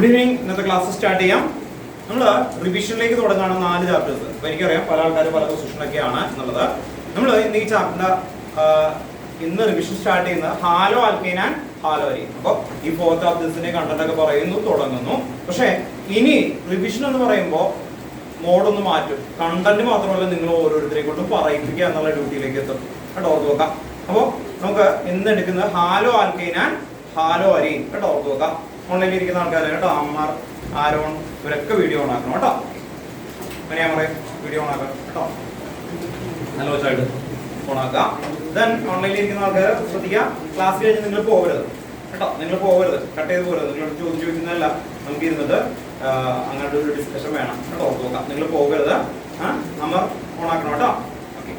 Good evening. ഇന്നത്തെ class start ചെയ്യാം. നമ്മൾ റിവിഷനിലേക്ക് തുടങ്ങാണ് 4 ചാപ്റ്റേഴ്സ്. അപ്പോൾ എനിക്കറിയാം പല ആൾക്കാർ പല പൊസിഷനൊക്കെയാണ് എന്നുള്ളത്. നമ്മൾ ഇന്ന് ഈ ചാപ്റ്ററിന്റെ ഇന്ന് റിവിഷൻ സ്റ്റാർട്ട് ചെയ്യുന്നത് haloalkane and haloarene. അപ്പോൾ ഈ 4th ചാപ്റ്റേഴ്സിന്റെ കണ്ടന്റ് ഒക്കെ പറയുന്നു, തുടങ്ങുന്നു. പക്ഷേ ഇനി റിവിഷൻ എന്ന് പറയുമ്പോൾ മോഡൊന്ന് മാറ്റും. കണ്ടന്റ് മാത്രമല്ല, നിങ്ങൾ ഓരോരുത്തരെ കൊണ്ടും പറയിപ്പിക്കുക എന്നുള്ള ഡ്യൂട്ടിയിലേക്ക് എത്തും കേട്ടോ. ഓർത്ത് നോക്കാം. അപ്പോൾ നമുക്ക് ഇന്ന് എടുക്കുന്നത് haloalkane and haloarene കേട്ടോ. ഓർത്ത് നോക്കാം. ഓൺലൈനിൽ ഇരിക്കുന്ന ആൾക്കാർ കേട്ടോ, അമ്മാർ, ആരോൺ, ഇവരൊക്കെ വീഡിയോ ഓൺ ആക്കണം കേട്ടോ. അങ്ങനെ ഞാൻ പറയും, വീഡിയോ ഓൺ ആക്കാം കേട്ടോ. നല്ല വെച്ചായിട്ട് ഓൺ ആക്കാം. ദെൻ ഓൺലൈനിൽ ഇരിക്കുന്ന ആൾക്കാർ ശ്രദ്ധിക്കുക, ക്ലാസ് കഴിഞ്ഞ് നിങ്ങൾ പോകരുത് കേട്ടോ. നിങ്ങൾ പോകരുത്, കട്ട് ചെയ്ത് പോകരുത്. നിങ്ങളോട് ചോദിക്കുന്നതല്ല, നമുക്ക് ഇരുന്നിട്ട് അങ്ങനത്തെ ഒരു ഡിസ്കഷൻ വേണം കേട്ടോ. ഓർത്ത് നോക്കാം. നിങ്ങൾ പോകരുത്. അമ്മ ഓൺ ആക്കണം കേട്ടോ. ഓക്കെ.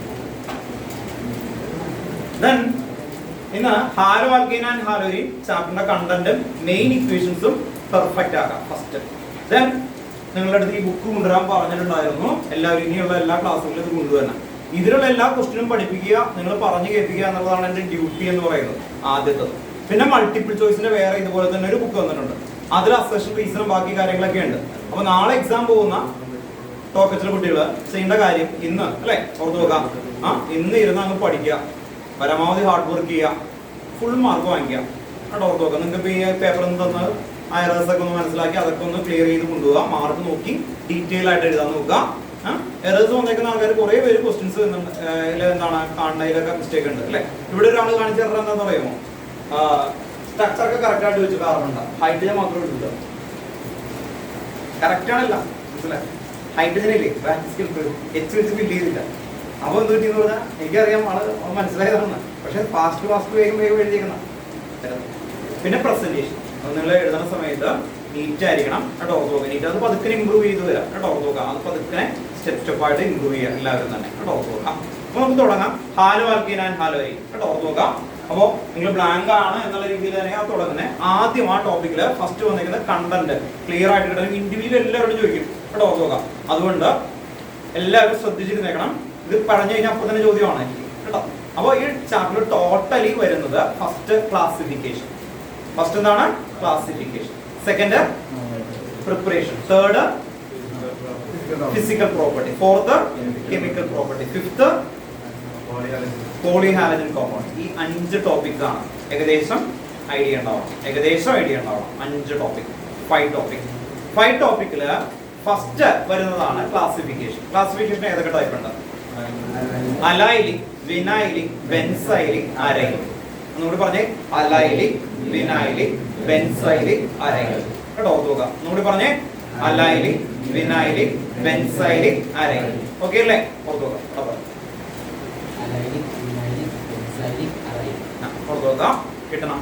ദെൻ ഇന്ന് haloalkane and haloarene ചാപ്റ്ററിന്റെ കണ്ടന്റും മെയിൻ ഇക്വേഷൻസും പെർഫെക്റ്റ് ആക്കാം ഫസ്റ്റ്. ദെൻ നിങ്ങളുടെ അടുത്ത് ഈ ബുക്ക് കൊണ്ടുവരാൻ പറഞ്ഞിട്ടുണ്ടായിരുന്നു. എല്ലാവരും ഇനിയുള്ള എല്ലാ ക്ലാസ്സുകളിലും ഇത് കൊണ്ടുവരണം. ഇതിലുള്ള എല്ലാ ക്വസ്റ്റിനും പഠിപ്പിക്കുക, നിങ്ങൾ പറഞ്ഞു കേൾപ്പിക്കുക എന്നുള്ളതാണ് എൻ്റെ ഡ്യൂട്ടി എന്ന് പറയുന്നത് ആദ്യത്തത്. പിന്നെ മൾട്ടിപ്പിൾ ചോയ്സിന്റെ വേറെ ഇതുപോലെ തന്നെ ഒരു ബുക്ക് വന്നിട്ടുണ്ട്. അതിൽ അസെഷൻ റീസണും ബാക്കി കാര്യങ്ങളൊക്കെ ഉണ്ട്. അപ്പൊ നാളെ എക്സാം പോകുന്ന ടോക്കച്ചിലെ കുട്ടികൾ ചെയ്യേണ്ട കാര്യം ഇന്ന് അല്ലെ ഓർത്ത് നോക്കാം. ഇന്ന് ഇരുന്ന് അങ്ങ് പഠിക്കുക, പരമാവധി ഹാർഡ് വർക്ക് ചെയ്യുക, ഫുൾ മാർക്ക് വാങ്ങിക്കുക കേട്ടോ. ഓർത്ത് നോക്കാം. നിങ്ങൾക്ക് ഇപ്പോൾ ഈ പേപ്പർ ഒന്ന് തന്ന് ഐറസ് ഒക്കെ ഒന്ന് മനസ്സിലാക്കി അതൊക്കെ ഒന്ന് ക്ലിയർ ചെയ്ത് കൊണ്ടുപോകുക. മാർക്ക് നോക്കി ഡീറ്റെയിൽ ആയിട്ട് എഴുതാൻ നോക്കുക. എറേഴ്സ് വന്നേക്കുന്ന ആൾക്കാർ കുറേ പേര് ക്വസ്റ്റ്യൻസ് എന്താണ് കാണുന്നതിലൊക്കെ മിസ്റ്റേക്ക് ഉണ്ട് അല്ലെ. ഇവിടെ ഒരാൾ കാണിച്ചു തരണം എന്താണെന്ന് പറയുമോ, സ്ട്രക്ചർ ഒക്കെ കറക്റ്റ് ആയിട്ട് വെച്ച് കാറുണ്ട്, ഹൈഡ്രജൻ മാത്രം എടുത്തില്ല. കറക്റ്റ് ആണല്ല, മനസ്സിലായി. ഹൈഡ്രജനില്ലേ എച്ച് വെച്ച് ഫില്ല് ചെയ്തില്ല. അപ്പോൾ എന്ത് പറ്റിയെന്ന് പറഞ്ഞാൽ എനിക്കറിയാം, ആള് മനസ്സിലായതാണ്. പക്ഷെ ഫാസ്റ്റ് വേഗം എഴുതിയേക്കുന്ന. പിന്നെ പ്രസന്റേഷൻ നിങ്ങൾ എഴുതുന്ന സമയത്ത് നീറ്റ് ആയിരിക്കണം കേട്ടോ. ഓർത്ത് നോക്കുക. നീറ്റ് അത് പതുക്കെ ഇമ്പ്രൂവ് ചെയ്ത് വരാം കേട്ടോ. ഓർത്ത് നോക്കാം. അത് പതുക്കെ സ്റ്റെപ്പായിട്ട് ഇമ്പ്രൂവ് ചെയ്യാം എല്ലാവരും തന്നെ കേട്ടോ. ഓർത്ത് നോക്കാം. അപ്പോൾ നമുക്ക് തുടങ്ങാം. Haloalkane and haloarene കേട്ടോ. ഓർത്ത് നോക്കാം. അപ്പോൾ നിങ്ങൾ ബ്ലാങ്ക് ആണ് എന്നുള്ള രീതിയിൽ തന്നെ ആ തുടങ്ങുന്നത്. ആദ്യം ആ ടോപ്പിക്കിൽ ഫസ്റ്റ് വന്നിരിക്കുന്ന കണ്ടന്റ് ക്ലിയർ ആയിട്ട് കിട്ടണം. ഇൻഡിവിജ്വൽ എല്ലാവരോടും ചോദിക്കും കേട്ടോ. ഓർത്ത് നോക്കാം. അതുകൊണ്ട് എല്ലാവരും ശ്രദ്ധിച്ചിരുന്നേക്കണം. ഇത് പറഞ്ഞു കഴിഞ്ഞാൽ അപ്പോൾ തന്നെ ചോദ്യമാണ് എനിക്ക് കേട്ടോ. അപ്പോൾ ഈ ചാപ്റ്റർ ടോട്ടലി വരുന്നത് ഫസ്റ്റ് ക്ലാസിഫിക്കേഷൻ. ഫസ്റ്റ് എന്താണ്? Classification. Second preparation. Third physical property. Fourth chemical property. Fifth polyhalogen compound. ഈ 5 ടോപ്പിക്സ് ആണ്. ഏകദേശം ഐഡിയ ഉണ്ടാവണം. 5 ടോപ്പിക്, 5 ടോപ്പിക്കില് ഫസ്റ്റ് വരുന്നതാണ് ക്ലാസിഫിക്കേഷൻ. ക്ലാസിഫിക്കേഷൻ ഏതൊക്കെ ടൈപ്പ് ഉണ്ട്? Allylic, vinylic, benzylic, arylic. ഒന്നുകൂടി പറഞ്ഞേ. അലൈലിക്, വിനൈലിക്, ബെൻസൈലിക്, അരൈലിക് കേട്ടോ. ഓർത്തുക. ഒന്നുകൂടി പറഞ്ഞേ. Allylic, vinylic, benzylic, arylic. Okay അല്ലേ? ഓർത്തുക. ഓർത്തുക. കിട്ടണം.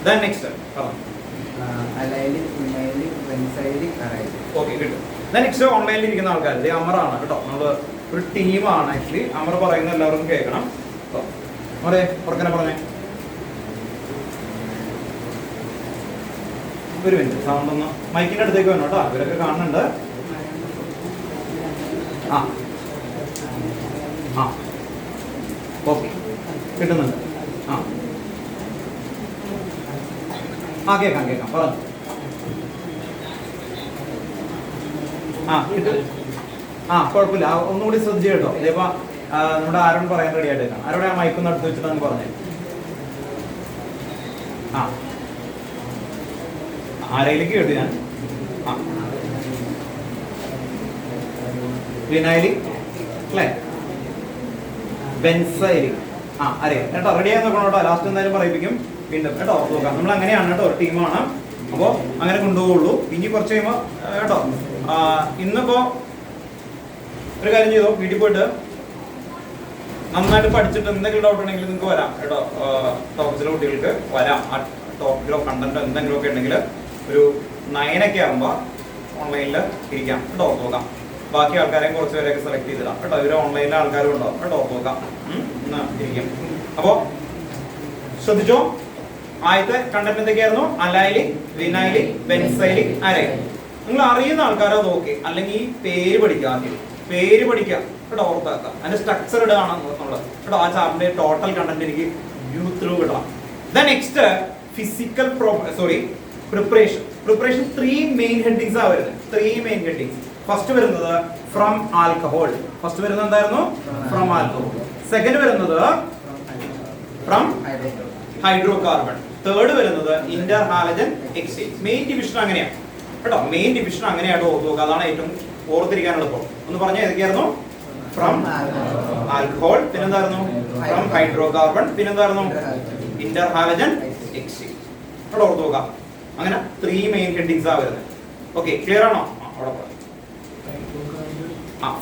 ദെൻ നെക്സ്റ്റ് ഓക്കെ കിട്ടും. ദെൻ നെക്സ്റ്റ് ഓൺലൈനിൽ ഇരിക്കുന്ന ആൾക്കാർ അമറാണ് കേട്ടോ. നമ്മൾ ഒരു ടീമാണ് ആക്ച്വലി. അമർ പറയുന്ന എല്ലാവർക്കും കേൾക്കണം. അമറേ ഉറക്കനെ പറഞ്ഞേ. ഒരു മിനിറ്റ്, സൗണ്ട് ഒന്ന് മൈക്കിന്റെ അടുത്തേക്ക് വേണം കേട്ടോ. ഇവരൊക്കെ കാണുന്നുണ്ട്. ഓക്കെ കിട്ടുന്നുണ്ട്. കേൾക്കാം പറഞ്ഞു. കിട്ടും. കുഴപ്പമില്ല. ഒന്നുകൂടി ശ്രദ്ധിച്ചു കേട്ടോ. ഇതേപ്പോ നമ്മുടെ ആരോൺ പറയാൻ റെഡി ആയിട്ട് കേൾക്കാം. ആരോടെ ആ മൈക്കൊന്ന് അടുത്ത് വെച്ചിട്ടാണ് പറഞ്ഞത്. ആരയിലേക്ക് കേട്ടു ഞാൻ. വിനൈലിക് അല്ലേ, ബെൻസൈലിക്. അറിയാം കേട്ടോ. റെഡി ആയി നോക്കണം കേട്ടോ. ലാസ്റ്റ് എന്തായാലും പറയിപ്പിക്കും വീണ്ടും കേട്ടോ. നോക്കാം. നമ്മൾ അങ്ങനെയാണ് കേട്ടോ, ഒരു ടീമാണ്. അപ്പോൾ അങ്ങനെ കൊണ്ടുപോകുള്ളൂ. ഇനി കുറച്ച് കഴിയുമ്പോൾ കേട്ടോ. ഇന്നിപ്പോ ഒരു കാര്യം ചെയ്തോ, വീട്ടിൽ പോയിട്ട് നന്നായിട്ട് പഠിച്ചിട്ട് എന്തെങ്കിലും ഡൗട്ട് ഉണ്ടെങ്കിൽ നിങ്ങൾക്ക് വരാം കേട്ടോ. ടോപ്പിക്സിലെ കുട്ടികൾക്ക് വരാം. ആ ടോപ്പിക്കലോ കണ്ടന്റോ എന്തെങ്കിലും ഒക്കെ ഉണ്ടെങ്കിൽ ഒരു 9 ഒക്കെ ആകുമ്പോൾ ഓൺലൈനിൽ ഇരിക്കാം കേട്ടോ. നോക്കാം. ബാക്കി ആൾക്കാരെയും കുറച്ച് പേരെയൊക്കെ സെലക്ട് ചെയ്തിടാം കേട്ടോ. ഇവർ ഓൺലൈനിലെ ആൾക്കാരും ഉണ്ടാവും കേട്ടോ. നോക്കാം. ഇരിക്കും. അപ്പോൾ ശ്രദ്ധിച്ചോ. ആദ്യത്തെ കണ്ടന്റ് എന്തൊക്കെയായിരുന്നു? Allylic, vinylic, benzylic, arylic. നിങ്ങൾ അറിയുന്ന ആൾക്കാരോ നോക്കി, അല്ലെങ്കിൽ പേര് പഠിക്കുക. ആദ്യം പേര് പഠിക്കുക കേട്ടോ. ഓർത്താക്കുക. അതിന്റെ സ്ട്രക്ചർ ഇടുകയാണ് നമ്മള് കേട്ടോ. ആ ചാപ്റ്ററിന്റെ ടോട്ടൽ കണ്ടന്റ് എനിക്ക് വ്യൂ ത്രൂ കിട്ടണം. Then next physical preparation. Preparation 3 main headings ആ വരുന്നത്. 3 മെയിൻ ഹെഡിങ്സ്. ഫസ്റ്റ് വരുന്നത് ഫ്രം ആൽക്കഹോൾ. ഫസ്റ്റ് വരുന്നത് എന്തായിരുന്നു? From alcohol. സെക്കൻഡ് വരുന്നത് ഫ്രം ഹൈഡ്രോകാർബൺ. തേർഡ് വരുന്നത് Inter halogen exchange. Main division അങ്ങനെയാണ് കേട്ടോ. മെയിൻ ഡിവിഷൻ അങ്ങനെയായിട്ട് ഓർത്ത് നോക്കുക. അതാണ് ഏറ്റവും ഓർത്തിരിക്കാൻ എളുപ്പം. ഒന്ന് പറഞ്ഞാൽ ഏതൊക്കെയായിരുന്നു? ഫ്രം ആൽക്കഹോൾ, പിന്നെന്തായിരുന്നു? ഫ്രം ഹൈഡ്രോകാർബൺ, പിന്നെന്തായിരുന്നു? Inter halogen exchange. അവിടെ ഓർത്ത് നോക്കുക. അങ്ങനെ 3 മെയിൻ ഹെഡിങ്സ് ആ വരുന്നത്. ഓക്കെ, ക്ലിയർ ആണോ? അവിടെ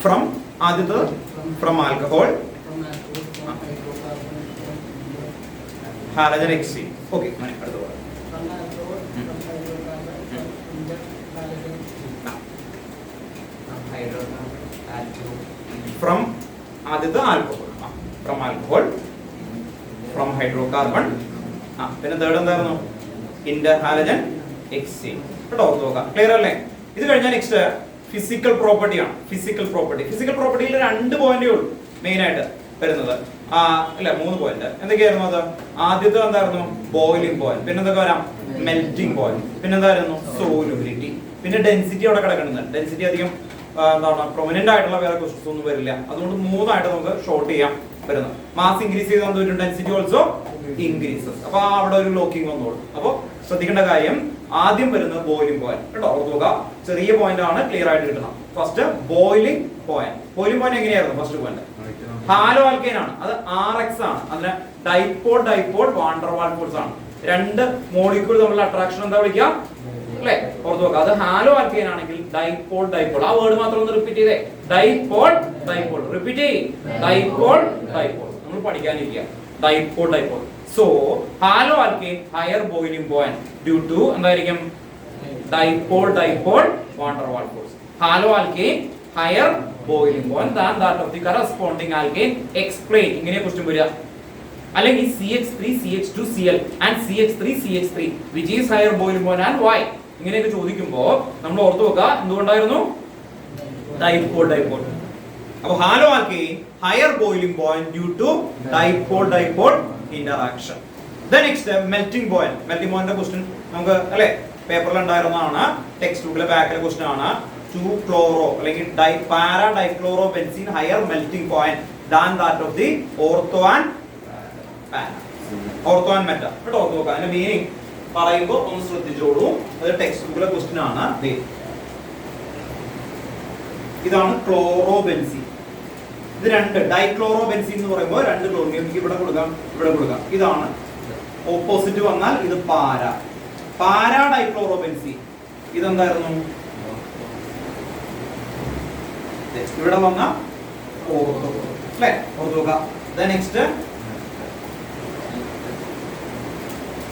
ഫ്രം ആദ്യത്തെ from alcohol, halogen exchange. Okay, അടുത്ത ഫ്രം ആദ്യത്തെ alcohol, from alcohol, from hydrocarbon, പിന്നെ തേർഡ് എന്തായിരുന്നു? Inter halogen exchange. കേട്ടോ, ഓർത്ത് നോക്കാം. ക്ലിയർ അല്ലേ? ഇത് കഴിഞ്ഞാൽ നെക്സ്റ്റ് ഫിസിക്കൽ പ്രോപ്പർട്ടി ആണ്. Physical property. ഫിസിക്കൽ പ്രോപ്പർട്ടിയിൽ 2 പോയിന്റേ ഉള്ളൂ മെയിൻ ആയിട്ട് വരുന്നത്. അല്ല, 3 പോയിന്റ്. എന്തൊക്കെയായിരുന്നു അത്? ആദ്യത്തെ എന്തായിരുന്നു? Boiling point. പിന്നെ എന്തൊക്കെ വരാം? Melting point. പിന്നെ എന്തായിരുന്നു? സോലുബിലിറ്റി. പിന്നെ ഡെൻസിറ്റി അവിടെ കിടക്കുന്നത്. ഡെൻസിറ്റി അധികം എന്താണ് പ്രൊമിനന്റ് ആയിട്ടുള്ള വേറെ ക്വസ്റ്റ്യൻസ് ഒന്നും വരില്ല. അതുകൊണ്ട് 3 ആയിട്ട് നമുക്ക് ഷോർട്ട് ചെയ്യാം വരുന്നത്. മാസ് ഇൻക്രീസ് ചെയ്താൽ എന്ത് വരും? Density also increases. അപ്പൊ അവിടെ ഒരു ലോക്കിംഗ് വന്നോളൂ. അപ്പൊ ശ്രദ്ധിക്കേണ്ട കാര്യം ആദ്യം വരുന്നത് ബോയിലിംഗ് പോയിന്റ്. കേട്ടോ, ഓർത്ത് നോക്കുക. ചെറിയ പോയിന്റ് ആണ് ക്ലിയർ ആയിട്ട് കിട്ടണം. First boiling point. Boiling point എങ്ങനെയായിരുന്നു? ഫസ്റ്റ് പോയിന്റ് ഹാലോ ആൽക്കൈൻ ആണ്. അത് RX ആണ്. അതിന് dipole dipole van der Waal force ആണ്. 2 മോളിക്യൂൾ തമ്മിലുള്ള അട്രാക്ഷൻ എന്താ വിളിക്കുക? അല്ലേ? ഓർത്ത് നോക്കുക. അത് ഹാലോ ആൽക്കൈൻ ആണെങ്കിൽ ഡൈപോൾ ഡൈപോൾ. ആ വേർഡ് മാത്രം ഒന്ന് റിപ്പീറ്റ് ചെയ്തേ. Dipole dipole. റിപ്പീറ്റ് ചെയ്യ്. Dipole dipole. നമ്മൾ പഠിക്കാനിരിക്കുക. Dipole dipole. So haloalkane higher boiling point due to എന്തായിരിക്കും? Dipole dipole van der Waal force. Haloalkane higher boiling point than that of the corresponding alkane. Explain. ഇങ്ങനെ question വരിക. അല്ലെങ്കിൽ CH3 CH2 Cl and CH3 CH3 which is higher boiling point and why? ഇങ്ങനെയൊക്കെ ചോദിക്കുമ്പോൾ നമ്മൾ ഓർത്ത് വെക്കുക എന്തുകൊണ്ടായിരുന്നു? Dipole dipole. അപ്പോൾ haloalkane higher boiling point due to dipole dipole interaction. Then next melting point. Melting point ന്റെ question നമുക്ക് അല്ലേ പേപ്പറിൽ ഉണ്ടായിരുന്നതാണ്. ടെക്സ്റ്റ് ബുക്കിലെ ബാക്കിലെ ക്വസ്റ്റ്യൻ ആണ്. 2-chloro അല്ലെങ്കിൽ para dichloro benzene higher melting point than that of the ortho and meta. കേട്ടോ, ഓർത്ത് നോക്കുക. അതിന്റെ മീനിങ് പറയുമ്പോൾ ഒന്ന് ശ്രദ്ധിച്ചോളൂ. അത് ടെക്സ്റ്റ് ബുക്കിലെ ക്വസ്റ്റ്യൻ ആണ്. ഇതാണ് ക്ലോറോ ബെൻസീൻ. ഇത് 2 ഡൈക്ലോറോ ബെൻസീൻ എന്ന് പറയുമ്പോൾ 2 ക്ലോറിൻ. എനിക്ക് ഇവിടെ കൊടുക്കാം, ഇവിടെ കൊടുക്കാം. ഇതാണ് ഓപ്പോസിറ്റ് വന്നാൽ ഇത് പാരാ ഡൈക്ലോറോ ബെൻസീൻ. ഇതെന്തായിരുന്നു? ഇവിടെ വന്ന ഓർത്തോ അല്ലേ? ഓർത്ത് നോക്കാം. നെക്സ്റ്റ്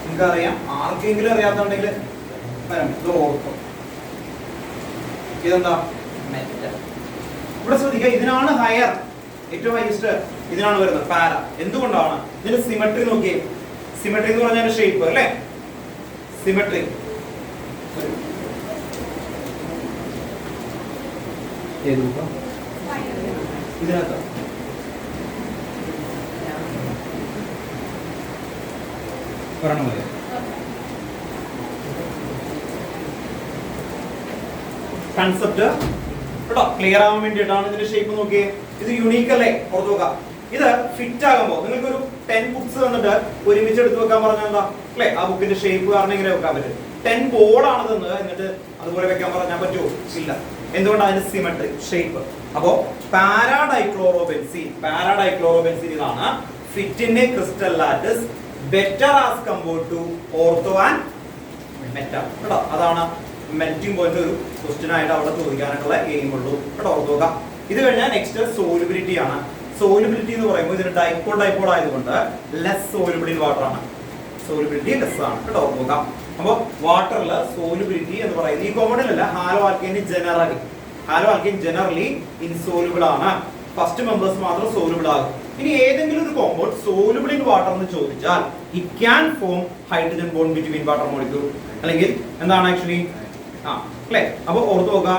നിങ്ങൾക്കറിയാം, ആർക്കെങ്കിലും അറിയാത്തുണ്ടെങ്കിൽ ഇത് ഓർത്തോ. ഇതെന്താ? മെറ്റൽ. ഇവിടെ ശ്രദ്ധിക്കുക. ഇതിനാണ് ഹയർ, ഏറ്റവും ഹൈസ്റ്റ് ഇതിനാണ് വരുന്നത് പാര. എന്തുകൊണ്ടാണ്? ഇതിന്റെ സിമെട്രി നോക്കിയേ. സിമെട്രി എന്ന് പറഞ്ഞാൽ ഷേപ്പ് അല്ലേ? സിമെട്രി ഇതിനകത്ത് പറയണം മതി. കൺസെപ്റ്റ് കേട്ടോ ക്ലിയർ ആവാൻ വേണ്ടിയിട്ടാണ് ഇതിന്റെ ഷേപ്പ് നോക്കിയേ. ഇത് യുണീക്ക് അല്ലേ? ഓർത്ത് നോക്കാം. ഇത് ഫിറ്റ് ആകുമ്പോൾ നിങ്ങൾക്ക് ഒരു 10 ബുക്സ് വന്നിട്ട് ഒരുമിച്ച് എടുത്ത് വെക്കാൻ പറഞ്ഞാൽ എന്താ അല്ലേ? ആ ബുക്കിന്റെ ഷേപ്പ് കാരണം ഇങ്ങനെ വെക്കാൻ പറ്റും. 10 ബോർഡാണ് തന്നത്, എന്നിട്ട് അതുപോലെ വെക്കാൻ പറഞ്ഞാൽ പറ്റുമോ? ഇല്ല. എന്തുകൊണ്ട്? അതിന്റെ സിമെട്രി ഷേപ്പ്. അപ്പോ പാരാഡൈക്ലോറോബെൻസീൻ ഇതാണ് fit in a crystal lattice better as compared to ortho and meta. കേട്ടോ, അതാണ് മെൽറ്റിംഗ് പോയിന്റ് ഒരു ക്വസ്റ്റ്യൻ ആയിട്ട് അവിടെ ചോദിക്കാനായിട്ടുള്ള എയിം ഉള്ളൂ. കേട്ടോ, ഓർത്ത് നോക്കാം. ഇത് കഴിഞ്ഞാൽ നെക്സ്റ്റ് സോലുബിലിറ്റി ആണ്. സോലുബിലിറ്റി എന്ന് പറയുമ്പോൾ ഇതിന് ഡൈപോൾ ആയതുകൊണ്ട് ലെസ് സോലുബിൾ ഇൻ വാട്ടർ ആണ്. സോലുബിലിറ്റി ലെസ് ആണ്. കേട്ടോ, ഓർത്ത് നോക്കാം. അപ്പോൾ വാട്ടറിൽ സോലുബിലിറ്റി എന്ന് പറയുന്നത് ഈ കോമ്പൗണ്ടിലല്ല, ഹാലോ ആൽക്കൈൻ ജനറലി ഇൻസോലുബിൾ ആണ്. ഫസ്റ്റ് മെമ്പേഴ്സ് മാത്രം സോലുബിൾ ആകും. ഇനി ഏതെങ്കിലും ഒരു കോമ്പൗണ്ട് സോലുബിൾ ഇൻ വാട്ടർ എന്ന് ചോദിച്ചാൽ it can form hydrogen bond between water molecule. അല്ലെങ്കിൽ എന്താണ് ആക്ച്വലി അല്ലേ? അപ്പോൾ ഓർത്ത് നോക്കുക,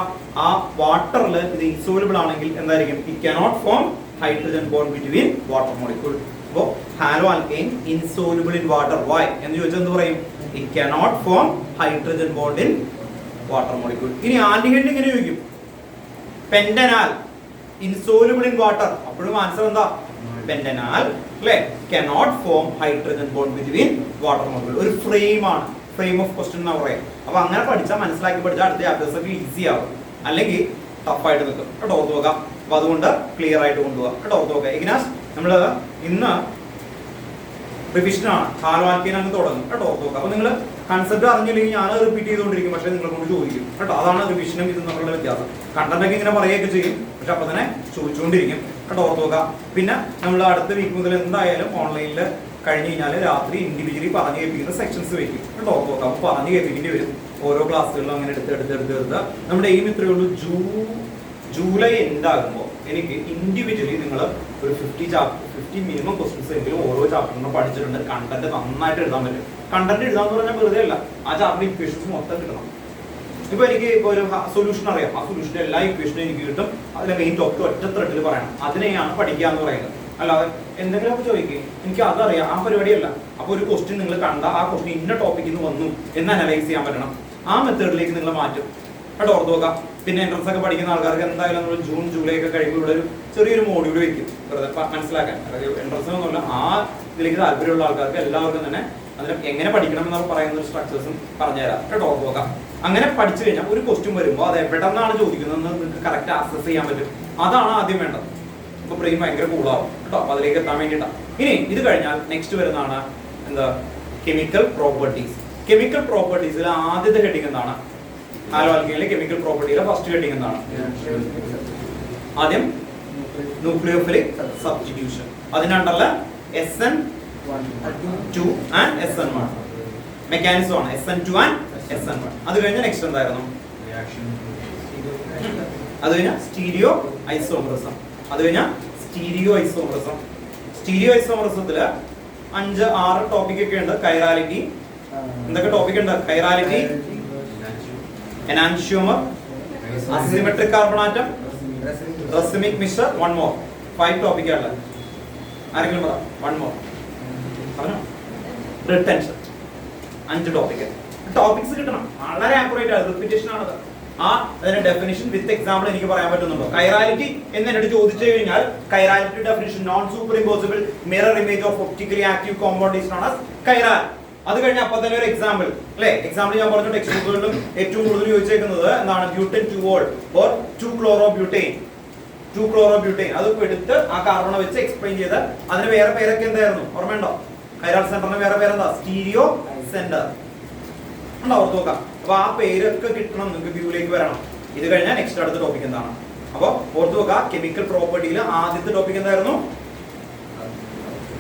ആ വാട്ടറിൽ ഇത് ഇൻസോലുബിൾ ആണെങ്കിൽ എന്തായിരിക്കും? It cannot form hydrogen bond between water molecule. അപ്പോൾ haloalkane insoluble in water. Why എന്ന് ചോദിച്ചാൽ എന്ത് പറയും? it cannot form hydrogen bond in water molecule. ഇനി ആൽഡിഹൈഡ് എങ്ങനെ ചോദിക്കും? പെന്റനാൽ insoluble in water. അപ്പോഴും ആൻസർ എന്താ? പെന്റനാൽ അല്ലേ? cannot form hydrogen bond between water molecule. ഒരു ഫ്രെയിം ആണ്, ഫ്രെയിം ഓഫ് ക്വസ്റ്റ്യൻ എന്ന് പറയാം. അപ്പൊ അങ്ങനെ പഠിച്ചാൽ, മനസ്സിലാക്കി പഠിച്ചാൽ അടുത്ത ചാപ്റ്റേഴ്സ് ഒക്കെ ഈസി ആവും, അല്ലെങ്കിൽ ടഫായിട്ട് നിൽക്കും കേട്ടോ. ഓർത്ത് നോക്കാം. അപ്പൊ അതുകൊണ്ട് ക്ലിയർ ആയിട്ട് കൊണ്ടുപോകാം കേട്ടോ. ഓർത്ത് നോക്കാം. ഇഗ്നാസ് നമ്മൾ ഇന്ന് റിവിഷനാണ്, ഹാലോ ആൽക്കീൻ അങ്ങ് തുടങ്ങും കേട്ടോ. ഓർത്ത് നോക്കാം. അപ്പൊ നിങ്ങൾ കൺസെപ്റ്റ് അറിഞ്ഞില്ലെങ്കിൽ ഞാൻ റിപ്പീറ്റ് ചെയ്തുകൊണ്ടിരിക്കും, പക്ഷേ നിങ്ങളെ കൊണ്ട് ചോദിക്കും കേട്ടോ. അതാണ് റിവിഷനും ഇതും തമ്മിലുള്ള വ്യത്യാസം. കണ്ടന്റൊക്കെ ഇങ്ങനെ പറയുകയൊക്കെ ചെയ്യും, പക്ഷെ അപ്പൊ തന്നെ ചോദിച്ചുകൊണ്ടിരിക്കും കേട്ടോ. ഓർത്ത് നോക്കാം. പിന്നെ നമ്മൾ അടുത്ത വീക്ക് മുതൽ എന്തായാലും ഓൺലൈനിൽ കഴിഞ്ഞ് കഴിഞ്ഞാൽ രാത്രി ഇൻഡിവിജ്വലി പറഞ്ഞു കേൾപ്പിക്കുന്ന സെക്ഷൻസ് വെക്കും കേട്ടോ. ഓർത്ത് നോക്കാം. അപ്പൊ പറഞ്ഞു കേൾപ്പിക്കേണ്ടി വരും ഓരോ ക്ലാസ്സുകളിലും. അങ്ങനെ എടുത്ത് നമ്മുടെ എയിം ഇത്രയേ ഉള്ളൂ. ജൂലൈ എൻഡ് ആകുമ്പോൾ എനിക്ക് ഇൻഡിവിജ്വലി നിങ്ങൾ ഒരു 50 മിനിമം ക്വസ്റ്റ്യൻസ് എങ്കിലും ഓരോ ചാപ്റ്ററിനും പഠിച്ചിട്ടുണ്ട്. കണ്ടന്റ് നന്നായിട്ട് എഴുതാൻ പറ്റും. കണ്ടന്റ് എഴുതാന്ന് പറഞ്ഞാൽ വെറുതെ അല്ല, ആ ചാപ്റ്റർ ഇക്വേഷൻസ് മൊത്തം കിട്ടണം. ഇപ്പൊ എനിക്ക് ഇപ്പൊ ഒരു സൊല്യൂഷൻ അറിയാം, ആ സൊല്യൂഷന്റെ എല്ലാ ഇക്വേഷനും എനിക്ക് കിട്ടും. അതിലെ മെയിൻ ടോപ്പിക് ഒറ്റ ത്രെഡിൽ പറയണം. അതിനെയാണ് പഠിക്കുക എന്ന് പറയുന്നത്. അല്ലാതെ എന്തെങ്കിലും ചോദിക്കുക എനിക്ക് അതറിയാം, ആ പരിപാടിയല്ല. അപ്പൊ ഒരു ക്വസ്റ്റ്യൻ നിങ്ങൾ കണ്ട ആ ക്വസ്റ്റ്യൻ ഇന്ന ടോപ്പിക്കിൽ നിന്ന് വന്നു എന്ന് അനലൈസ് ചെയ്യാൻ പറ്റണം. ആ മെത്തേഡിലേക്ക് നിങ്ങൾ മാറ്റും കേട്ടോ. ഓർത്ത് നോക്കാം. പിന്നെ എൻട്രൻസ് ഒക്കെ പഠിക്കുന്ന ആൾക്കാർക്ക് എന്തായാലും നമ്മൾ ജൂൺ ജൂലൈ ഒക്കെ കഴിയുമ്പോൾ ഇവിടെ ഒരു ചെറിയൊരു മോഡ്യൂൾ വെക്കും, വെറുതെ മനസ്സിലാക്കാൻ. എൻട്രൻസ് ഒന്നുമില്ല, ആ ഇതിലേക്ക് താല്പര്യമുള്ള ആൾക്കാർക്ക് എല്ലാവർക്കും തന്നെ അതിന് എങ്ങനെ പഠിക്കണം എന്ന് പറയുന്ന ഒരു സ്ട്രക്ചേഴ്സും പറഞ്ഞുതരാം കേട്ടോ. ഓർത്ത് നോക്കാം. അങ്ങനെ പഠിച്ചു കഴിഞ്ഞാൽ ഒരു ക്വസ്റ്റ്യൻ വരുമ്പോൾ അത് എവിടെ നിന്നാണ് ചോദിക്കുന്നതെന്ന് നിങ്ങൾക്ക് കറക്റ്റ് ആക്സസ് ചെയ്യാൻ പറ്റും. അതാണ് ആദ്യം വേണ്ടത്. അപ്പൊ ബ്രെയിൻ ഭയങ്കര കൂളാവും കേട്ടോ. അപ്പൊ അതിലേക്ക് എത്താൻ വേണ്ടിയിട്ടാണ്. ഇനി ഇത് കഴിഞ്ഞാൽ നെക്സ്റ്റ് വരുന്നതാണ് എന്താ? Chemical properties. കെമിക്കൽ പ്രോപ്പർട്ടീസിൽ ആദ്യത്തെ ഹെഡിങ് എന്താണ്? ഹാലോ ആൽക്കീനിലെ കെമിക്കൽ പ്രോപ്പർട്ടിയിലെ ഫസ്റ്റ് ഹെഡിങ് എന്താണ്? ആദ്യം ന്യൂക്ലിയോഫിലിക് സബ്സ്റ്റിറ്റ്യൂഷൻ. അതിനുണ്ടല്ല SN2 ആൻഡ് SN1 മെക്കാനിസം ആണ്. SN2 and SN1. അത് കഴിഞ്ഞ നെക്സ്റ്റ് എന്തായിരുന്നു? അത് കഴിഞ്ഞ സ്റ്റീരിയോ ഐസോമറിസം. അത് കഴിഞ്ഞ സ്റ്റീരിയോ ഐസോമറിസം. സ്റ്റീരിയോ ഐസോമറിസത്തില് 5-6 ടോപ്പിക് ഒക്കെ ഉണ്ട്. കൈറാലിറ്റി, എന്തൊക്കെ ടോപ്പിക് ഉണ്ട്? Chirality, enantiomer, asymmetric carbon atom, racemic mixture, one more. 5 topic ആണ്. ആരെങ്കിലും പറ? 1 more പറഞ്ഞോ. Retention 5 topic. ടോപ്പിക്സ് കിട്ടണം, വളരെ ആക്യുറേറ്റ് ആണ്. റിപ്പീറ്റേഷൻ ആണത്. ആ അതിന്റെ ഡെഫിനിഷൻ വിത്ത് എക്സാമ്പിൾ എനിക്ക് പറയാൻ പറ്റുന്നുണ്ടോ? കൈറാലിറ്റി എന്ന് എന്നോട് ചോദിച്ചു കഴിഞ്ഞാൽ chirality definition non super impossible mirror image of optically active compound is known as കൈറാൽ. അത് കഴിഞ്ഞ അപ്പൊ തന്നെ ഒരു എക്സാമ്പിൾ അല്ലെ? എക്സാമ്പിൾ ഞാൻ പറഞ്ഞു ടെക്സ്റ്റ് ബുക്കുകളിലും ഏറ്റവും കൂടുതൽ ചോദിച്ചേക്കുന്നത് എന്താണ്? ബ്യൂട്ടൻ 2-ol or 2-chlorobutane. 2-chlorobutane അത് എടുത്ത് ആ കാർബൺ വെച്ച് എക്സ്പ്ലെയിൻ ചെയ്ത് അതിന് വേറെ പേരൊക്കെ എന്തായിരുന്നു ഓർമ്മയുണ്ടോ? കൈറാൽ സെന്ററിന് വേറെ പേരെന്താ? സ്റ്റീരിയോ സെന്റർ ഉണ്ടോ? ഓർത്ത് നോക്കാം. അപ്പൊ ആ പേരൊക്കെ കിട്ടണം, നിങ്ങൾക്ക് വ്യൂയിലേക്ക് വരണം. ഇത് കഴിഞ്ഞാൽ നെക്സ്റ്റ് അടുത്ത ടോപ്പിക് എന്താണ്? അപ്പൊ ഓർത്ത് നോക്കാം. കെമിക്കൽ പ്രോപ്പർട്ടിയിൽ ആദ്യത്തെ ടോപ്പിക് എന്തായിരുന്നു?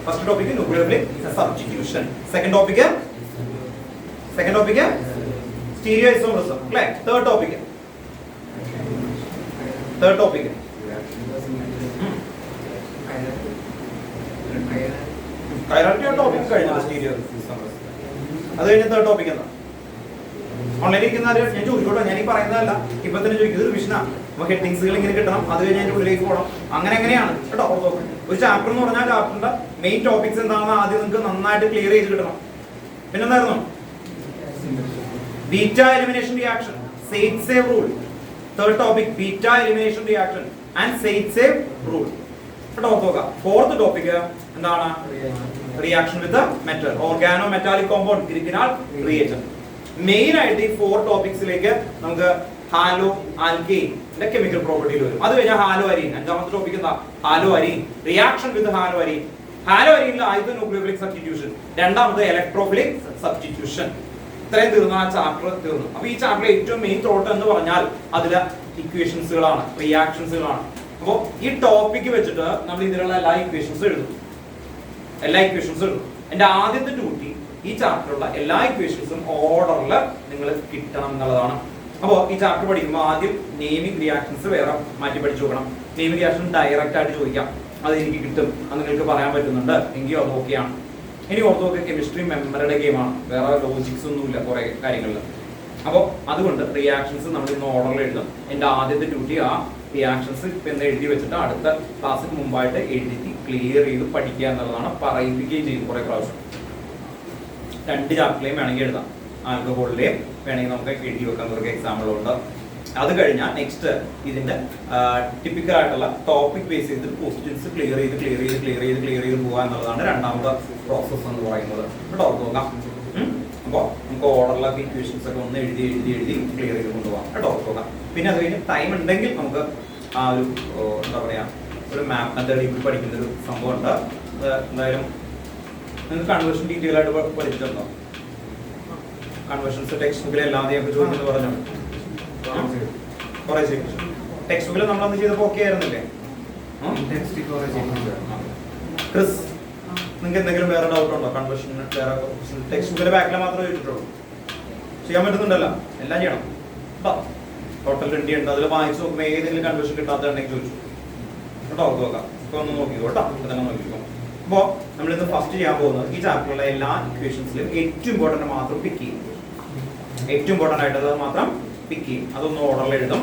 First topic nucleophilic substitution. Second topic stereo isomerism അല്ലേ? തേർഡ് ടോപ്പിക് കൈറാലിറ്റി ടോപ്പിക് കഴിഞ്ഞത്. സ്റ്റീരിയോ ഐസോമറിസം അത് കഴിഞ്ഞ തേർഡ് ടോപ്പിക് എന്താ? ഓൺലൈനിൽ ഇരിക്കുന്ന ഞാൻ ചോദിച്ചോട്ടോ, ഞാൻ ഈ പറയുന്നതല്ല, ഇപ്പൊ തന്നെ ചോദിക്കുന്നത് റിവിഷനാണ്. അപ്പൊ ഹെഡിങ്സുകൾ ഇങ്ങനെ കിട്ടണം, അത് കഴിഞ്ഞ് അതിന്റെ ഉള്ളിലേക്ക് പോകണം. അങ്ങനെയാണ് കേട്ടോ. ഒരു ചാപ്റ്റർ എന്ന് പറഞ്ഞാൽ ചാപ്റ്ററിന്റെ മെയിൻ ടോപ്പിക്സ് എന്താണെന്ന് ആദ്യം നിങ്ങൾക്ക് നന്നായിട്ട് ക്ലിയർ ചെയ്ത് കിട്ടണം. പിന്നെന്തായിരുന്നു? Beta elimination reaction, Saytzeff rule. Third topic beta elimination reaction and Saytzeff rule കേട്ടോ. നോക്കാം. ഫോർത്ത് ടോപ്പിക് എന്താണ്? Reaction with metal, organo metallic compound, Grignard reagent. Main ആയിട്ട് ഈ 4 ടോപ്പിക്സിലേക്ക് നമുക്ക് ഹാലോ ആൽക്കീന്റെ കെമിക്കൽ പ്രോപ്പർട്ടിയിൽ വരും. അത് കഴിഞ്ഞാൽ ഹാലോ അരീൻ. 5ാമത്തെ ടോപ്പിക് എന്താ? Haloarene, reaction with haloarene. ഹാലോ അരീനിൽ ആദ്യത്തെ ന്യൂക്ലിയോഫിലിക് സബ്സ്റ്റിറ്റ്യൂഷൻ, രണ്ടാമത്തെ ഇലക്ട്രോഫിലിക് സബ്സ്റ്റിറ്റ്യൂഷൻ. ഇത്രയും തീർന്നു, ആ ചാപ്റ്റർ തീർന്നു. അപ്പൊ ഈ ചാപ്റ്റർ ഏറ്റവും മെയിൻ ത്രോട്ട് എന്ന് പറഞ്ഞാൽ അതിലെ ഇക്വേഷൻസുകളാണ്, റിയാക്ഷൻസുകളാണ്. അപ്പോൾ ഈ ടോപ്പിക് വെച്ചിട്ട് നമ്മൾ ഇതിലുള്ള എല്ലാ ഇക്വേഷൻസും എഴുതും. എന്റെ ആദ്യത്തെ ഡ്യൂട്ടി ഈ ചാപ്റ്ററിലുള്ള എല്ലാ ഇക്വേഷൻസും ഓർഡറിൽ നിങ്ങൾ കിട്ടണം എന്നുള്ളതാണ്. അപ്പോൾ ഈ ചാപ്റ്റർ പഠിക്കുമ്പോൾ ആദ്യം നെയിമിംഗ് റിയാക്ഷൻസ് വേറെ മാറ്റി പഠിച്ചു നോക്കണം. നെയിമിംഗ് റിയാക്ഷൻ ഡയറക്റ്റ് ആയിട്ട് ചോദിക്കാം, അത് എനിക്ക് കിട്ടും, അത് നിങ്ങൾക്ക് പറയാൻ പറ്റുന്നുണ്ട് എങ്കിൽ അത് ഓക്കെയാണ്. ഇനി ഓർത്തോക്കെ കെമിസ്ട്രി മെമ്മറിയുടെ ഗെയിമാണ്, വേറെ ലോജിക്സ് ഒന്നുമില്ല കുറെ കാര്യങ്ങളിൽ. അപ്പോൾ അതുകൊണ്ട് റിയാക്ഷൻസ് നമ്മൾ ഇന്ന് ഓർഡറിൽ എഴുതും. എൻ്റെ ആദ്യത്തെ ഡ്യൂട്ടി ആ റിയാക്ഷൻസ് എന്ന് എഴുതി വെച്ചിട്ട് അടുത്ത ക്ലാസ്സിന് മുമ്പായിട്ട് എഴുതി ക്ലിയർ ചെയ്ത് പഠിക്കുക എന്നുള്ളതാണ്. പറയിപ്പിക്കുകയും ചെയ്യും കുറെ പ്രാവശ്യം. രണ്ട് ചാപ്റ്ററിലെയും വേണമെങ്കിൽ എഴുതാം. ആൽക്കഹോളിലെയും വേണമെങ്കിൽ നമുക്ക് എഴുതി വെക്കാൻ കുറച്ച് എക്സാമ്പിളുണ്ട്. അത് കഴിഞ്ഞാൽ നെക്സ്റ്റ് ഇതിന്റെ ടിപ്പിക്കൽ ആയിട്ടുള്ള ടോപ്പിക് ബേസ് ചെയ്തിട്ട് ക്വസ്റ്റ്യൻസ് ക്ലിയർ ചെയ്ത് പോകുക എന്നുള്ളതാണ് രണ്ടാമത്തെ പ്രോസസ്സ് എന്ന് പറയുന്നത്. കേട്ടോ നോക്കാം. അപ്പോൾ നമുക്ക് ഓർഡറിലൊക്കെ ഇക്വേഷൻസ് ഒക്കെ ഒന്ന് എഴുതി ക്ലിയർ ചെയ്ത് കൊണ്ടുപോകാം. കേട്ടോ നോക്കാം. പിന്നെ അത് കഴിഞ്ഞ് ടൈം ഉണ്ടെങ്കിൽ നമുക്ക് ആ ഒരു എന്താ പറയുക ഒരു മാപ്പ് മെത്തേഡ് ഇവിടെ പഠിക്കുന്ന ഒരു സംഭവമുണ്ട്. എന്തായാലും നിങ്ങൾക്ക് കൺവേർഷൻ ഡീറ്റെയിൽ ആയിട്ട് പഠിച്ചിട്ടുണ്ടോ? കൺവേർഷൻസ് ടെക്സ്റ്റ് ബുക്കിൽ എല്ലാം ചോദിച്ചെന്ന് പറഞ്ഞു. കുറെ ടെക്സ്റ്റ് ബുക്കിൽ നമ്മളന്ന് ചെയ്തപ്പോൾ ഓക്കെ ആയിരുന്നില്ലേ? ക്രിസ്, നിങ്ങൾക്ക് എന്തെങ്കിലും വേറെ ഡൗട്ട് ഉണ്ടോ? കൺവേർഷൻ വേറെ ടെക്സ്റ്റ് ബുക്കിന്റെ ബാക്കിൽ മാത്രമേ ചോദിച്ചിട്ടുള്ളൂ. ചെയ്യാൻ പറ്റുന്നുണ്ടല്ലോ, എല്ലാം ചെയ്യണം കേട്ടോ. ടോട്ടൽ 20 ഉണ്ട്. അതിൽ വായിച്ചു നോക്കുമ്പോൾ ഏതെങ്കിലും കൺവേർഷൻ കിട്ടാത്തതുണ്ടെങ്കിൽ ചോദിച്ചു കേട്ടോ. ഓർത്ത് നോക്കാം. ഇപ്പൊ ഒന്ന് നോക്കിക്കോ കേട്ടോ. ഇപ്പൊ തന്നെ നോക്കിക്കോ. അപ്പോൾ നമ്മളിന്ന് ഫസ്റ്റ് ചെയ്യാൻ പോകുന്നത് ഈ ചാപ്റ്ററിലുള്ള എല്ലാ ഇക്വേഷൻസിലും ഏറ്റവും ഇമ്പോർട്ടൻ്റ് മാത്രം പിക്ക് ചെയ്യും. ഏറ്റവും ഇമ്പോർട്ടൻ്റ് ആയിട്ടുള്ളത് മാത്രം പിക്ക് ചെയ്യും. അതൊന്ന് ഓർഡറിൽ എഴുതും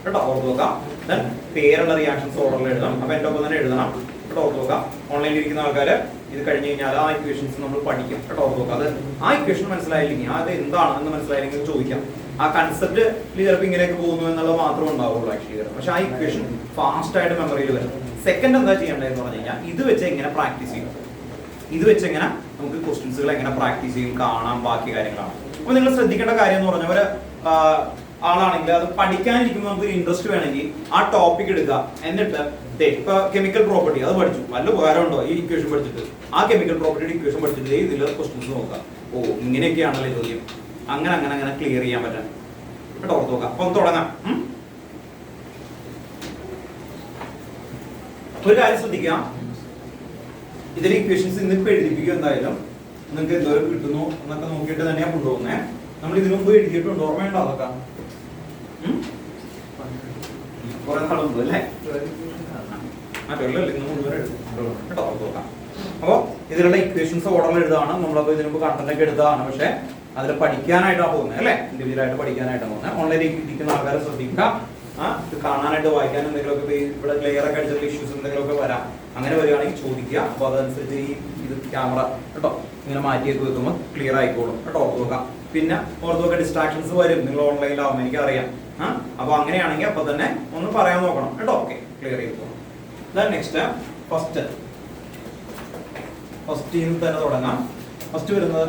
കേട്ടോ. ഓർത്ത് നോക്കാം. ദെൻ പേരുള്ള റിയാക്ഷൻസ് ഓർഡറിൽ എഴുതാം. അപ്പോൾ എൻ്റെ ഒപ്പം തന്നെ എഴുതണം കേട്ടോ. ഓർത്ത് നോക്കാം. ഓൺലൈനിൽ ഇരിക്കുന്ന ആൾക്കാർ ഇത് കഴിഞ്ഞ് കഴിഞ്ഞാൽ ആ ഇക്വേഷൻസ് നമ്മൾ പഠിക്കും കേട്ടോ. ഓർത്ത് നോക്കാം. അത് ആ ഇക്വേഷൻ മനസ്സിലായില്ലെങ്കിൽ അത് എന്താണെന്ന് മനസ്സിലായില്ലെങ്കിൽ ചോദിക്കാം. ആ കൺസെപ്റ്റ് ചിലപ്പോൾ ഇങ്ങനെയൊക്കെ പോകുന്നു എന്നുള്ളത് മാത്രമേ ഉണ്ടാവുള്ളൂ ആക്ച്വലി. പക്ഷെ ആ ഇക്വേഷൻ ഫാസ്റ്റ് ആയിട്ട് മെമ്മറിയിൽ വരും. സെക്കൻഡ് എന്താ ചെയ്യേണ്ടതെന്ന് പറഞ്ഞു കഴിഞ്ഞാൽ ഇത് വെച്ച് എങ്ങനെ പ്രാക്ടീസ് ചെയ്യും, ഇത് വെച്ച് എങ്ങനെ നമുക്ക് ക്വസ്റ്റ്യൻസുകൾ എങ്ങനെ പ്രാക്ടീസ് ചെയ്യും കാണാം, ബാക്കി കാര്യങ്ങളാണ്. അപ്പോൾ നിങ്ങൾ ശ്രദ്ധിക്കേണ്ട കാര്യം എന്ന് പറഞ്ഞാൽ ഒരു ആളാണെങ്കിൽ അത് പഠിക്കാനിരിക്കുമ്പോൾ നമുക്ക് ഇൻട്രസ്റ്റ് വേണമെങ്കിൽ ആ ടോപ്പിക് എടുക്കുക. എന്നിട്ട് ഇപ്പൊ കെമിക്കൽ പ്രോപ്പർട്ടി അത് പഠിച്ചു, നല്ല ഉപകാരമുണ്ടോ ഈ ഇക്വേഷൻ പഠിച്ചിട്ട്? ആ കെമിക്കൽ പ്രോപ്പർട്ടിയുടെ ഇക്വേഷൻ പഠിച്ചിട്ട് ഇതിൽ ക്വസ്റ്റ്യൻസ് നോക്കുക. ഓ ഇങ്ങനെയൊക്കെയാണല്ലോ ചോദ്യം, അങ്ങനെ ക്ലിയർ ചെയ്യാൻ പറ്റാൻ കേട്ടോ. ഓർത്ത് നോക്കാം. അപ്പൊ തുടങ്ങാം. ഒരു കാര്യം ശ്രദ്ധിക്കാം, ഇതിൽ ഇക്വേഷൻസ് ഇന്നിപ്പോ എഴുതിപ്പിക്കും. എന്തായാലും നിങ്ങൾക്ക് എന്തോരം കിട്ടുന്നു എന്നൊക്കെ നോക്കിയിട്ട് തന്നെയാണ് കൊണ്ടുപോകുന്നേ. നമ്മൾ ഇതിനു മുമ്പ് എഴുതിയിട്ടുണ്ട്, ഓർമ്മയുണ്ടോ അതൊക്കെ? കുറെ നാൾ മുമ്പ് അല്ലേ? കേട്ടോ. നോക്കാം. അപ്പോൾ ഇതിലുള്ള ഇക്വേഷൻസ് ഓർഡറിൽ എഴുതാണ്. നമ്മളപ്പോൾ ഇതിനു മുമ്പ് കണ്ടന്റ് ഒക്കെ എടുത്തതാണ്. പക്ഷെ അതിൽ പഠിക്കാനായിട്ടാണ് പോകുന്നത് അല്ലേ? ഇൻഡിവിജ്വൽ ആയിട്ട് പഠിക്കാനായിട്ടാണ് പോകുന്നത്. ഓൺലൈനിൽ ഇരിക്കുന്ന ആൾക്കാരെ ശ്രദ്ധിക്കുക. ഇത് കാണാനായിട്ട് വായിക്കാൻ എന്തെങ്കിലുമൊക്കെ ഇവിടെ ക്ലിയർ ഒക്കെ അടിച്ചിട്ടുള്ള ഇഷ്യൂസ് എന്തെങ്കിലുമൊക്കെ വരാം. അങ്ങനെ വരികയാണെങ്കിൽ ചോദിക്കുക. അപ്പോൾ അതനുസരിച്ച് ഇത് ക്യാമറ കേട്ടോ ഇങ്ങനെ മാറ്റിയൊക്കെ വെക്കുമ്പോൾ ക്ലിയർ ആയിക്കോളും കേട്ടോ. ഓർത്ത് നോക്കാം. പിന്നെ ഓർത്ത് നോക്കുക, ഡിസ്ട്രാക്ഷൻസ് വരും നിങ്ങൾ ഓൺലൈനിലാവുമ്പോൾ എനിക്കറിയാം. അപ്പോൾ അങ്ങനെയാണെങ്കിൽ അപ്പോൾ തന്നെ ഒന്ന് പറയാൻ നോക്കണം കേട്ടോ. ഓക്കെ, ക്ലിയർ ചെയ്തോളൂ. നെക്സ്റ്റ് ഫസ്റ്റ് തന്നെ തുടങ്ങാം. ഫസ്റ്റ് വരുന്നത്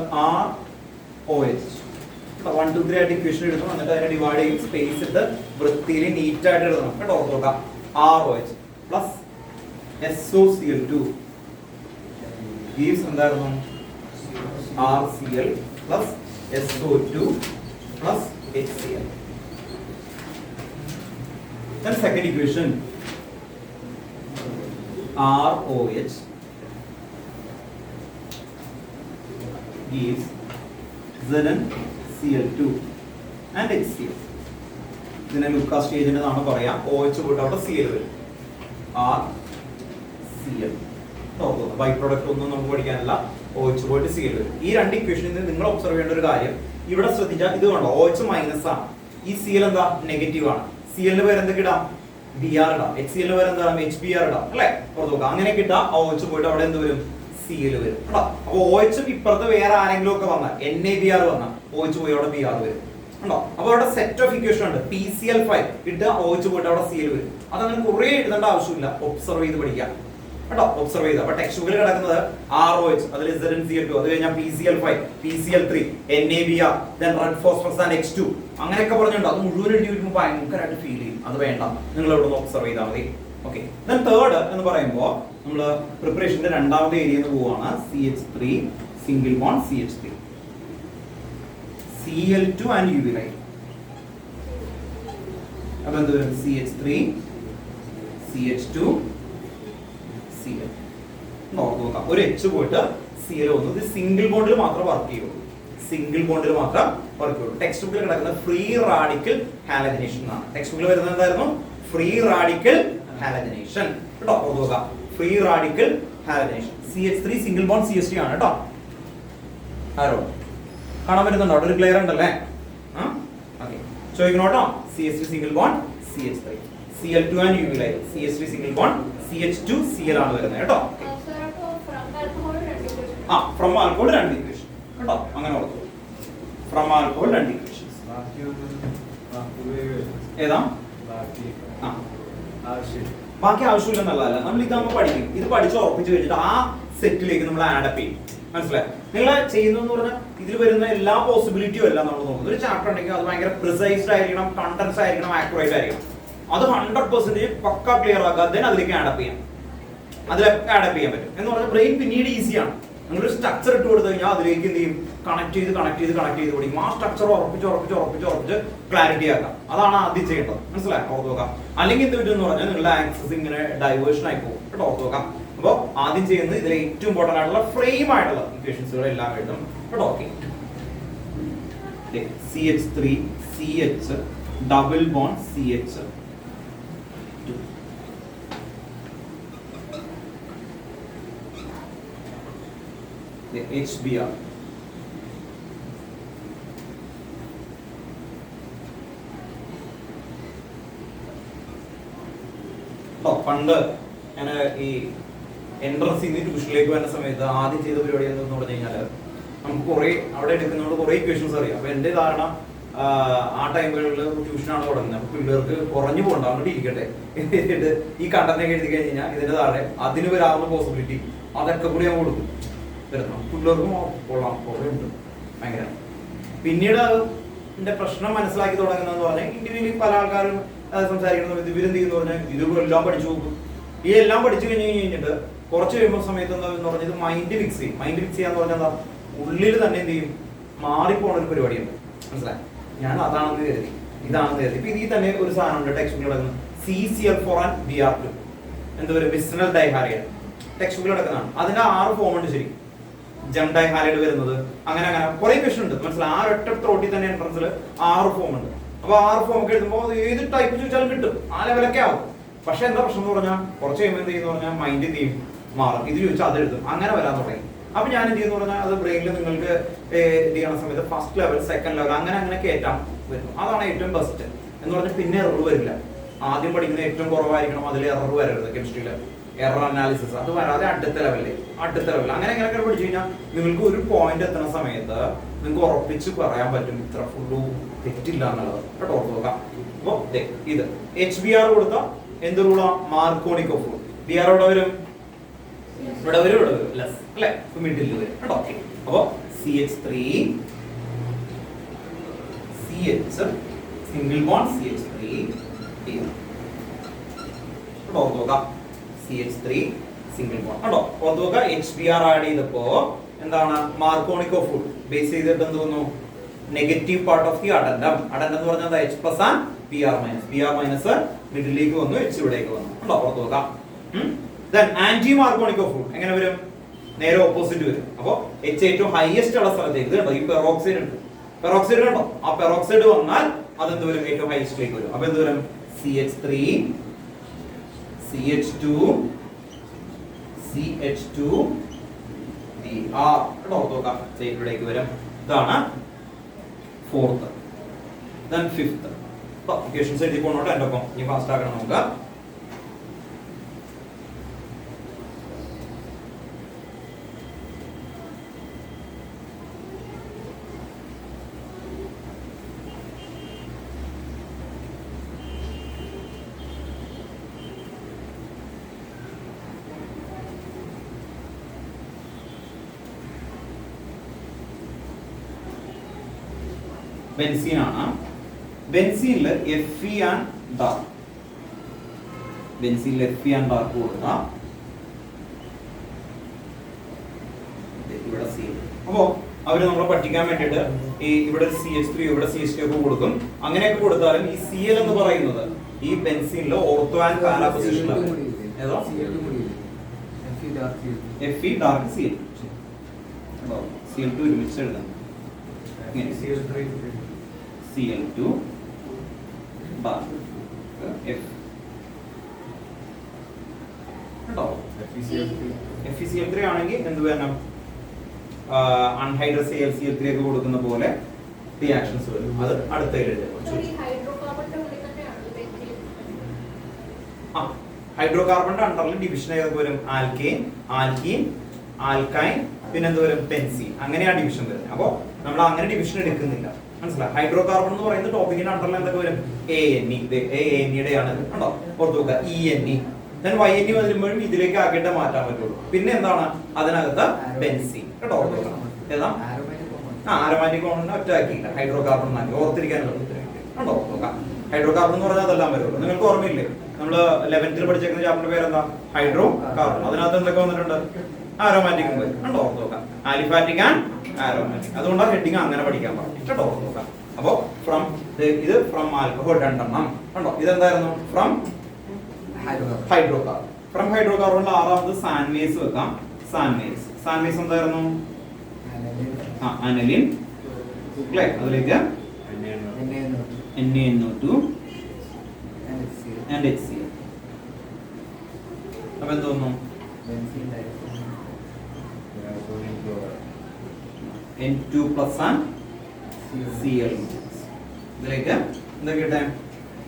ROH 1 2 3 ആയിട്ട് ഇക്വേഷൻ എഴുതണം. എന്നിട്ട് അതിനെ ഡിവൈഡ് ചെയ്യും. സ്പേസ് ഇട്ട് വൃത്തിയിൽ നീറ്റ് ആയിട്ട് എഴുതണം കേട്ടോ. ഓർത്ത് നോക്കാം. ROH പ്ലസ് SOCl2 gives എന്തായിരുന്നു? RCl plus SO2 plus HCl. Then second equation ROH gives ZnCl2 and HCl. ഇതിനെ ലുക്ക സ്റ്റേജിന്റെ നാമ പറയാം. OH പോയിട്ട് അവിടെ Cl വരും. RCl. ബൈ പ്രോഡക്റ്റ് ഒന്നും നമുക്ക് പഠിക്കാനല്ല. OH പോയിട്ട് Cl വരും. ഈ രണ്ട് ഇക്വേഷനിൽ നിന്ന് നിങ്ങൾ ഒബ്സർവ് ചെയ്യേണ്ട ഒരു കാര്യം, ഇവിടെ ശ്രദ്ധിച്ചാൽ ഇത് കണ്ടോ, OH മൈനസ് ആണ്, ഈ Cl എന്താ നെഗറ്റീവ് ആണ്. Cl ന്റെ പേര് എന്തൊക്കെ ഇടാം? Br ഇടാം. HCl ന്റെ പേര് എന്താണ്? HBr ഇടാം അല്ലേ? ഓർത്ത് നോക്കാം. അങ്ങനെ കിട്ടാം. OH പോയിട്ട് അവിടെ എന്ത് വരും? Cl വരും കേട്ടോ. അപ്പൊ OH ഇപ്പുറത്ത് വേറെ ആരെങ്കിലും ഒക്കെ വന്നാൽ NaBr വന്നാൽ OH പോയി അവിടെ Br വരും കേട്ടോ. അപ്പൊ അവിടെ സെറ്റ് ഓഫ് ഇക്വേഷൻ ഉണ്ട്. PCl5 ഇട്ട് OH പോയിട്ട് അവിടെ Cl വരും. അതങ്ങനെ കുറെ എഴുതേണ്ട ആവശ്യമില്ല, ഒബ്സർവ് ചെയ്ത് പഠിക്കാം കേട്ടോ. ഒബ്സർവ് ചെയ്ത് അപ്പൊ ടെക്സ്റ്റ് ബുക്കിൽ കിടക്കുന്നത് ROH, അതിൽ ZnCl2, അത് കഴിഞ്ഞാൽ PCl5, PCl3, NaBr, then red phosphorus and H2 അങ്ങനെയൊക്കെ പറഞ്ഞിട്ടുണ്ട്. അത് മുഴുവൻ എഴുതി വരുമ്പോൾ ഭയങ്കരമായിട്ട് ഫീൽ ചെയ്യും. അത് വേണ്ട, നിങ്ങൾ ഇവിടെ നിന്ന് ഒബ്സർവ് ചെയ്താൽ മതി. ഓക്കെ. ദെൻ തേർഡ് എന്ന് പറയുമ്പോൾ നമ്മൾ പ്രിപ്പറേഷന്റെ രണ്ടാമത്തെ ഏരിയയിൽ നിന്ന് പോവാണ്. CH3 single bond CH3 Cl2 and UV light. അപ്പൊ എന്ത് വരും? CH3 CH2 Cl. നോക്കാം. ഒരു H പോയിട്ട് Cl വന്നു. ഇത് സിംഗിൾ ബോണ്ടിൽ മാത്രം വർക്ക് ചെയ്യുള്ളൂ. സിംഗിൾ ബോണ്ടിൽ മാത്രം വർക്ക് ചെയ്യുള്ളൂ. ടെക്സ്റ്റ് ബുക്കിൽ കിടക്കുന്ന ഫ്രീ റാഡിക്കൽ ഹാലജനേഷൻ ആണ്. ടെക്സ്റ്റ് ബുക്കിൽ വരുന്നത് എന്തായിരുന്നു? ഫ്രീ റാഡിക്കൽ ഹാലജനേഷൻ കേട്ടോ. നോക്കാം. Free radical halogenation. CH3 single bond CH3 ആണ് കേട്ടോ. ആരോ കാണാൻ പറ്റുന്നുണ്ടോ? അവിടെ ഒരു ക്ലിയർ ഉണ്ടല്ലേ? ഓക്കെ, ചോദിക്കണോട്ടോ. CH3 single bond CH3 Cl2 and UV light. CH3 single bond CH2 Cl ആണ് വരുന്നത് കേട്ടോ. ഫ്രം ആൽക്കഹോൾ രണ്ട് ഇക്വേഷൻ കേട്ടോ, അങ്ങനെ ഓർത്തു. From alcohol 2 equations. ഏതാ ബാക്കി ആവശ്യമില്ലെന്നുള്ളതല്ല, നമ്മൾ ഇതാകുമ്പോൾ പഠിക്കും. ഇത് പഠിച്ച് ഉറപ്പിച്ച് കഴിഞ്ഞിട്ട് ആ സെറ്റിലേക്ക് നമ്മൾ ആഡപ്പ് ചെയ്യും. മനസ്സിലായി? നിങ്ങൾ ചെയ്യുന്നതെന്ന് പറഞ്ഞാൽ ഇതിൽ വരുന്ന എല്ലാ പോസിബിലിറ്റിയും എല്ലാം നമ്മൾ നോക്കുന്നത്. ഒരു ചാപ്റ്റർ ഉണ്ടെങ്കിൽ അത് ഭയങ്കര പ്രിസൈസ്ഡ് ആയിരിക്കണം, കണ്ടൻസ് ആയിരിക്കണം, ആക്യുറേറ്റ് ആയിരിക്കണം. അത് 100% പക്ക ക്ലിയർ ആക്കുക, then അതിലേക്ക് ആഡപ്പ് ചെയ്യാം. അതിലൊക്കെ ആഡപ്പ് ചെയ്യാൻ പറ്റും എന്ന് പറഞ്ഞാൽ ബ്രെയിൻ പിന്നീട് ഈസിയാണ്. നിങ്ങളൊരു സ്ട്രക്ചർ ഇട്ട് കൊടുത്തു കഴിഞ്ഞാൽ അതിലേക്ക് എന്ത് ചെയ്യും, കണക്ട് ചെയ്ത് പഠിക്കും. ആ സ്ട്രക്ചർ ഉറപ്പിച്ച് ക്ലാരിറ്റി ആക്കാം. അതാണ് ആദ്യം ചെയ്യേണ്ടത്. മനസ്സിലായി? ഓർത്ത് നോക്കാം. അല്ലെങ്കിൽ എന്ത് പറ്റും എന്ന് പറഞ്ഞാൽ നിങ്ങളുടെ ആക്സസ് ഇങ്ങനെ ഡൈവേർഷൻ ആയി പോകും. കേട്ടോ, ഓർത്ത് നോക്കാം. അപ്പോൾ ആദ്യം ചെയ്യുന്നത് ഇതിലെ ഏറ്റവും ഇമ്പോർട്ടന്റ് ആയിട്ടുള്ള ഫ്രെയിം ആയിട്ടുള്ള ഇക്വേഷൻസുകൾ എല്ലാം എഴുതും. കേട്ടോ, okay. CH3 CH double bond CH HBr. പണ്ട് ഞാൻ ഈ എൻട്രൻസ് ട്യൂഷനിലേക്ക് വരുന്ന സമയത്ത് ആദ്യം ചെയ്ത പരിപാടി എന്താണെന്ന് പറഞ്ഞു കഴിഞ്ഞാൽ നമുക്ക് കുറെ അവിടെ എടുക്കുന്നതുകൊണ്ട് കുറെ ഇക്വേഷൻസ് അറിയാം. അപ്പൊ എന്റെ ധാരണ ആ ടൈമുകളിൽ ട്യൂഷനാണ് തുടങ്ങുന്നത്. അപ്പൊ പിള്ളേർക്ക് കുറഞ്ഞു പോകണ്ട, അങ്ങോട്ട് ഇരിക്കട്ടെ എന്നിട്ട് ഈ കണ്ടന്റൊക്കെ എഴുതി കഴിഞ്ഞാൽ ഇതിന്റെ താഴെ അതിന് വരാവുന്ന പോസിബിലിറ്റി അതൊക്കെ കൂടി ഞാൻ കൊടുക്കും. പിള്ളേർക്കും കൊള്ളാം, കുറെ ഉണ്ട് ഭയങ്കര. പിന്നീട് അതിന്റെ പ്രശ്നം മനസ്സിലാക്കി തുടങ്ങുന്നതെന്ന് പറഞ്ഞാൽ ഇൻഡിവിജ്വലി പല ആൾക്കാരും സംസാരിക്കുന്ന ഇവരെന്ത് ചെയ്യുന്ന പറഞ്ഞാൽ ഇതെല്ലാം പഠിച്ചു നോക്കും. ഈ എല്ലാം പഠിച്ചു കഴിഞ്ഞിട്ട് കുറച്ച് കഴിയുമ്പോൾ സമയത്ത് എന്താന്ന് പറഞ്ഞത് മൈൻഡ് ഫിക്സ് ചെയ്യും. മൈൻഡ് ഫിക്സ് ചെയ്യാന്ന് പറഞ്ഞാൽ എന്താ, ഉള്ളിൽ തന്നെ എന്ത് ചെയ്യും, മാറിപ്പോണ ഒരു പരിപാടിയുണ്ട്. മനസ്സിലായി? ഞാൻ അതാണെന്ന് കരുതി, ഇതാണെന്ന് കരുതി. ഇപ്പൊ ഇതിൽ തന്നെ ഒരു സാധനം ഉണ്ട് ടെക്സ്റ്റ് ബുക്കിൽ കിടക്കുന്നത് CCl4 and Br2. എന്താ പറയുക, ബിസിനൽ ഡൈഹാലൈഡ് ടെക്സ്റ്റ് ബുക്കിൽ കിടക്കുന്നതാണ്. അതിന്റെ 6 ഫോം ഉണ്ട്. ശരി, ജം ഡൈഹാലൈഡ് വരുന്നത് അങ്ങനെ കുറെ ക്വസ്റ്റൻ ഉണ്ട്. മനസ്സിലായി? ആ ഒറ്റ ത്രോട്ടിൽ തന്നെ എൻട്രൻസിൽ 6 ഫോം ഉണ്ട്. അപ്പൊ 6 ഫോം ഒക്കെ എഴുതുമ്പോൾ ഏത് ടൈപ്പ് ചോദിച്ചാലും കിട്ടും, ആ ലെവലൊക്കെ ആവും. പക്ഷെ എന്താ പ്രശ്നം എന്ന് പറഞ്ഞാൽ കുറച്ച് കഴിയുമ്പോൾ എന്ത് ചെയ്യുന്ന പറഞ്ഞാൽ മൈൻഡ് എന്ത് ചെയ്യും, മാറും. ഇത് ചോദിച്ചാൽ അത് എഴുതും, അങ്ങനെ വരാൻ തുടങ്ങി. അപ്പൊ ഞാൻ എന്ത് ചെയ്യുന്ന പറഞ്ഞാൽ അത് ബ്രെയിനിൽ നിങ്ങൾക്ക് ഇത് ചെയ്യണ സമയത്ത് ഫസ്റ്റ് ലെവൽ, സെക്കൻഡ് ലെവൽ അങ്ങനെ കയറ്റാൻ വരും. അതാണ് ഏറ്റവും ബെസ്റ്റ് എന്ന് പറഞ്ഞാൽ പിന്നെ എറർ വരില്ല. ആദ്യം പഠിക്കുന്ന ഏറ്റവും കുറവായിരിക്കണം, അതിൽ എറർ വരരുത്. കെമിസ്ട്രിയിൽ എറർ അനാലിസിസ് അത് വരാതെ അടുത്ത ലെവലിൽ അങ്ങനെ പഠിച്ചു കഴിഞ്ഞാൽ നിങ്ങൾക്ക് ഒരു പോയിന്റ് എത്തുന്ന സമയത്ത് നിങ്ങൾക്ക് ഉറപ്പിച്ച് പറയാൻ പറ്റും ഇത്ര ഫുള്ളു തെറ്റില്ല എന്നുള്ളത്. കേട്ടോ, ഓർത്ത് നോക്കാം. അപ്പൊ ഇത് HBr കൊടുത്ത എന്ത് റൂളാ, മാർക്കോണിക് ഓഫ് റൂൾ. BR ഇവിടെ വരും ലെസ് അല്ലെ, മിഡിൽ വരും. കേട്ടോ, ഓക്കെ. അപ്പൊ CH3 CH single bond CH3 ഓർത്ത് നോക്കാം. CH3 സിംഗിൾ ബോണ്ട് കേട്ടോ, ഓർത്ത് നോക്കാം. HBr ആഡ് ചെയ്തപ്പോ എന്താണ്, മാർക്കോണിക് ഓഫ് റൂൾ ബേസ് ചെയ്തിട്ട് എന്ത് തോന്നുന്നു, negative part of the addendum എന്ന് പറഞ്ഞാൽ H plus and Br minus മിഡിലേക്ക് വന്നു, H ഇവിടേക്ക് വന്നു. കേട്ടോ, ഓർത്ത് നോക്കാം. Then anti Markovnikov rule എങ്ങനെ വരും, നേരെ ഓപ്പോസിറ്റ് വരും. അപ്പൊ H ഏറ്റവും ഹൈയസ്റ്റ് ഉള്ള സ്ഥലത്തേക്ക് ഇത് കണ്ടോ, ഈ പെറോക്സൈഡ് ഉണ്ട്, പെറോക്സൈഡ് കണ്ടോ, ആ പെറോക്സൈഡ് വന്നാൽ അതെന്ത് വരും, ഏറ്റവും ഹൈയസ്റ്റിലേക്ക് വരും. അപ്പൊ എന്ത് വരും, CH3 CH2 Br. കേട്ടോ, ഓർത്ത് നോക്കാം. ഇവിടേക്ക് വരും. ഇതാണ് 4th. Then 5th. ഇക്വേഷൻസ് എഴുതി പോകണോട്ടോ എൻ്റെ ഒപ്പം. ഇനി ഫാസ്റ്റ് ആക്കണം നമുക്ക്. ബെൻസീൻ ആണ്. ബെൻസീനിൽ Fe ആൻഡ് ഡാർക്ക്, ബെൻസീനിൽ Fe ആൻഡ് ഡാർക്ക് കൊടുക്കാം. ഇവിടെ സി. അപ്പോ അവര് നമ്മളെ പഠിക്കാൻ വേണ്ടിയിട്ട് ഈ ഇവിടെ CH3 ഇവിടെ CH2 ഒക്കെ കൊടുക്കും. അങ്ങനെയൊക്കെ കൊടുത്താലും ഈ Cl എന്ന് പറയുന്നത് ഈ ബെൻസീനിലെ ഓർത്തോ ആൻഡ് പാരാ പൊസിഷനിലാണ്. ഏതാ Fe ഡാർക്ക് Cl. Cl2 ഒരുമിച്ച് എഴുതാം. Cl2 dark F കേട്ടോ. FeCl3 ആണെങ്കിൽ എന്ത് വേണം, അൺഹൈഡ്രസ് Cl3 ഒക്കെ കൊടുക്കുന്ന പോലെ റിയാക്ഷൻസ് വരും. അത് അടുത്തതിൽ ഹൈഡ്രോകാർബണിന്റെ അണ്ടറിൽ ഡിവിഷൻ ഏതൊക്കെ വരും, ആൽക്കീൻ, ആൽക്കീൻ, ആൽക്കൈൻ, പിന്നെ എന്ത് വരും ബെൻസീൻ. അങ്ങനെയാണ് ഡിവിഷൻ വരുന്നത്. അപ്പോൾ നമ്മൾ അങ്ങനെ ഡിവിഷൻ എടുക്കുന്നില്ല, മനസ്സിലായി. ഹൈഡ്രോ കാർബൺ എന്ന് പറയുന്ന ടോപ്പിക്കിന്റെ അണ്ടറിൽ എന്തൊക്കെ വരും? ANE, ANE ആണ് കണ്ടോ, ഓർത്ത് നോക്കുക. ENE, then YNE വരുമ്പോഴും ഇതിലേക്ക് ആക്കിയിട്ട് മാറ്റാൻ പറ്റുള്ളൂ. പിന്നെ എന്താണ് അതിനകത്ത് ബെൻസീൻ കേട്ടോ, ഓർത്ത് നോക്കണം. ഏതാ ആരോമാറ്റിക് കോമ്പൗണ്ട് ഒറ്റ ആക്കിയില്ല, ഹൈഡ്രോ കാർബൺ ആക്കി ഓർത്തിരിക്കാനുള്ള കണ്ടോ, നോക്കാം. ഹൈഡ്രോ കാർബൺ എന്ന് പറഞ്ഞാൽ അതെല്ലാം വരുള്ളൂ. നിങ്ങൾക്ക് ഓർമ്മയില്ലേ നമ്മൾ 11th പഠിച്ചേക്കുന്ന ചാപ്റ്ററിന്റെ പേരെന്താ? Hydro carbon. അതിനകത്ത് എന്തൊക്കെ വന്നിട്ടുണ്ട്? ആരോമാറ്റിക് വരും കണ്ടോ, ഓർത്ത് നോക്കാം. Aliphatic and aromatic. അതുകൊണ്ടാണ് ഹെഡിങ് അങ്ങനെ പഠിക്കാൻ പറഞ്ഞു കേട്ടോ, ഓർത്ത് നോക്കാം. അപ്പോ ഫ്രം ഇത് ഫ്രം ആൽക്കഹോൾ രണ്ടെണ്ണം കണ്ടോ. ഇതെന്തായിരുന്നു? From hydrocarbon. ഫ്രം ഹൈഡ്രോ കാർബണിൽ ആറാമത് സാൻവേസ് വെക്കാം. സാൻവേസ് എന്തായിരുന്നു? അനലിൻ അല്ലേ. അതിലേക്ക് NaNO2 and HCl. അപ്പൊ എന്ത് തോന്നുന്നു? N2 plus and Cl. ഇതിലേക്ക് എന്താ കിട്ടെ?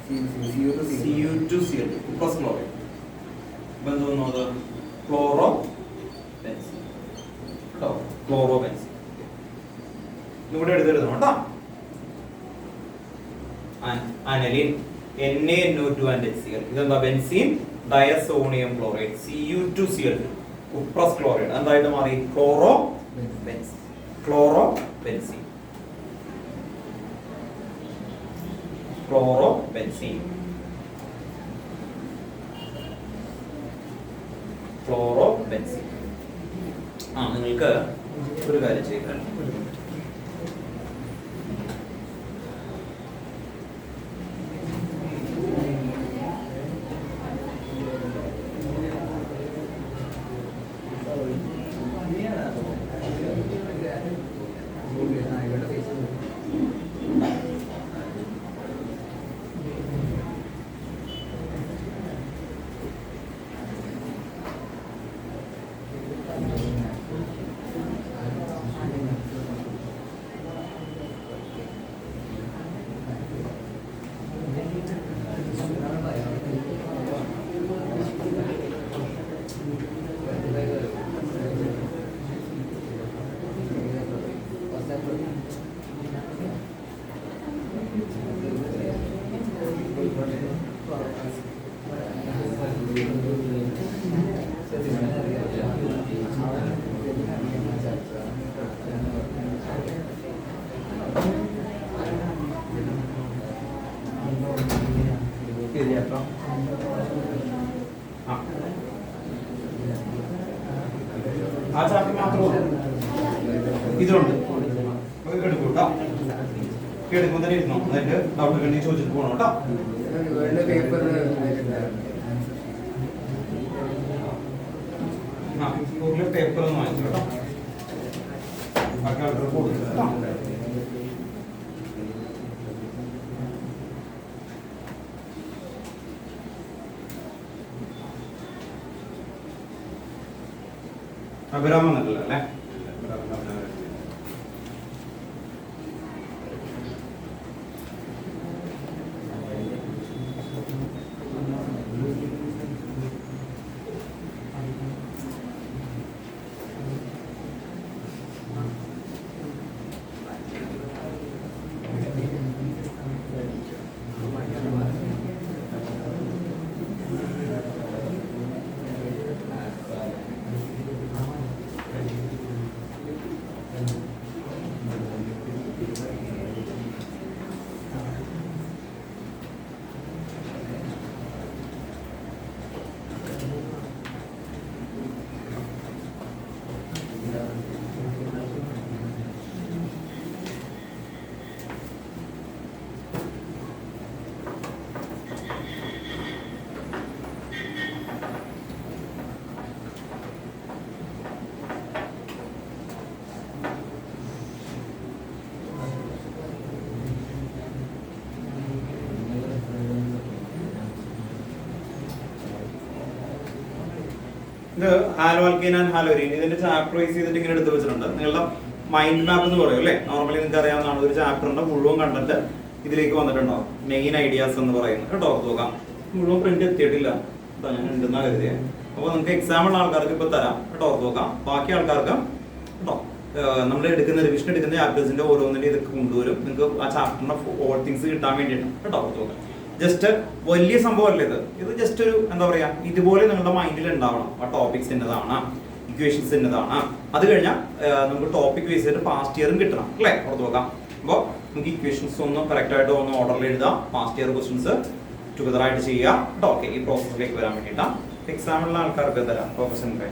Cu2Cl plus chloride. അപ്പൊ എന്ത് തോന്നുന്നു? അത് ക്ലോറോ ബെൻസീൻ കേട്ടോ, ക്ലോറോ ബെൻസീൻ. ഇവിടെ എടുത്തെഴുതണം കേട്ടോ. Aniline NaNO2 and HCl. ഇതെന്താ? Benzene diazonium chloride Cu2Cl2 plus chloride എന്തായിട്ട് മാറി? Chloro benzene. Chloro benzene. Chloro benzene. Chloro benzene. നിങ്ങൾക്ക് ഒരു കാര്യം ചെയ്താൽ ആ ചാപ്റ്റർ മാത്രമേ ഇതുണ്ട് എടുക്കൂട്ടോ. എടുക്കുമ്പോൾ തന്നെ ഇരുന്നോ, എന്നിട്ട് ഡൗട്ട് ഉണ്ടെങ്കിൽ ചോദിച്ചിട്ട് പോകണം കേട്ടോ. പേപ്പർ ഒന്ന് വാങ്ങിച്ചു കേട്ടോ. ബാക്കി ആൾക്കാർ കൊടുക്കും കേട്ടോ. അഭിരാമം എന്നല്ല അല്ലേ? ഇത് ഹാലോൽക്കീൻ ആൻഡ് ഹാലോരീൻ ഇതിന്റെ ചാപ്റ്ററൈസ് ചെയ്തിട്ട് ഇങ്ങനെ എടുത്ത് വെച്ചിട്ടുണ്ട്. നിങ്ങളുടെ മൈൻഡ് മാപ്പ് എന്ന് പറയും അല്ലേ? നോർമലി നിങ്ങൾക്ക് അറിയാവുന്നതാണ്. ഒരു ചാപ്റ്ററിന്റെ മുഴുവൻ കണ്ടന്റ് ഇതിലേക്ക് വന്നിട്ടുണ്ടാവും. മെയിൻ ഐഡിയാസ് എന്ന് പറയുന്നത് കേട്ടോ. നോക്കാം, മുഴുവൻ പ്രിന്റ് എത്തിയിട്ടില്ല, ഞാൻ ഉണ്ടെന്നാ കരുതിയത്. അപ്പോൾ നിങ്ങൾക്ക് എക്സാം ഉള്ള ആൾക്കാർക്ക് ഇപ്പൊ തരാം കേട്ടോ. നോക്കാം, ബാക്കി ആൾക്കാർക്ക് കേട്ടോ. നമ്മൾ എടുക്കുന്ന റിവിഷൻ എടുക്കുന്ന ചാപ്റ്റേഴ്സിന്റെ ഓരോന്നിന്റെ ഇതൊക്കെ കൊണ്ടുവരും. നിങ്ങൾക്ക് ആ ചാപ്റ്ററിന്റെ ഓൾ തിങ്സ് കിട്ടാൻ വേണ്ടിയിട്ട് കേട്ടോ. ജസ്റ്റ് വലിയ സംഭവമല്ല ഇത് ജസ്റ്റ് ഒരു എന്താ പറയാ, ഇതുപോലെ നിങ്ങളുടെ മൈൻഡിൽ ഉണ്ടാവണം. ആ ടോപ്പിക്സ് എന്നതാണ്, ഇക്വേഷൻസ് എന്നതാണ്. അത് കഴിഞ്ഞാൽ നമുക്ക് ടോപ്പിക് ബേസ് ചെയ്തിട്ട് പാസ്റ്റ് ഇയറും കിട്ടണം അല്ലേ, ഓർത്ത് നോക്കാം. അപ്പോൾ നമുക്ക് ഇക്വേഷൻസ് ഒന്ന് കറക്റ്റ് ആയിട്ട് ഒന്ന് ഓർഡറിൽ എഴുതാം. പാസ്റ്റ് ഇയർ ക്വസ്റ്റൻസ് ടുഗദർ ആയിട്ട് ചെയ്യാം കേട്ടോ. ഓക്കെ, ഈ പ്രോസസ്സിലേക്ക് വരാൻ വേണ്ടിയിട്ടാണ്. എക്സാമിനുള്ള ആൾക്കാർക്ക് തരാം പ്രൊഫസറിന്റെ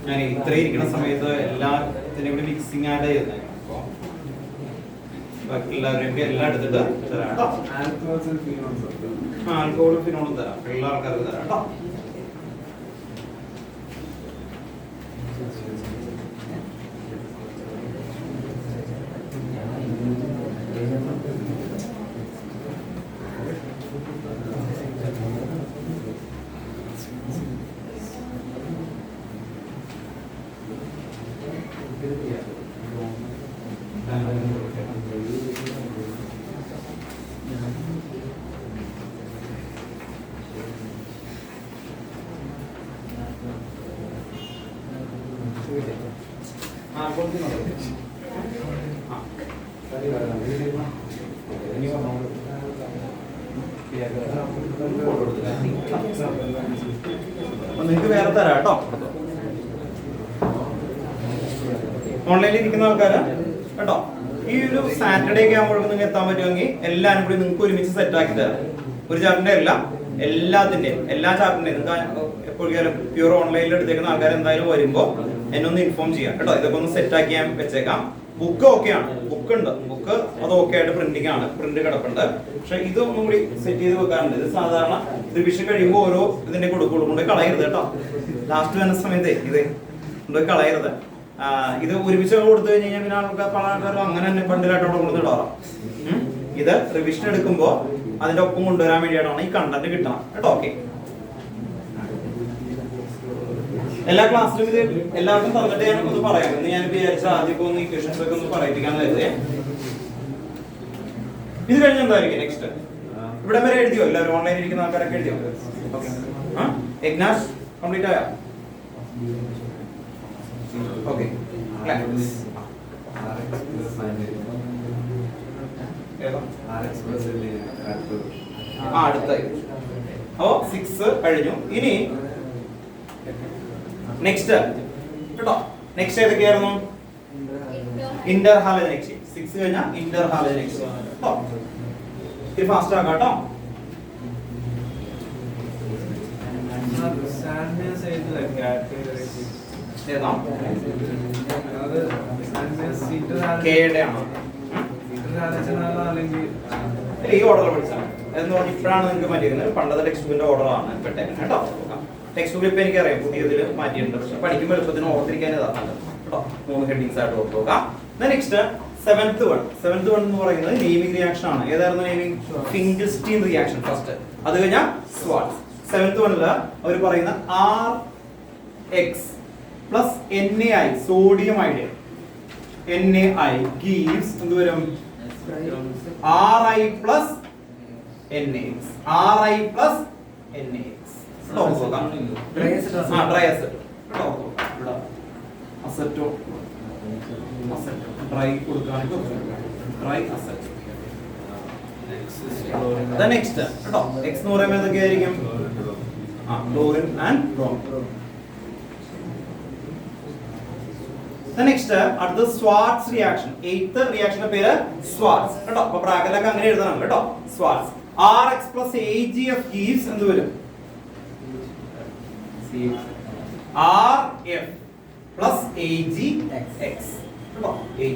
ഞാൻ ഇത്രയും ഇരിക്കുന്ന സമയത്ത് എല്ലാത്തിനും കൂടി മിക്സിംഗ് ആയിട്ട് ചെയ്യുന്നത്. അപ്പോൾ ബാക്കി എല്ലാവരും എല്ലാം എടുത്തിട്ട് തരാം കേട്ടോ. ആൽക്കഹോളും ഫിനോളും തരാം, എല്ലാ ആൾക്കാർക്കും തരാം കേട്ടോ. നിങ്ങൾക്ക് വേറെ തരാം കേട്ടോ. ഓൺലൈനിൽ ഇരിക്കുന്ന ആൾക്കാര് കേട്ടോ, ഈ ഒരു സാറ്റർഡേ ഒക്കെ ആകുമ്പോഴേക്കും നിങ്ങൾക്ക് എത്താൻ പറ്റുമെങ്കിൽ എല്ലാവരും കൂടി നിങ്ങൾക്ക് ഒരുമിച്ച് സെറ്റ് ആക്കി തരാം. ഒരു ചാപ്റ്ററിന്റെ അല്ല, എല്ലാത്തിന്റെയും എല്ലാ ചാപ്റ്ററിന്റെയും നിങ്ങൾക്ക് എപ്പോഴും പ്യൂർ ഓൺലൈനിൽ എടുത്തേക്കുന്ന ആൾക്കാർ എന്തായാലും വരുമ്പോൾ എന്നെ ഒന്ന് ഇൻഫോം ചെയ്യാം കേട്ടോ. ഇതൊക്കെ ഒന്ന് സെറ്റ് ആക്കി ഞാൻ വെച്ചേക്കാം. ബുക്ക് ഓക്കെയാണ്, ബുക്ക് ഉണ്ട്, ബുക്ക് അത് ഓക്കെ ആയിട്ട് പ്രിന്റിംഗ് ആണ്, പ്രിന്റ് കിടപ്പുണ്ട്. പക്ഷെ ഇത് ഒന്നും കൂടി സെറ്റ് ചെയ്ത് വെക്കാറുണ്ട്. ഇത് സാധാരണ റിവിഷൻ കഴിയുമ്പോൾ ഓരോ ഇതിന്റെ കൊടുക്കുള്ളൂ, കൊണ്ട് കളയരുത് കേട്ടോ. ലാസ്റ്റ് വരുന്ന സമയത്ത് ഇത് കൊണ്ട് കളയരുത്. ഇത് ഒരുമിച്ച് കൊടുത്തു കഴിഞ്ഞ് കഴിഞ്ഞാൽ പിന്നെ ആൾക്കാർ പല ആൾക്കാരും അങ്ങനെ തന്നെ ബണ്ടിലായിട്ട് അവിടെ കൊടുത്തിടാറാം. ഇത് റിവിഷൻ എടുക്കുമ്പോൾ അതിന്റെ ഒപ്പം കൊണ്ടുവരാൻ വേണ്ടിയിട്ടാണ് ഈ കണ്ടന്റ് കിട്ടണം കേട്ടോ. ഓക്കെ, എല്ലാ ക്ലാസ്സിലും ഇത് എല്ലാവർക്കും തന്നിട്ട് ഞാൻ ഒന്ന് പറയാം എന്ന് ഞാൻ വിചാരിച്ച ആദ്യം ഒന്ന് ഇക്വേഷൻസ് ഒക്കെ ഒന്ന് പറയിപ്പിക്കാന്ന് കരുതേ. ഇത് കഴിഞ്ഞ എന്തായിരിക്കും നെക്സ്റ്റ്? ഇവിടെ വരെ എഴുതിയോ? എല്ലാവരും ഓൺലൈനിൽ ഇരിക്കുന്ന ആൾക്കാരൊക്കെ എഴുതിയോ? ഓക്കെ, എഗ്നാസ് കംപ്ലീറ്റ് ആയോ? ഓക്കെ, അടുത്തായി. അപ്പോ 6 കഴിഞ്ഞു. ഇനി നെക്സ്റ്റ് കേട്ടോ. നെക്സ്റ്റ് ഏതൊക്കെയായിരുന്നു? ഇന്റർ ഹാലജനിക് ഷെയ്ഡ്. 6 കഴിഞ്ഞാൽ ഇന്റർ ഹാലജനിക് ഷെയ്ഡ് കേട്ടോ. ഇത് ഫാസ്റ്റ് ആക്കാം കേട്ടോ. ഈ ഓർഡർ പഠിച്ചാൽ ഇപ്പോഴാണ് നിങ്ങൾക്ക് മാറ്റിയിരുന്നത്. പണ്ടത്തെ ടെക്സ്റ്റ് ബുക്കിന്റെ ഓർഡറാണ് പെട്ടേക്കുന്നത് കേട്ടോ. ടെക്സ്റ്റ് ബുക്ക് ഇപ്പൊ എനിക്കറിയാം പുതിയതിൽ മാറ്റിയിട്ടുണ്ട്. പക്ഷെ പഠിക്കുമ്പോൾ എളുപ്പത്തിന് ഓർത്തിരിക്കാൻ ഇതാണ് കേട്ടോ. 3 ഹെഡിങ്സ് ആയിട്ട് ഓർത്ത് നോക്കാം. നെക്സ്റ്റ് 7th വൺ എന്ന് പറയുന്നത് നെയിമിംഗ് റിയാക്ഷൻ ആണ്. ഏതായിരുന്നു നെയിമിംഗ്? ഫിംഗൽസ്റ്റീൻ റിയാക്ഷൻ ഫസ്റ്റ്, അത് കഴിഞ്ഞാൽ സ്വാർട്സ്. 7th വണ്ണില് അവർ പറയുന്ന RX plus NaI sodium iodide NaI gives എന്ത് വരും? Ri plus NaX. Ri plus NaX. Dry acetone dry കൊടുക്കുകയാണെങ്കിൽ ഡ്രൈ അസറ്റ്. നെക്സ്റ്റ് കേട്ടോ. എക്സ് എന്ന് പറയുമ്പോൾ ഏതൊക്കെയായിരിക്കും? Chlorine and bromine. നെക്സ്റ്റ് അടുത്ത സ്വാർട്സ് റിയാക്ഷൻ. 8th റിയാക്ഷന്റെ പേര് സ്വാർട്സ് കേട്ടോ. അപ്പൊ ബ്രാക്കറ്റിലൊക്കെ അങ്ങനെ എഴുതണം കേട്ടോ. സ്വാർട്സ്. Rx plus AgF gives എന്ത് വരും? RF plus AgX ഈ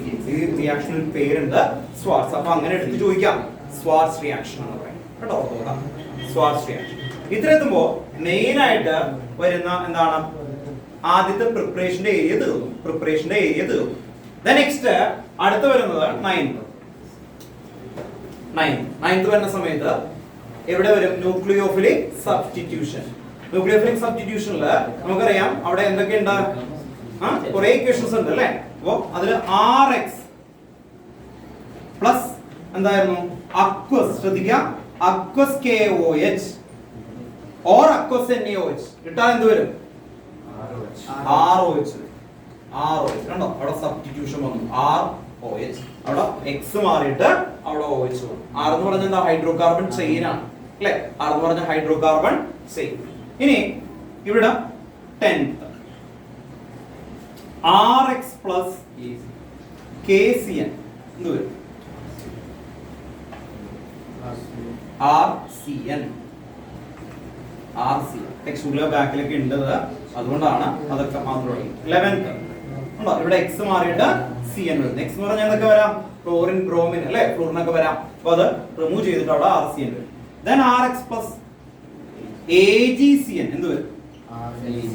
റിയാക്ഷന് പേരുണ്ട് സ്വാർട്സ്. അപ്പൊ അങ്ങനെ എടുത്ത് ചോദിക്കാം, സ്വാർട്സ് റിയാക്ഷൻ എന്ന് പറയും കേട്ടോ. സ്വാർട്സ് റിയാക്ഷൻ ഇത്രയെത്തുമ്പോ മെയിൻ ആയിട്ട് വരുന്ന എന്താണ്, ആദ്യത്തെ പ്രിപ്പറേഷന്റെ ഏരിയ തീർന്നു. നെക്സ്റ്റ് അടുത്ത് വരുന്നത് നയൻത് വരുന്ന സമയത്ത് എവിടെ വരും, ന്യൂക്ലിയോഫിലിക് സബ്സ്റ്റിറ്റ്യൂഷൻ. സബ്സ്റ്റിറ്റ്യൂഷനിൽ നമുക്കറിയാം അവിടെ എന്തൊക്കെയുണ്ട്, കുറെ ഇക്വേഷൻസ് ഉണ്ട് അല്ലെ. അപ്പോ അതില് RX പ്ലസ് എന്തായിരുന്നു, അക്വസ്. ശ്രദ്ധിക്കാം, aqueous KOH or aqueous NaOH ഇട്ടാൽ എന്ത് വരും, ROH. കണ്ടോ, അവിടെ സബ്സ്റ്റിറ്റ്യൂഷൻ വന്നു, ROH. അവിടെ X മാറിയിട്ട് അവിടെ OH വന്നു. R എന്ന് പറഞ്ഞാൽ എന്താ, ഹൈഡ്രോകാർബൺ ചെയിൻ ആണ് അല്ലെ. R എന്ന് പറഞ്ഞ ഹൈഡ്രോകാർബൺ ചെയിൻ. ഇനി ഇവിടെ 10th RX പ്ലസ് KCN എന്ത് വരും, RCN. ടെക്സ്റ്റിലെ ബാക്കിലൊക്കെ ഉണ്ടത്, അതുകൊണ്ടാണ് അതൊക്കെ മാത്രമേ. 11th ഉണ്ടോ, ഇവിടെ X മാറിയിട്ട് CN വരും. X എന്ന് പറഞ്ഞാൽ എന്തൊക്കെ വരാം, ക്ലോറിൻ, ബ്രോമിൻ അല്ലെ, ഫ്ലൂറിനൊക്കെ വരാം. അപ്പൊ അത് റിമൂവ് ചെയ്തിട്ട് അവിടെ RCN വരും. Then RX plus AgCN എന്ത് വരും, RNC.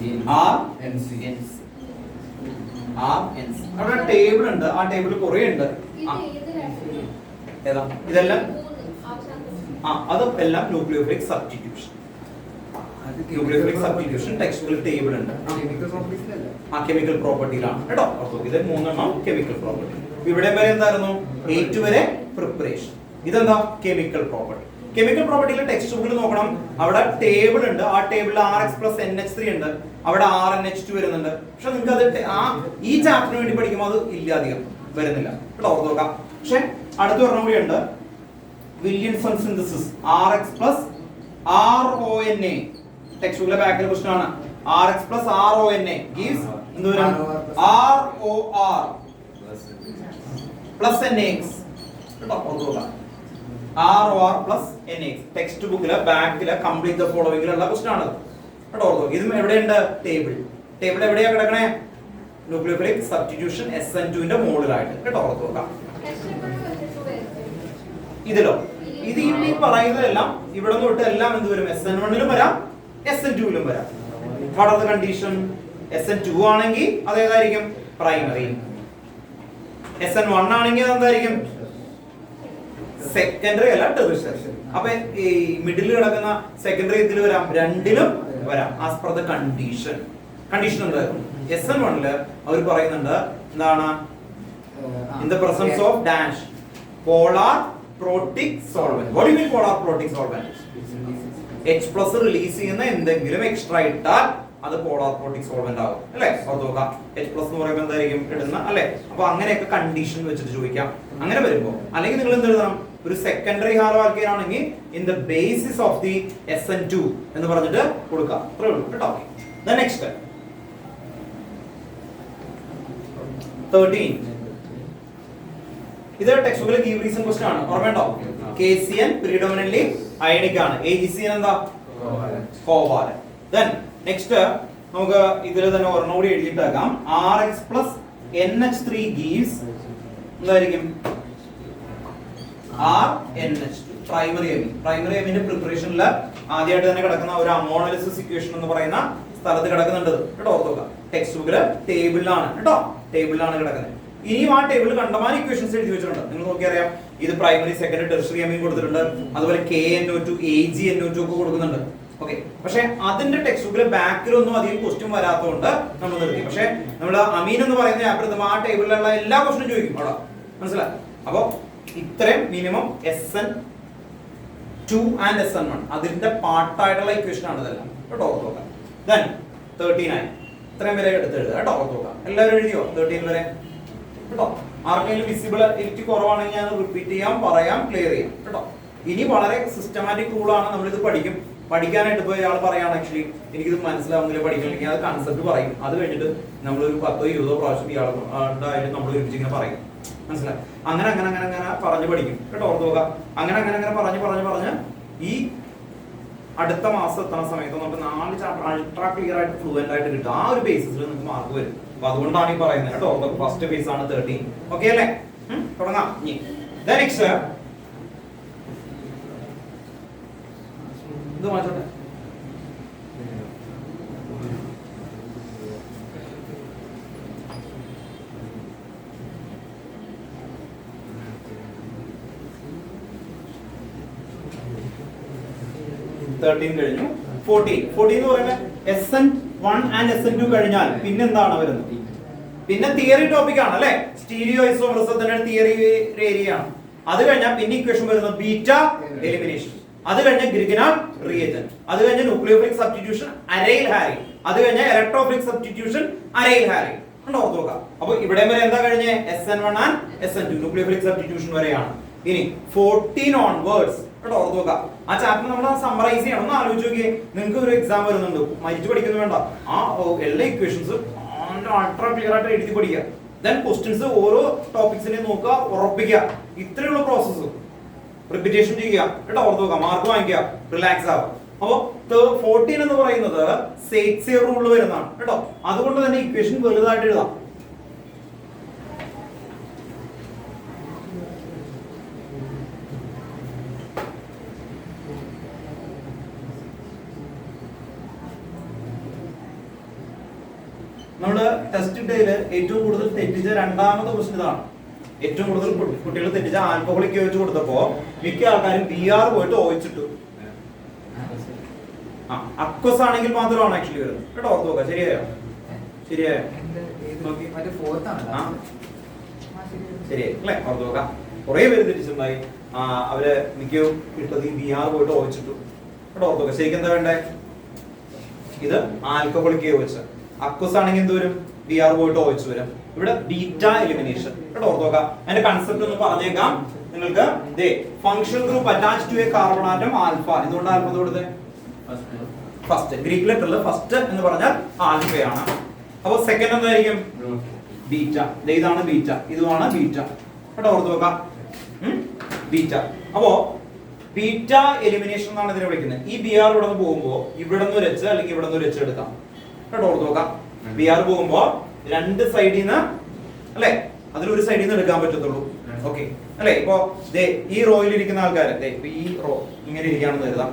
അവിടെ ടേബിൾ ഉണ്ട്, ആ ടേബിളിൽ കുറെ ഉണ്ട്. ഏതാ ഇതെല്ലാം, അത് എല്ലാം ന്യൂക്ലിയോഫിലിക് സബ്സ്റ്റിറ്റ്യൂഷൻ. ടെക്സ്റ്റുകൾ ടേബിൾ ഉണ്ട്, കെമിക്കൽ പ്രോപ്പർട്ടിയിലാണ് കേട്ടോ. ഇത് 3 കെമിക്കൽ പ്രോപ്പർട്ടി. ഇവിടെ വരെ എന്തായിരുന്നു, 8 വരെ പ്രിപ്പറേഷൻ. ഇതെന്താ, കെമിക്കൽ പ്രോപ്പർട്ടി. കെമിക്കൽ പ്രോപ്പർട്ടിയിലെ ടെക്സ്റ്റ് ബുക്കിൽ നോക്കണം, അവിടെ ടേബിൾ ഉണ്ട്. ആ ടേബിളിൽ RX പ്ലസ് NH3 ഉണ്ട്, അവിടെ RNH2 വരുന്നുണ്ട്. പക്ഷെ നിങ്ങൾക്ക് അത് ഈ ചാപ്റ്ററിന് വേണ്ടി പഠിക്കുമ്പോൾ അത് ഇല്ല, അധികം വരുന്നില്ല കേട്ടോ, ഓർത്ത് നോക്കാം. പക്ഷെ അടുത്ത ഒരെണ്ണം കൂടി ഉണ്ട്, Williamson synthesis RX plus RONA. Text ബുക്കിലെ ബാക്കിൽ ക്വസ്റ്റ്യൻ ആണ്. RX പ്ലസ് RONA gives എന്ത് വരും, ROR പ്ലസ് NaX കേട്ടോ, ഓർത്ത് നോക്കാം. ROR പ്ലസ് NaX ടെക്സ്റ്റ് ബുക്കിലെ ബാക്കിലെ കംപ്ലീറ്റ് ദ ഫോളോവിംഗിലുള്ള ക്വസ്റ്റ്യൻ ആണ് കേട്ടോ, ഓർത്ത് നോക്കാം. ഇതും എവിടെയുണ്ട്, ടേബിൾ എവിടെയാ കിടക്കണേ, ന്യൂക്ലിയോഫിലിക് സബ്സ്റ്റിറ്റ്യൂഷൻ SN2 ന്റെ മോളിലായിട്ട് കേട്ടോ, ഓർത്ത് നോക്കാം. ഇതിലോ ഇത് ഈ പറയുന്നതെല്ലാം ഇവിടെ നിന്ന് തൊട്ട് എല്ലാം എന്ത് വരും, SN1 വരാം, SN2 വരാം. What are the condition, SN2 ആണെങ്കിൽ അതേതായിരിക്കും, പ്രൈമറി. SN1 ആണെങ്കിൽ അതെന്തായിരിക്കും, സെക്കൻഡറി അല്ല ടെർഷ്യറി. അപ്പൊ ഈ മിഡിൽ കിടക്കുന്ന സെക്കൻഡറി ഇതിൽ വരാം, രണ്ടിലും വരാം, ആസ് പെർ ദ കണ്ടീഷൻ. എന്തായിരുന്നു, SN1 അവർ പറയുന്നുണ്ട് എന്താണ്, in the presence of dash polar protic solvent. What you mean polar protic solvent? H+ release ചെയ്യുന്ന എന്തെങ്കിലും എക്സ്ട്രാ ഇട്ടാൽ അത് പോളാർ പ്രോട്ടിക് സോൾവെന്റ് ആവും അല്ലേ, ഓർത്ത് നോക്കാം. H+ എന്ന് പറയുമ്പോൾ എന്തായിരിക്കും ഇടുന്ന അല്ലെ. അപ്പൊ അങ്ങനെയൊക്കെ കണ്ടീഷൻ വെച്ചിട്ട് ചോദിക്കാം. അങ്ങനെ വരുമ്പോ അല്ലെങ്കിൽ നിങ്ങൾ എന്ത് എഴുതണം, ഒരു സെക്കൻഡറി ഹാലോ ആൽക്കൈൻ ആണെങ്കിൽ in the basis of the SN2 എന്ന് പറഞ്ഞിട്ട് കൊടുക്കാം. അത്രേ ഉള്ളൂ കേട്ടോ. നെക്സ്റ്റ് 13 ഇത് ടെക്സ്റ്റ് ബുക്കിലെ ഗീവ് റീസൺ ക്വസ്റ്റ്യൻ ആണ്, ഓർമ്മയുണ്ടോ? KCN പ്രീഡോമിനന്റ്ലി അയണിക് ആണ്, AgCN എന്താ, കോവാലന്റ്. ദെൻ നെക്സ്റ്റ് നമുക്ക് ഇതിൽ തന്നെ ഒരെണ്ണം കൂടി എഴുതിയിട്ടേക്കാം. RX plus NH3 gives എന്തായിരിക്കും, RNH2 പ്രൈമറി അമീന്റെ പ്രിപ്പറേഷനിൽ ആദ്യമായിട്ട് തന്നെ കിടക്കുന്ന ഒരു അമോണലിസിസ് ഇക്വേഷൻ എന്ന് പറയുന്ന സ്ഥലത്ത് കിടക്കുന്നുണ്ട് കേട്ടോ, ഓർത്ത് നോക്കാം. ടെക്സ്റ്റ് ബുക്കില് ടേബിളിലാണ് കേട്ടോ, ടേബിളിലാണ് കിടക്കുന്നത്. ഇനിയും ആ ടേബിളിൽ കണ്ടമാനം ഇക്വേഷൻസ് എഴുതി വെച്ചിട്ടുണ്ട്, നിങ്ങൾ നോക്കിയറിയാം. ഇത് പ്രൈമറി, സെക്കൻഡറി, ടെർഷ്യറി അമീൻ കൊടുത്തിട്ടുണ്ട്, അതുപോലെ KNO2 AgNO2 ഒക്കെ കൊടുക്കുന്നുണ്ട്. ഓക്കെ, പക്ഷെ അതിന്റെ ടെക്സ്റ്റ് ബുക്കിലെ ബാക്കിലൊന്നും അധികം ക്വസ്റ്റ്യൻ വരാത്തതുകൊണ്ട് നമ്മൾ നിർത്തി. പക്ഷെ നമ്മൾ അമീൻ എന്ന് പറയുന്ന ചാപ്റ്റർ ആ ടേബിളിലുള്ള എല്ലാ ക്വസ്റ്റ്യനും ചോദിക്കും അവിടെ, മനസ്സിലായി? അപ്പൊ ഇത്രയും മിനിമം SN2 ആൻഡ് SN1 അതിന്റെ പാർട്ടായിട്ടുള്ള ഇക്വേഷൻ ആണ് ഇതെല്ലാം കേട്ടോ, ഓർത്ത് നോക്കാം. ദെൻ 39 ഇത്രയും വരെ എടുത്ത് എഴുതുക കേട്ടോ, ഓർത്ത് നോക്കാം. എല്ലാവരും എഴുതിയോ 13 വരെ കേട്ടോ? ആർക്കെങ്കിലും വിസിബിലിറ്റി കുറവാണെങ്കിൽ ഞാൻ റിപ്പീറ്റ് ചെയ്യാം, പറയാം, ക്ലിയർ ചെയ്യാം കേട്ടോ. ഇനി വളരെ സിസ്റ്റമാറ്റിക് റൂളാണ്, നമ്മളിത് പഠിക്കാനായിട്ട് പോയി ഒരാൾ പറയാണ് ആക്ച്വലി എനിക്കിത് മനസ്സിലാവുന്നില്ല പഠിക്കണമെങ്കിൽ അത് കൺസെപ്റ്റ് പറയും. അത് കഴിഞ്ഞിട്ട് നമ്മളൊരു 10-20 പ്രാവശ്യം ഇയാളുടെ നമ്മൾ ഒരുമിച്ചിങ്ങനെ പറയും, മനസ്സിലായി? അങ്ങനെ പറഞ്ഞു പഠിക്കും കേട്ടോ, ഓർത്ത് നോക്കാം. അങ്ങനെ പറഞ്ഞ് ഈ അടുത്ത മാസം എത്തുന്ന സമയത്ത് നമുക്ക് 4 ചാപ്റ്റർ അൾട്രാ ക്ലിയർ ആയിട്ട് ഫ്ലുവന്റ് ആയിട്ട് കിട്ടും. ആ ഒരു ബേസിസിൽ നിങ്ങൾക്ക് മാർക്ക് വരും. അപ്പൊ അതുകൊണ്ടാണ് ഈ പറയുന്നത് കേട്ടോ. ഫസ്റ്റ് ഫേസ് ആണ് 13. ഓക്കെ അല്ലേ? തുടങ്ങാം. നെക്സ്റ്റ് ഇത് മാറ്റട്ടെ. കഴിഞ്ഞു. 14 എന്ന് പറയുന്നത് SN1 and SN2 കഴിഞ്ഞാൽ പിന്നെ എന്താണ് വരുന്നത്? പിന്നെ തിയറി ടോപ്പിക് ആണ് അല്ലെ? സ്റ്റീരിയോ ഐസോമറിസത്തിന്റെ തിയറി ഏരിയ ആണ്. അത് കഴിഞ്ഞാൽ പിന്നെ ഇക്വേഷൻ വരുന്നത് ബീറ്റ എലിമിനേഷൻ. അത് കഴിഞ്ഞ ഗ്രിഗ്നാർഡ് റിയേജന്റ്. അത് കഴിഞ്ഞ ന്യൂക്ലിയോഫിലിക് സബ്സ്റ്റിറ്റ്യൂഷൻ അരൈൽ ഹാരി. അത് കഴിഞ്ഞ ഇലക്ട്രോഫിലിക് സബ്സ്റ്റിറ്റ്യൂഷൻ അരൈൽ ഹാരി. ഓർത്ത് നോക്കാം. അപ്പൊ ഇവിടെ വരെ എന്താ കഴിഞ്ഞ SN1 and SN2 nucleophilic substitution വരെയാണ്. ഇനി 14 ഓൺവേർഡ്സ് ഓർത്ത് നോക്കാം. ആ ചാപ്റ്റർ നമ്മൾ സമ്മറൈസ് ചെയ്യണം. ഒന്ന് ആലോചിച്ച് നോക്കിയേ. നിങ്ങൾക്ക് ഒരു എക്സാം വരുന്നുണ്ട്, മരിച്ചു പഠിക്കുന്നത് വേണ്ട. ആ എല്ലാ ഇക്വേഷൻസ് അൾട്രാ ക്ലിയർ ആയിട്ട് എഴുതി പഠിക്കുക. ദെൻ ക്വസ്റ്റ്യൻസ് ഓരോ ടോപ്പിക്സിനെ നോക്കുക, ഉറപ്പിക്കുക. ഇത്രയുള്ള പ്രോസസ്സ് റിപ്പീറ്റേഷൻ ചെയ്യുക കേട്ടോ. ഓർത്ത് നോക്കാം. മാർക്ക് വാങ്ങിക്കുക, റിലാക്സ് ആവുക. അപ്പൊ 14 എന്ന് പറയുന്നത് സേറ്റ്സിയർ റൂളിൽ വരുന്നതാണ് കേട്ടോ. അതുകൊണ്ട് തന്നെ ഇക്വേഷൻ വലുതായിട്ട് എഴുതാം. നമ്മള് ടെസ്റ്റ് ഡേയില് ഏറ്റവും കൂടുതൽ തെറ്റിച്ച രണ്ടാമത്തെ ക്വസ്റ്റ്യൻ ഇതാണ്. ഏറ്റവും കൂടുതൽ കുട്ടികൾ തെറ്റിച്ച ആൽക്കഹോളിക് ചോദിച്ചു കൊടുത്തപ്പോ മിക്ക ആൾക്കാരും BR പോയിട്ട് ഓയിച്ചിട്ടു. അക്വസ് ആണെങ്കിൽ മാത്രമാണ് ആക്ച്വലി വരുന്നത് കേട്ടോ. ഓർത്ത് നോക്കാം. ശരിയായോ? ശരിയായോ? ശരിയായി അല്ലെ? ഓർത്ത് നോക്കാം. കുറെ പേര് തെറ്റിച്ചിട്ടുണ്ടായി. അവര് മിക്കവും ഇട്ടത് ഈ BR പോയിട്ട് ഓയിച്ചിട്ടു കേട്ടോ. ഓർത്ത് നോക്കാം. ശരിക്കും എന്താ വേണ്ടേ? ഇത് ആൽക്കഹോളിക് ചോദിച്ച അക്വസ് ആണെങ്കിൽ എന്ത് വരും? BR പോയിട്ട് ഓയിച്ച് വരും. ഇവിടെ ബീറ്റ എലിമിനേഷൻ കേട്ടോ. ഓർത്ത് നോക്കാം. അതിന്റെ കൺസെപ്റ്റ് ഒന്ന് പറഞ്ഞേക്കാം നിങ്ങൾക്ക്. Function group attach to a carbon atom alpha. എന്തുകൊണ്ട് ആൽഫ കൊടുത്തേ? ഫസ്റ്റ് ഗ്രീക്ക് ലെറ്ററിൽ ഫസ്റ്റ് എന്ന് പറഞ്ഞാൽ ആൽഫയാണ്. അപ്പൊ സെക്കൻഡ് എന്തായിരിക്കും? ബീറ്റ. ഇതാണ് ബീറ്റ, ഇതുമാണ് ബീറ്റ കേട്ടോ. ഓർത്ത് നോക്കാം. ബീറ്റ. അപ്പോ ബീറ്റ എലിമിനേഷൻ എന്നാണ് ഇതിനെ വിളിക്കുന്നത്. ഈ BR ഇവിടെ നിന്ന് പോകുമ്പോ ഇവിടെ നിന്ന് ഒരു H അല്ലെങ്കിൽ ഇവിടെ നിന്ന് ഒരു H എടുക്കാം കേട്ടോ. ഓർത്ത് നോക്കാം. BR പോകുമ്പോ രണ്ട് സൈഡിൽ നിന്ന് അല്ലെ, അതിലൊരു സൈഡിൽ നിന്ന് എടുക്കാൻ പറ്റത്തുള്ളൂ. ഓക്കെ അല്ലെ? ഇപ്പോ ഈ റോയിൽ ഇരിക്കുന്ന ആൾക്കാർ ഈ റോ ഇങ്ങനെ ഇരിക്കുകയാണെന്ന് കരുതാം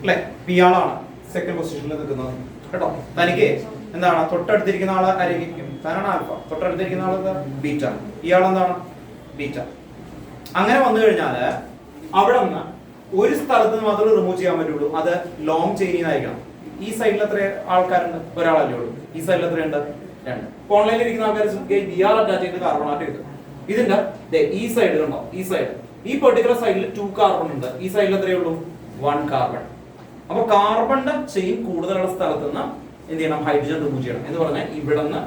അല്ലെ. ഇയാളാണ് സെക്കൻഡ് പൊസിഷനിൽ നിൽക്കുന്നത് കേട്ടോ. തനിക്ക് എന്താണ് തൊട്ടടുത്തിരിക്കുന്ന ആളെ ആയിരിക്കും? താനാണ് ആൽഫ. തൊട്ടടുത്തിരിക്കുന്ന ആൾ ബീറ്റ. ഇയാളെന്താണ്? ബീറ്റ. അങ്ങനെ വന്നു കഴിഞ്ഞാല് അവിടെ നിന്ന് ഒരു സ്ഥലത്ത് നിന്ന് മാത്രമേ റിമൂവ് ചെയ്യാൻ പറ്റുള്ളൂ. അത് ലോങ് ചെയിനിന്നായിരിക്കണം. ഈ സൈഡിൽ എത്ര ആൾക്കാരുണ്ട്? ഒരാളല്ലേ ഉള്ളൂ. ഈ സൈഡിൽ എത്രയുണ്ട്? 2. ഓൺലൈനിൽ ഇരിക്കുന്ന ആൾക്കാർ BR അറ്റാച്ച് ചെയ്ത് കാർബൺ ആറ്റം ചെയ്തു. ഇതിന്റെ ഈ സൈഡ് കണ്ടോ? ഈ സൈഡ്, ഈ പെർട്ടിക്കുലർ സൈഡിൽ 2 കാർബൺ ഉണ്ട്. ഈ സൈഡിൽ എത്രയേ ഉള്ളൂ? 1 കാർബൺ. അപ്പൊ കാർബണിന്റെ ചെയിൻ കൂടുതലുള്ള സ്ഥലത്ത് നിന്ന് എന്ത് ചെയ്യണം? ഹൈഡ്രജൻ റിമൂവ് ചെയ്യണം. എന്ന് പറഞ്ഞാൽ ഇവിടെ നിന്ന്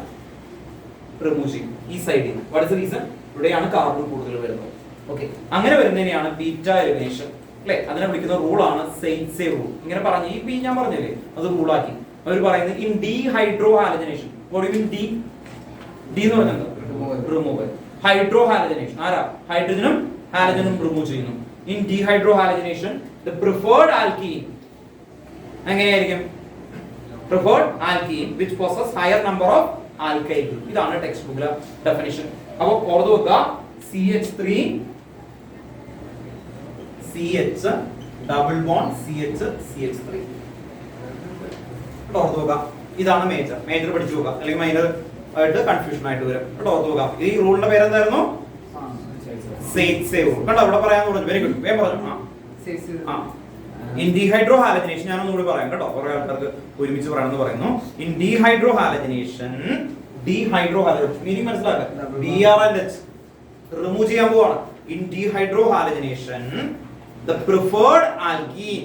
റിമൂവ് ചെയ്യും ഈ സൈഡിൽ നിന്ന്. What is the reason? ഇവിടെയാണ് കാർബൺ കൂടുതൽ വരുന്നത്. ഓക്കെ, അങ്ങനെ വരുന്നതിനെയാണ് ബീറ്റ എലിമിനേഷൻ അല്ലെ. അതിനെ വിളിക്കുന്ന റൂളാണ് സെയ്റ്റ്സേ റൂൾ. ഇങ്ങനെ പറഞ്ഞു ഈ ഞാൻ പറഞ്ഞില്ലേ, അത് റൂളാക്കി. അവർ പറയുന്നത് ഇൻ ഡീഹൈഡ്രോ ഹാലജനേഷൻ. ഡി എന്ന് പറഞ്ഞത് റിമൂവൽ. ഹൈഡ്രോ ഹാലജനേഷൻ ആരാ? ഹൈഡ്രജനും ഹാലജനും റിമൂവ് ചെയ്യുന്നു. In dehydrohalogenation the preferred alkene എങ്ങനെയായിരിക്കും? Preferred alkene which possess higher number of alkyl group. ഇതാണ് ടെക്സ്റ്റ് ബുക്കിലെ ഡെഫിനിഷൻ. അപ്പോൾ ഓർത്ത് വെക്കുക. CH3 CH double bond CH CH3 ഓർത്ത് വെക്കുക. ഇതാണ് മേജർ. മേജർ പഠിച്ചു നോക്കുക, അല്ലെങ്കിൽ മൈനർ ആയിട്ട് കൺഫ്യൂഷൻ ആയിട്ട് വരും കേട്ടോ. ഓർത്ത് വെക്കുക. ഈ റൂളിന്റെ പേരെന്തായിരുന്നു? സെയ്റ്റ്സേ റൂൾ. കണ്ടോ ഇവിടെ പറയാൻ പറഞ്ഞു. Very good. വേഗം പറഞ്ഞു. ഇൻ ഡീഹൈഡ്രോ ഹാലജനേഷൻ ഞാൻ ഒന്നുകൂടി പറയാം കേട്ടോ. കുറെ ആൾക്കാർക്ക് ഒരുമിച്ച് പറയണമെന്ന് പറയുന്നു. In dehydro halogenation, dehydro halogenation meaning മനസ്സിലാക്കുക. BR and H റിമൂവ് ചെയ്യാൻ പോവാണ്. In dehydrohalogenation the preferred alkene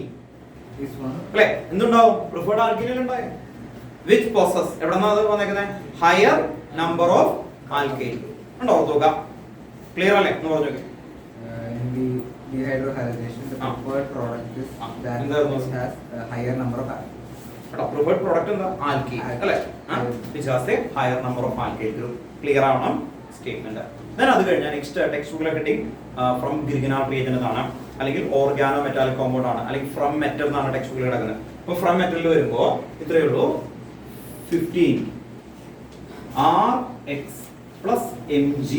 അല്ലേ എന്തുണ്ടാവും? പ്രിഫേർഡ് ആൽക്കീനിൽ ഉണ്ടായി which possess എവിടെന്നാ അത് വന്നേക്കുന്നത്? ഹയർ നമ്പർ ഓഫ് ആൽക്കൈൽ ഉണ്ടോ? ഓർത്ത് നോക്കാം. ക്ലിയർ അല്ലേ എന്ന് പറഞ്ഞു നോക്കി. Dehydrohalation, the preferred product is that has a higher number of alkyl. Preferred product എന്താ? ആൽക്കീൻ അല്ലേ? which has a higher number of alkyl group. Clear ആവണം സ്റ്റേറ്റ്മെന്റ്. then അത് കഴിഞ്ഞാൽ നെക്സ്റ്റ് ടെക്സ്റ്റ് ബുക്കിലെ കിട്ടി ഫ്രം ഗ്രിഗ്നാർഡ് റിയേജന്റ് എന്നാണ്, അല്ലെങ്കിൽ organo metallic compound ആണ്, അല്ലെങ്കിൽ ഫ്രം മെറ്റൽ എന്നാണ് ടെക്സ്റ്റ് ബുക്കിൽ കിടക്കുന്നത്. അപ്പോൾ ഫ്രം മെറ്റലിൽ വരുമ്പോൾ ഇത്രയേ ഉള്ളൂ 15 RX plus Mg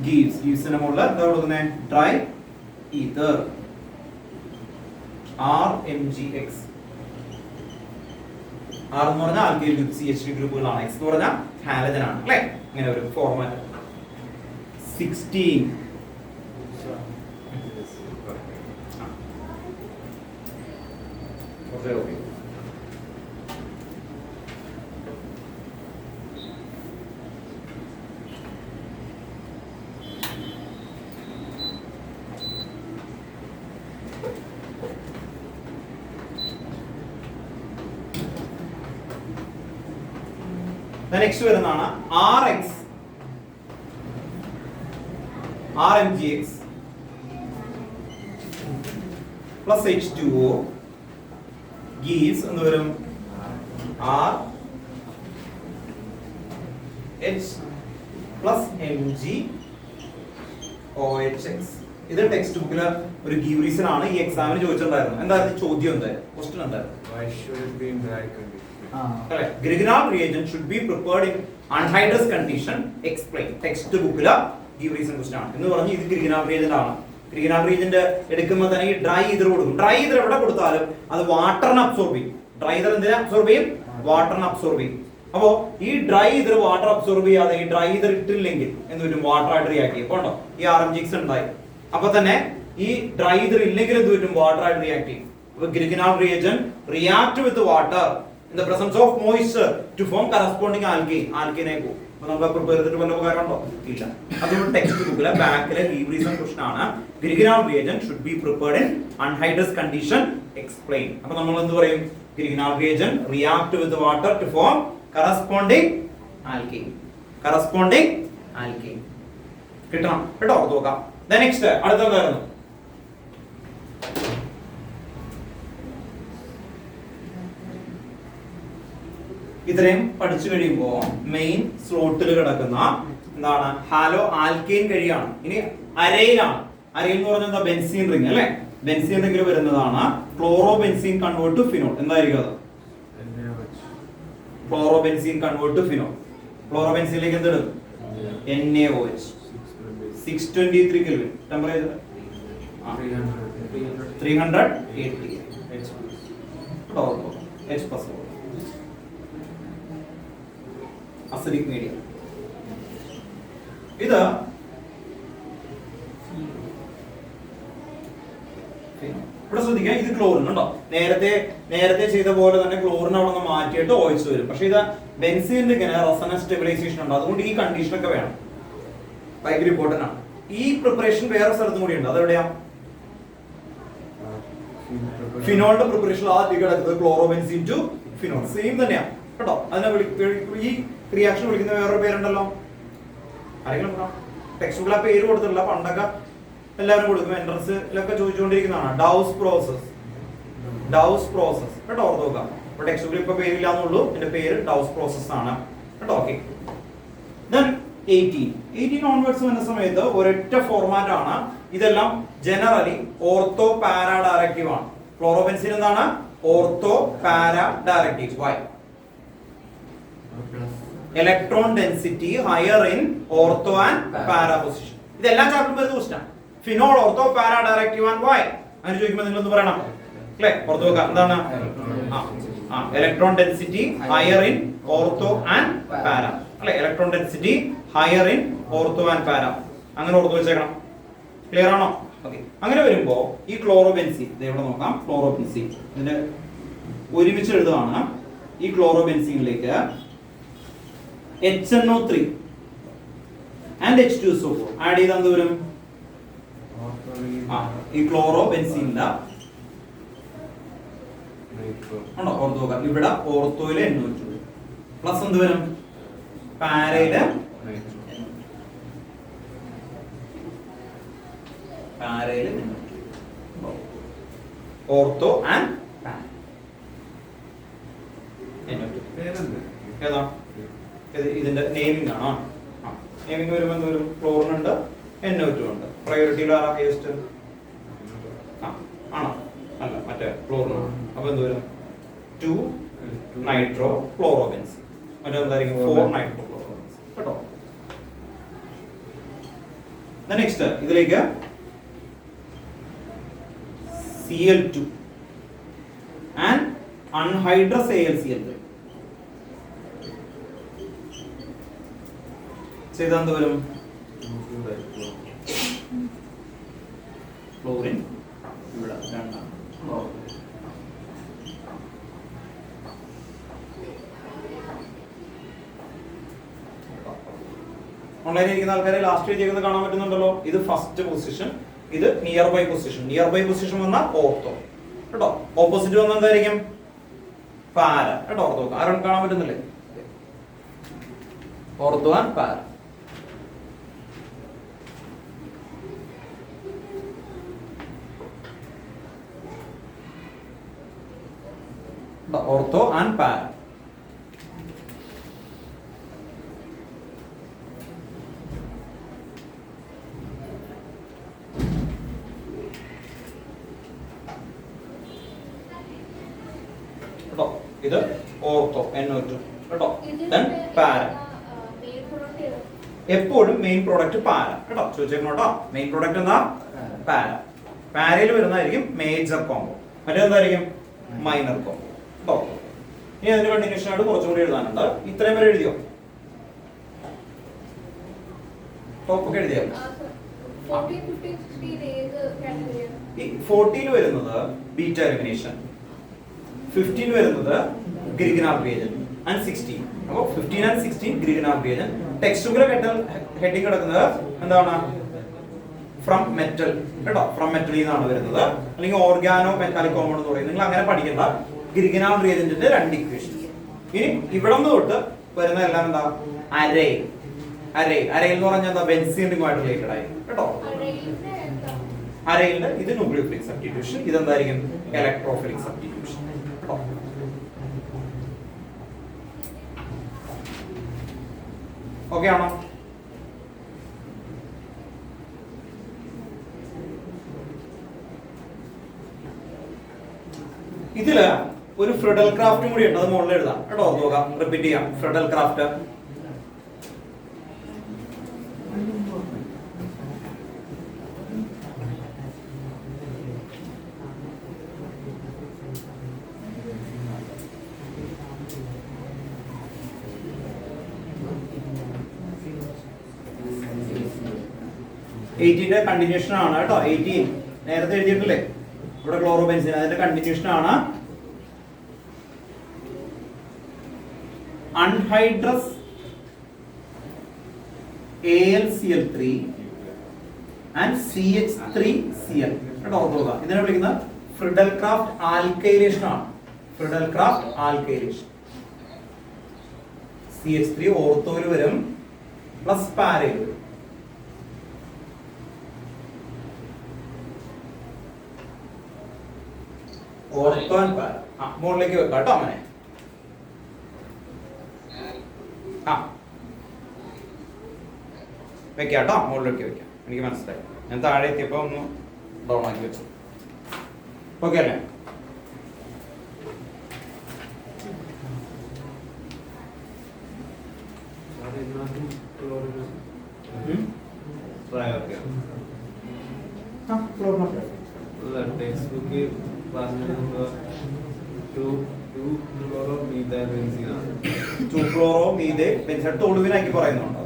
gives ന്റെ മുകളിൽ എന്താ കൊടുക്കുന്നത്? Dry ether RMgX. R എന്ന് പറഞ്ഞാൽ ആൽക്കൈൽ ഗ്രൂപ്പ് CH3 ഗ്രൂപ്പുകളാണ്, X എന്ന് പറഞ്ഞാൽ ഹാലജൻ ആണ് അല്ലേ? ഇങ്ങനെ ഒരു ഫോർമാറ്റ്. 16 നെക്സ്റ്റ് വരുന്നതാണ് RX RMgX plus H2O gives എന്ന് വരും RH plus MgOHX. ഇത് ടെക്സ്റ്റ് ബുക്കിൽ ഒരു ഗീവ് റീസൺ ആണ്. ഈ എക്സാമിന് ചോദിച്ചിട്ടുണ്ടായിരുന്നു. എന്തായിരുന്നു ചോദ്യം? എന്തായിരുന്നു ക്വസ്റ്റ്യൻ? എന്തായിരുന്നു? Why should it be in dry condition? Correct. Grignard reagent should be prepared in anhydrous condition. Explain. Text ബുക്കിൽ ഗീവ് റീസൺ ക്വസ്റ്റ്യൻ ആണ്. എന്ന് പറഞ്ഞ് ഇത് Grignard reagent ആണ്. Grignard reagent എടുക്കുമ്പോൾ തന്നെ ഈ ഡ്രൈ ഈതർ കൊടുക്കും. ഡ്രൈ ഈതർ എവിടെ കൊടുത്താലും അത് വാട്ടറിനെ അബ്സോർബ് ചെയ്യും. ഡ്രൈ ഈതർ എന്തിനെ അബ്സോർബ് ചെയ്യും? വാട്ടറിനെ അബ്സോർബ് ചെയ്യും. അപ്പോ ഈ ഡ്രൈ ഈതർ വാട്ടർ അബ്സോർബ് ചെയ്യാതെ ഈ ഡ്രൈ ഈതർ ഇട്ടില്ലെങ്കിൽ എന്ത് വരും? വാട്ടർ ആയിട്ട് റിയാക്ട് ചെയ്യും. ഉണ്ടോ? ഈ RMgX ഉണ്ടായി. അപ്പൊ തന്നെ ഈ ഡ്രൈ ഈതർ ഇല്ലെങ്കിൽ എന്ത് വരും? വാട്ടർ ആയിട്ട് റിയാക്ട് ചെയ്യും. അപ്പൊ Grignard reagent react with water in the presence of moisture to form corresponding alkane. Alkane ആയി പോകും. അപ്പൊ നമ്മൾ പ്രിപ്പയർ ചെയ്തിട്ട് വല്ല ഉപകാരം ഉണ്ടോ? ഇല്ല. അതുകൊണ്ട് ടെക്സ്റ്റ് ബുക്കിലെ ബാക്കിലെ ഗീവ് റീസൺ ക്വസ്റ്റ്യൻ ആണ്. Grignard reagent should be prepared in anhydrous condition. Explain. അപ്പൊ നമ്മൾ എന്ത് പറയും? Grignard reagent react with the water to form corresponding alkane. Corresponding alkane. കിട്ടണം കേട്ടോ? നോക്കാം. Then next അടുത്ത എന്തായിരുന്നു? ഇത്രയും പഠിച്ചു കഴിയുമ്പോൾ മെയിൻ സ്ലോട്ടിൽ കിടക്കുന്ന എന്താണ്? ഹാലോ ആൽക്കെയിൻ കഴിയാണ്. ഇനി അരയിലാണ്. അരയിൽ എന്ന് പറഞ്ഞാൽ എന്താ? ബെൻസീൻ റിംഗ് അല്ലേ? ബെൻസീൻ റിംഗിൽ വരുന്നതാണ് chlorobenzene convert to phenol. എന്തായിരിക്കും അത്? Chlorobenzene convert to phenol. ക്ലോറോ ബെൻസീനിലേക്ക് എന്ത് ഇടും? NaOH. 623 kelvin. Temperature 380. H plus acidic medium. ഇത് ഇവിടെ ശ്രദ്ധിക്കുക, ഇത് ക്ലോറിൻ ഉണ്ടോ? നേരത്തെ ചെയ്ത പോലെ തന്നെ ക്ലോറിൻ അവിടെ നിന്ന് മാറ്റിയിട്ട് OH വരും. പക്ഷെ ഇത് ബെൻസീനിൽ ഇങ്ങനെ റെസൊണൻസ് സ്റ്റെബിലൈസേഷൻ ഉണ്ട്. അതുകൊണ്ട് ഈ കണ്ടീഷൻ ഒക്കെ വേണം. ഭയങ്കര ഇമ്പോർട്ടന്റ് ആണ്. ഈ പ്രിപ്പറേഷൻ വേറെ സ്ഥലത്തും കൂടി ഉണ്ട്. അതെവിടെയാ? ഫിനോളിന്റെ പ്രിപ്പറേഷൻ ആദ്യം കിടക്കുന്നത് ക്ലോറോബെൻസീൻ ടു ഫിനോൾ. സെയിം തന്നെയാണ് കേട്ടോ. അതിനെ ഈ റിയാക്ഷൻ വിളിക്കുന്ന വേറൊരു പേരുണ്ടല്ലോ. ആരെങ്കിലും ടെക്സ്റ്റ് ബുക്കിൽ ആ പേര് കൊടുത്തിട്ടില്ല. പണ്ടൊക്കെ എല്ലാവരും കൊടുക്കും. എൻട്രൻസിലൊക്കെ ചോദിച്ചുകൊണ്ടിരിക്കുന്നതാണ്. ഡൗസ് പ്രോസസ്. ഡൗസ് പ്രോസസ് കേട്ടോ. ഓർത്ത് നോക്കാം. ഇപ്പൊ ടെക്സ്റ്റ് ബുക്കിൽ ഇപ്പൊ പേരില്ലാന്നുള്ളൂ. എന്റെ പേര് ഡൗസ് പ്രോസസ് ആണ് കേട്ടോ. ഓക്കെ. Then 18 ഓൺവേർഡ്സ് വന്ന സമയത്ത് ഒരൊറ്റ ഫോർമാറ്റ് ആണ്. ഇതെല്ലാം ജനറലി ഓർത്തോ പാരാ ഡയറക്റ്റീവ് ആണ്. ക്ലോറോബെൻസീൻ എന്താണ്? Ortho para directive. Why? Electron density higher in ortho and para position. ഇതെല്ലാം ചാപ്റ്ററിൽ വരുന്ന ക്വസ്റ്റ്യൻ ആണ്. Phenol ortho para directive and why? അങ്ങനെ ചോദിക്കുമ്പോൾ നിങ്ങൾ എന്ത് പറയണം? അല്ലേ? ഓർത്തോ എന്താണ്? Electron density higher in ortho and para അല്ലെ? Electron density higher in ortho and para. അങ്ങനെ ഓർത്ത് വെച്ചേക്കണം. ക്ലിയർ ആണോ? ഓക്കെ. അങ്ങനെ വരുമ്പോ ഈ ക്ലോറോബെൻസീൻ ഇവിടെ നോക്കാം. ക്ലോറോബെൻസീൻ ഇതിന്റെ ഒരുമിച്ച് എഴുതുകയാണ്. ഈ ക്ലോറോബെൻസീനിലേക്ക് HNO3 and H2SO4 ആഡ് ചെയ്താൽ എന്ത് വരും? ഈ ക്ലോറോബെൻസീനിന്റെ ആണോ? ഓർത്ത് നോക്കാം. ഇവിടെ ഓർത്തോയില് NO2 പ്ലസ് എന്ത് വരും? പാരയില് ഓർത്തോ ആൻഡ് ഏതാ? ഇതിന്റെ നെയിമിംഗ് ആണോ? നെയിമിംഗ് വരുമ്പോൾ എന്ത് വരും? ക്ലോറിൻ ഉണ്ട്, NO2 ഉണ്ട്. പ്രയോറിറ്റിയിൽ ആരാ ഹൈയസ്റ്റ്? ആണോ? അല്ല, മറ്റേ ക്ലോറിൻ ആണ്. അപ്പൊ എന്ത് വരും? 2 നൈട്രോ ക്ലോറോബെൻസീൻ. മറ്റേതായിരിക്കും 4 നൈട്രോ കേട്ടോ. നെക്സ്റ്റ് ഇതിലേക്ക് Cl2 and anhydrous AlCl3 ചെയ്താൽ എന്ത് വരും? ക്ലോറിൻ ഇവിടെ രണ്ടാണ്. ഓൺലൈനിൽ ഇരിക്കുന്ന ആൾക്കാരെ ലാസ്റ്റ് എഴുതിയിരിക്കുന്നത് കാണാൻ പറ്റുന്നുണ്ടല്ലോ. ഇത് ഫസ്റ്റ് പൊസിഷൻ, ഇത് nearby position. Nearby position വന്നാൽ ഓർത്തോ കേട്ടോ. ഓപ്പോസിറ്റ് വന്നാൽ എന്തായിരിക്കും? പാര കേട്ടോ. ഓർത്തോ ആരും കാണാൻ പറ്റുന്നില്ലേ? Ortho and para. Ortho and para. കേട്ടോ. ഇത് ഓർത്തോ NO2 കേട്ടോ. ദെൻ പാര. എപ്പോഴും മെയിൻ പ്രോഡക്റ്റ് പാര കേട്ടോ. ചോദിച്ചേക്കണോട്ടോ. മെയിൻ പ്രോഡക്റ്റ് എന്താ? പാര. പാരയിൽ വരുന്നതായിരിക്കും മേജർ കോമ്പോ, മറ്റേതായിരിക്കും മൈനർ കോമ്പോ കേട്ടോ. ഇനി അതിന്റെ കണ്ടിന്യൂഷൻ ആയിട്ട് കുറച്ചും കൂടി എഴുതാനുണ്ട്. ഇത്രയും വരെ എഴുതിയോ? ടോപ്പൊക്കെ എഴുതിയോ? ഈ 14 വരുന്നത് ബീറ്റ എലിമിനേഷൻ, 15 വരുന്നത് ഗ്രിഗ്നാർഡ് റിയേജന്റ് ആൻഡ് 16. അപ്പോൾ 15 ആൻഡ് 16 ഗ്രിഗ്നാർഡ് റിയേജന്റ്. ടെക്സ്റ്റ് ബുക്കിലെ ഹെഡിങ് കിടക്കുന്നത് എന്താണ്? ഫ്രം മെറ്റൽ കേട്ടോ. ഫ്രം മെറ്റലിൽ നിന്നാണ് വരുന്നത്, അല്ലെങ്കിൽ ഓർഗാനോ മെറ്റാലിക് കോമ്പൗണ്ട് എന്ന് പറയും. നിങ്ങൾ അങ്ങനെ പഠിക്കേണ്ട. ഗ്രിഗ്നാർഡ് റിയേജന്റിന്റെ 2 ഇക്വേഷൻസ്. ഇനി ഇവിടെ നിന്ന് തൊട്ട് വരുന്ന എല്ലാം എന്താ? അരൈൽ. അരൈൽ എന്ന് പറഞ്ഞാൽ എന്താ? ബെൻസീൻ റിങ്ങുമായിട്ട് റിലേറ്റഡ് ആയി കേട്ടോ. അരൈലിന്റെ ഇത് ന്യൂക്ലിയോഫിലിക് സബ്സ്റ്റിറ്റ്യൂഷൻ, ഇതെന്തായിരിക്കും? ഇലക്ട്രോഫിലിക് സബ്സ്റ്റിറ്റ്യൂഷൻ കേട്ടോ. ഓക്കെ ആണോ? ഇതില് ഒരു ഫ്രെഡൽ ക്രാഫ്റ്റും കൂടി ഉണ്ട്, അത് മുകളിൽ എഴുതാം കേട്ടോ. നോക്കാം, റിപ്പീറ്റ് ചെയ്യാം. ഫ്രെഡൽ ക്രാഫ്റ്റ് ന്റെ കണ്ടിന്യൂഷൻ ആണ് കേട്ടോ. 18 നേരത്തെ എഴുതിയിട്ടില്ലേ ഇവിടെ? ക്ലോറോബെൻസീൻ അതിന്റെ കണ്ടിന്യൂഷൻ ആണ്. അൺഹൈഡ്രസ് AlCl3 ആൻഡ് CH3Cl കേട്ടോ. ഓർക്കുക, ഇതിനെ വിളിക്കുന്ന ഫ്രിഡൽ ക്രാഫ്റ്റ് ആൽക്കൈലേഷൻ ആണ്. Friedel craft alkylation. CH3 ഓർത്തോയിൽ വരും, പ്ലസ് പാരയിൽ വരും. ഓർത്തോൻ പാര. മുകളിലേക്ക് വെക്കാം കേട്ടോ. അങ്ങനെ വെക്കാം കേട്ടോ. മുകളിലേക്ക് വെക്കാം. എനിക്ക് മനസ്സിലായി. ഞാൻ താഴെ എത്തിയപ്പോ ഒന്ന് ഡൗൺ ആക്കി വെച്ചു. ഓക്കെ അല്ലേ? ടെക്സ്റ്റ് ബുക്ക് 2-chloro-methane ടോളുവിനാക്കി പറയുന്നുണ്ട്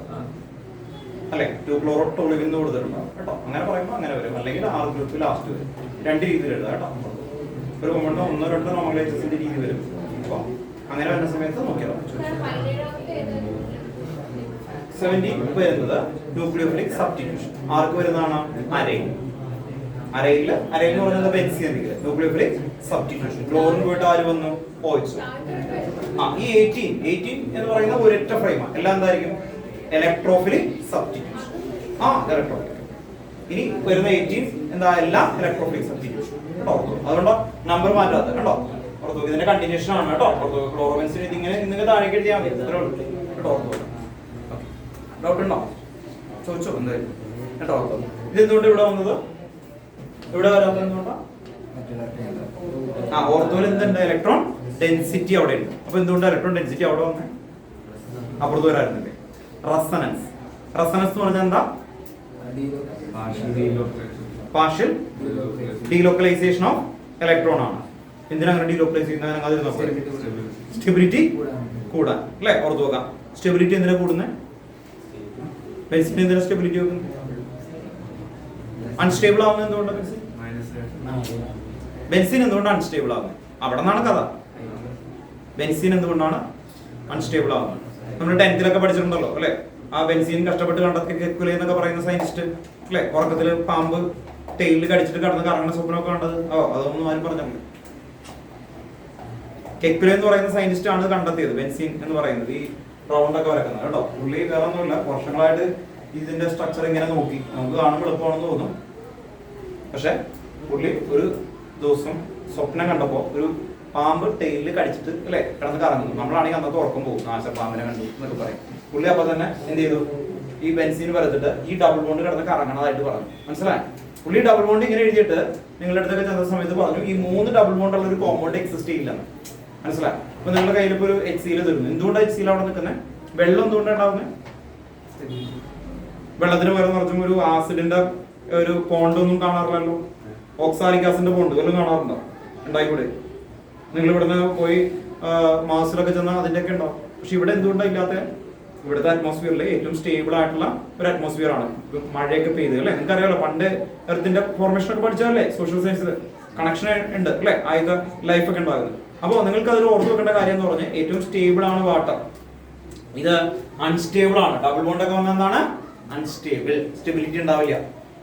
അല്ലെ? 2-chloro-toluene എന്ന് കൊടുത്തിട്ടുണ്ടോ കേട്ടോ. അങ്ങനെ പറയുമ്പോൾ അങ്ങനെ വരും, അല്ലെങ്കിൽ R ഗ്രൂപ്പ് ലാസ്റ്റ് വരും. 2 രീതിയിൽ എഴുതാം കേട്ടോ. ഒരു കോമ്പൗണ്ട് 1-2 നോമൻക്ലേച്ചറിന്റെ രീതി വരും. അപ്പോൾ അങ്ങനെ വരുന്ന സമയത്ത് നോക്കിയാൽ 17 വരുന്നത് ന്യൂക്ലിയോഫിലിക് സബ്സ്റ്റിറ്റ്യൂഷൻ. ആർക്ക് വരുന്നതാണ്? അരൈൽ. അരൈൽ എന്ന് പറയുന്നത് ബെൻസീൻ ന്യൂക്ലിയോഫിലിക് സബ്സ്റ്റിറ്റ്യൂഷൻ. ക്ലോറിൻ പോയിട്ട് ആര് വന്നു? OH. ഈ 18 എന്ന് പറയുന്ന ഒരൊറ്റ ഫ്രെയിമാണ്. എല്ലാം എന്തായിരിക്കും? Electrophilic substitution. ഇലക്ട്രോഫിലിക്. ഇനി വരുന്ന 18 എന്താ? എല്ലാം ഇലക്ട്രോഫിലിക് സബ്സ്റ്റിറ്റ്യൂഷൻ കേട്ടോ. അതുകൊണ്ട് നമ്പർ മാറ്റാത്ത കേട്ടോ. ഓർത്തോ, ഇതിന്റെ കണ്ടിന്യൂഷൻ ആണ് കേട്ടോ. ഓർത്തോ, ക്ലോറോബെൻസിൻ ഇതിങ്ങനെ നിങ്ങൾക്ക് താഴേക്ക് എഴുതിയാൽ മതി. ഇത്രേ ഉള്ളൂ കേട്ടോ. ഡൗട്ട് ഉണ്ടോ? ചോദിച്ചോ എന്തായാലും കേട്ടോ. ഇത് എന്തുകൊണ്ട് ഇവിടെ വന്നത്? ഇവിടെ വരാത്തത് എന്തുകൊണ്ടാ? ഓർത്തോയിൽ എന്തുണ്ട്? ഇലക്ട്രോൺ ഡെൻസിറ്റി അവിടെ ഉണ്ട്. അപ്പൊ എന്തുകൊണ്ട് ഇലക്ട്രോൺ ഡെൻസിറ്റി അവിടെ വന്നേ? അപ്പുറത്ത് വരാറുന്നില്ലേ? റെസൊണൻസ്. റെസൊണൻസ് എന്ന് പറഞ്ഞാൽ എന്താ? പാർഷ്യൽ ഡീലോക്കലൈസേഷൻ ഓഫ് ഇലക്ട്രോൺ ആണ്. എന്തിനാ അങ്ങനെ ഡീലോക്കലൈസ് ചെയ്യുന്നത്? സ്റ്റെബിലിറ്റി കൂടാൻ അല്ലേ? ഓർത്ത് നോക്കാം. സ്റ്റെബിലിറ്റി എന്തിനാ കൂടുന്നത്? ബെൻസിൻ എന്തിനാ സ്റ്റെബിലിറ്റി വെക്കുന്നത്? അൺസ്റ്റേബിൾ ആവുന്നത് എന്തുകൊണ്ടാണ്? ബെൻസിൻ എന്തുകൊണ്ടാണ് അൺസ്റ്റേബിൾ ആവുന്നത്? അവിടെ നിന്നാണ് കഥ. ബെൻസിൻ എന്തുകൊണ്ടാണ് അൺസ്റ്റേബിൾ ആവുന്നത്? നമ്മൾ 10th പഠിച്ചിട്ടുണ്ടല്ലോ അല്ലെ? ആ ബെൻസിൻ കഷ്ടപ്പെട്ട് കണ്ടെത്തി കെക്കുലെ എന്നൊക്കെ പറയുന്ന സയന്റിസ്റ്റ് അല്ലെ? ഉറക്കത്തില് പാമ്പ് ടെയിലിൽ കടിച്ചിട്ട് കടന്ന് കറങ്ങുന്ന സ്വപ്നമൊക്കെ കണ്ടത്. അതൊന്നും ആരും പറഞ്ഞില്ല. കെക്കുലെ എന്ന് പറയുന്ന സയന്റിസ്റ്റ് ആണ് കണ്ടെത്തിയത് ബെൻസിൻ എന്ന് പറയുന്നത്. ഈ റൗണ്ട് ഒക്കെ വരക്കുന്നത് കേട്ടോ. പുള്ളി വേറെ ഒന്നുമില്ല, വർഷങ്ങളായിട്ട് ഇതിന്റെ സ്ട്രക്ചർ ഇങ്ങനെ നോക്കി. നമുക്ക് കാണുമ്പോൾ എളുപ്പമാണെന്ന് തോന്നും, പക്ഷെ പുള്ളി ഒരു ദിവസം സ്വപ്നം കണ്ടപ്പോ ഒരു പാമ്പ് ടെയിലിൽ കടിച്ചിട്ട് അല്ലെ കിടന്ന് കറങ്ങുന്നു. നമ്മളാണെങ്കിൽ അന്നത്തെ ഉറക്കം പോകും, നാശപ്പാമ്പിനെ കണ്ടു എന്നൊക്കെ പറയും. പുള്ളി അപ്പൊ തന്നെ എന്ത് ചെയ്തു? ഈ ബെൻസിൻ വരച്ചിട്ട് ഈ ഡബിൾ ബോണ്ട് കിടന്ന് കറങ്ങണതായിട്ട് പറഞ്ഞു. മനസ്സിലായി? പുള്ളി ഡബിൾ ബോണ്ട് ഇങ്ങനെ എഴുതിയിട്ട് നിങ്ങളുടെ അടുത്തൊക്കെ ചെന്ന സമയത്ത് പറഞ്ഞു ഈ 3 ഡബിൾ ബോണ്ട് ഉള്ള ഒരു കോമ്പൗണ്ട് എക്സിസ്റ്റ് ചെയ്യില്ലെന്ന്. മനസ്സിലായി? അപ്പൊ നിങ്ങളുടെ കയ്യിൽ ഇപ്പൊ ഒരു HCl തരുന്നു. എന്തുകൊണ്ടാണ് HCl അവിടെ നിൽക്കുന്നത്? വെള്ളം എന്തുകൊണ്ടാണ് ഉണ്ടാവുന്നത്? വെള്ളത്തിന് പകരം നിറച്ചും ഒരു ആസിഡിന്റെ ഒരു പോണ്ട് ഒന്നും കാണാറില്ലല്ലോ. ഓക്സാലിക് ആസിഡിന്റെ പോണ്ട് വല്ലതും കാണാറുണ്ടോ? ഉണ്ടായിക്കൂടെ? നിങ്ങൾ ഇവിടുന്ന് പോയി മാസിലൊക്കെ ചെന്നാൽ അതിന്റെ ഒക്കെ ഉണ്ടാവും. പക്ഷെ ഇവിടെ എന്തുകൊണ്ടാണ് ഇല്ലാത്ത? ഇവിടുത്തെ അറ്റ്മോസ്ഫിയറിൽ ഏറ്റവും സ്റ്റേബിൾ ആയിട്ടുള്ള ഒരു അറ്റ്മോസ്ഫിയർ ആണ്. മഴയൊക്കെ പെയ്ത് അല്ലെ? നിങ്ങൾക്ക് അറിയാലോ, പണ്ട് എർത്തിന്റെ ഫോർമേഷൻ ഒക്കെ പഠിച്ചതല്ലേ? സോഷ്യൽ സയൻസിൽ കണക്ഷൻ ഉണ്ട് അല്ലെ? ആയുധ ലൈഫ് ഒക്കെ ഉണ്ടാകുന്നത്. അപ്പോൾ നിങ്ങൾക്ക് അതിൽ ഓർത്ത് വെക്കേണ്ട കാര്യം എന്ന് പറഞ്ഞാൽ ഏറ്റവും സ്റ്റേബിൾ ആണ് വാട്ടർ. ഇത് അൺസ്റ്റേബിൾ ആണ്. ഡബിൾ ബോണ്ട് ഒക്കെ വന്ന എന്താണ്? അൺസ്റ്റേബിൾ. സ്റ്റെബിലിറ്റി ഉണ്ടാവില്ല.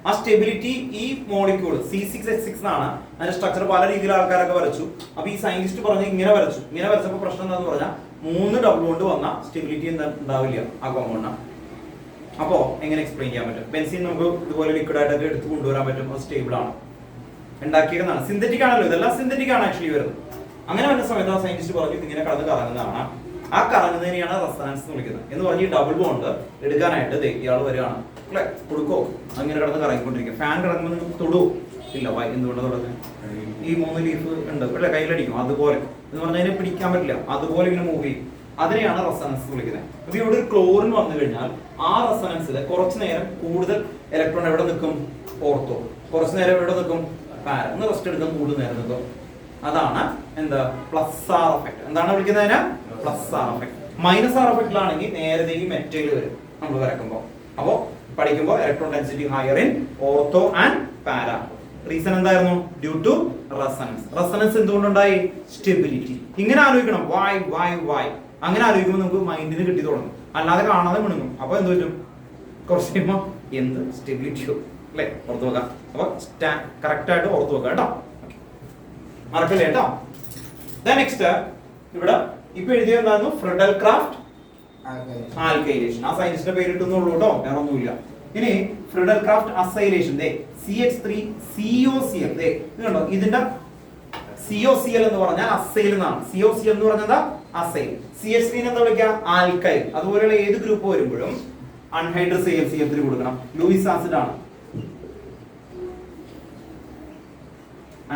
ആ സ്റ്റെബിലിറ്റി ഈ മോളിക്യൂൾ C6H6 എന്നാണ്. അതിന്റെ സ്ട്രക്ചർ പല രീതിയിൽ ആൾക്കാരൊക്കെ വരച്ചു. അപ്പൊ ഈ സയന്റിസ്റ്റ് പറഞ്ഞ് ഇങ്ങനെ വരച്ചു. ഇങ്ങനെ വരച്ചപ്പോൾ പ്രശ്നം എന്താന്ന് പറഞ്ഞാൽ 3 ഡബിൾ ബോണ്ട് വന്ന സ്റ്റെബിലിറ്റി ഉണ്ടാവില്ല ആ കോമ്പൗണ്ടിന്. അപ്പോ എങ്ങനെ എക്സ്പ്ലെയിൻ ചെയ്യാൻ പറ്റും? ബെൻസിൻ നമുക്ക് ഇതുപോലെ ലിക്വിഡ് ആയിട്ടൊക്കെ എടുത്ത് കൊണ്ടുവരാൻ പറ്റും. അത് സ്റ്റേബിൾ ആണ്. ഉണ്ടാക്കിയതാണ്. സിന്തറ്റിക് ആണല്ലോ, ഇതെല്ലാം സിന്തറ്റിക് ആണ് ആക്ച്വലി വരുന്നത്. അങ്ങനെ വരുന്ന സമയത്ത് ആ സയന്റിസ്റ്റ് പറഞ്ഞു ഇങ്ങനെ കടന്ന് കറങ്ങുന്നതാണ്. ആ കറങ്ങുന്നതിനെയാണ് റെസൊണൻസ് എന്ന് വിളിക്കുന്നത്. എന്ന് പറഞ്ഞ് ഈ ഡബിൾ ബോണ്ട് എടുക്കാനായിട്ട് ഇയാൾ വരികയാണ് അല്ലെ? കൊടുക്കോ? അങ്ങനെ കിടന്ന് കറങ്ങിക്കൊണ്ടിരിക്കും. ഫാൻ കിടക്കുമ്പോൾ നിങ്ങൾക്ക് തൊടുവോ? ഇല്ല. എന്തുകൊണ്ട് തുടങ്ങുന്നത്? ഈ 3 ലീഫ് ഉണ്ട് അല്ലെ? കയ്യിലടിക്കും. അതുപോലെ എന്ന് പറഞ്ഞാൽ അതിനെ പിടിക്കാൻ പറ്റില്ല. അതുപോലെ ഇങ്ങനെ മൂവ് ചെയ്യും. അതിനെയാണ് റെസൊണൻസ് വിളിക്കുന്നത്. അപ്പൊ ഇവിടെ ഒരു ക്ലോറിൻ വന്നു കഴിഞ്ഞാൽ ആ റെസൊണൻസിൽ കുറച്ചു നേരം കൂടുതൽ ഇലക്ട്രോൺ എവിടെ നിൽക്കും? ഓർത്തോ. കുറച്ചു നേരം എവിടെ നിൽക്കും? പാര. ഒന്ന് റെസ്റ്റ് എടുക്കാൻ കൂടുതൽ നേരം നിൽക്കും. അതാണ് എന്താ? Plus R effect. എന്താണ് വിളിക്കുന്നതിന്? Plus R effect. Minus R എഫക്റ്റിലാണെങ്കിൽ നേരത്തെ ഈ മെറ്റൽ വരും നമ്മൾ വരക്കുമ്പോൾ. അപ്പോ പഠിക്കുമ്പോൾ electron density higher in ortho and para. Reason എന്തായിരുന്നു? Due to resonance. റെസൊണൻസ് എന്തുകൊണ്ടുണ്ടായി? സ്റ്റെബിലിറ്റി. ഇങ്ങനെ ആലോചിക്കണം. വൈ അങ്ങനെ ആലോചിക്കുമ്പോൾ നമുക്ക് മൈൻഡിന് കിട്ടി തുടങ്ങും. അല്ലാതെ കാണാതെ മിണുങ്ങും. അപ്പൊ എന്ത് പറ്റും? കുറച്ച് കഴിയുമ്പോൾ എന്ത് സ്റ്റെബിലിറ്റിയോ അല്ലെ? ഓർത്ത് വെക്കാം. അപ്പൊ കറക്റ്റ് ആയിട്ട് ഓർത്ത് വെക്കാം കേട്ടോ. മറക്കല്ലേ കേട്ടോ. നെക്സ്റ്റ് ഇവിടെ ഇപ്പൊ എഴുതിയ എന്തായിരുന്നു? ഫ്രെഡൽ ക്രാഫ്റ്റ് ആൽക്കൈലേഷൻ. ആ സയന്റിസ്റ്റിന്റെ പേരിട്ടുന്നുള്ളൂ കേട്ടോ, വേറെ ഒന്നുമില്ല. ഇനി ഫ്രെഡൽ ക്രാഫ്റ്റ് അസൈലേഷൻ. CH3COCl. ഇത് കണ്ടോ? ഇതിന്റെ COCl എന്ന് പറഞ്ഞാൽ അസൈൽ എന്നാണ്. COCl എന്ന് പറഞ്ഞാൽ അസൈൽ. CH3 എന്താ വിളിക്കുക? ആൽക്കൈൽ. അതുപോലെയുള്ള ഏത് ഗ്രൂപ്പ് വരുമ്പോഴും അൺഹൈഡ്രസ് CL3 കൊടുക്കണം. ലൂയിസ് ആസിഡ് ആണ്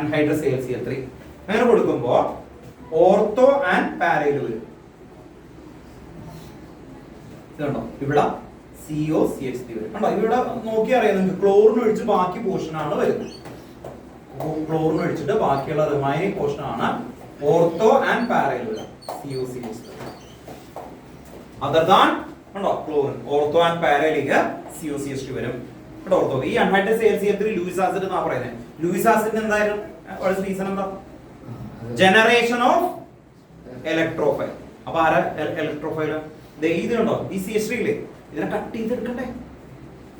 അൺഹൈഡ്രസ് CL3. അങ്ങനെ കൊടുക്കുമ്പോ ഓർത്തോ ആൻഡ് പാരയിൽ വരും. ഇതുണ്ടോ? ഇവിടെ COCH3 വരും. കണ്ടോ? ഇവിടെ നോക്കി അറിയാം നിങ്ങൾക്ക്. ക്ലോറിൻ ഒഴിച്ച് ബാക്കി പോർഷൻ ആണ് വരുന്നത്. ക്ലോറിൻ ഒഴിച്ചിട്ട് ബാക്കിയുള്ള റിമൈനിങ് പോർഷൻ ആണ് ഓർത്തോ ആൻഡ് പാരയിൽ വരും. COCH3 അതർ ദാൻ കണ്ടോ? ക്ലോറിൻ ഓർത്തോ ആൻഡ് പാരയിലേക്ക് COCH3 വരും. കേട്ടോ? ഓർത്തോ. ഈ അൺഹൈഡ്രസ് CL3 ലൂയിസ് ആസിഡ് എന്നാ പറയുന്നത്. ലൂയിസ് ആസിഡിന് എന്തായാലും റീസൺ എന്താ? Generation of electrophile. അപ്പൊ ആരാ ഇലക്ട്രോഫൈൽ? ഇത് കണ്ടോ? ഈ CH3 ഇല്ലേ? ഇതിനെ കട്ട് ചെയ്തെടുക്കണ്ടേ?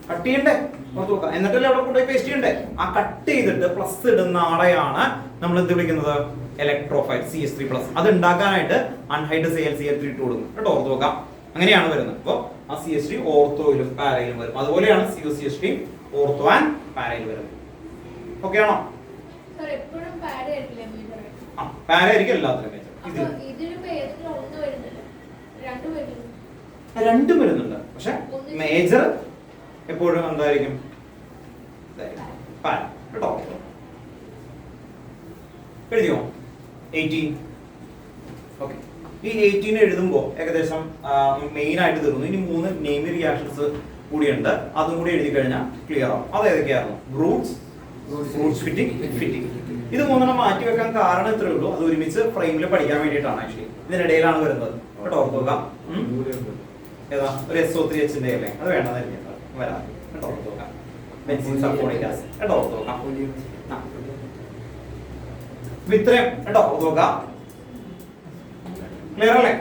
കട്ട് ചെയ്യണ്ടേ? ഓർത്ത് നോക്കാം. എന്നിട്ടല്ലേ അവിടെ കൊണ്ടുപോയി പേസ്റ്റ് ചെയ്യണ്ടേ? ആ കട്ട് ചെയ്തിട്ട് പ്ലസ് ഇടുന്ന ആളെയാണ് നമ്മൾ എന്ത് വിളിക്കുന്നത്? ഇലക്ട്രോഫൈൽ. CH3+. അത് ഉണ്ടാക്കാനായിട്ട് അൺഹൈഡ്രസ് CL3 ഇട്ട് കൊടുക്കും കേട്ടോ. ഓർത്ത് നോക്കാം. അങ്ങനെയാണ് വരുന്നത്. അപ്പോൾ ആ CH3 ഓർത്തോയിലും പാരയിലും വരും. അതുപോലെയാണ് COCH3 ഓർത്തോ ആൻഡ് പാരയിൽ വരുന്നത്. ഓക്കെ ആണോ? പാരയായിരിക്കും എല്ലാത്തിലും മേജർ. രണ്ടും വരുന്നുണ്ട്. പക്ഷെ മേജർ എപ്പോഴും എന്തായിരിക്കും? പാര. കേട്ടോ? എഴുതിയോ? 18. ഓക്കെ. ഈ 18 എഴുതുമ്പോൾ ഏകദേശം മെയിൻ ആയിട്ട് തീർന്നു. ഇനി 3 നെയിമിംഗ് റിയാക്ഷൻസ് കൂടിയുണ്ട്, അതും കൂടി എഴുതി കഴിഞ്ഞാൽ ക്ലിയർ ആവും. അത് ഏതൊക്കെയായിരുന്നു? Roots, fitting. ഇത് 3 മാറ്റി വെക്കാൻ കാരണം ഇത്രയേ ഉള്ളൂ, അത് ഒരുമിച്ച് ഫ്രെയിമിൽ പഠിക്കാൻ വേണ്ടിയിട്ടാണ്. ആക്ച്വലി ഇതിനിടയിലാണ് വരുന്നത് കേട്ടോ. ഓർത്തുക ഏതാ ഒരു SO3H അല്ലേ, അത് വേണ്ടെന്ന് വരാം കേട്ടോ. ഓർത്തുക ബെൻസീൻ സൾഫോണിക് ആസിഡ് കേട്ടോ. ഓർത്തുക ഇത്രയും കേട്ടോ. ഓർത്തുക ക്ലിയർ അല്ലേ?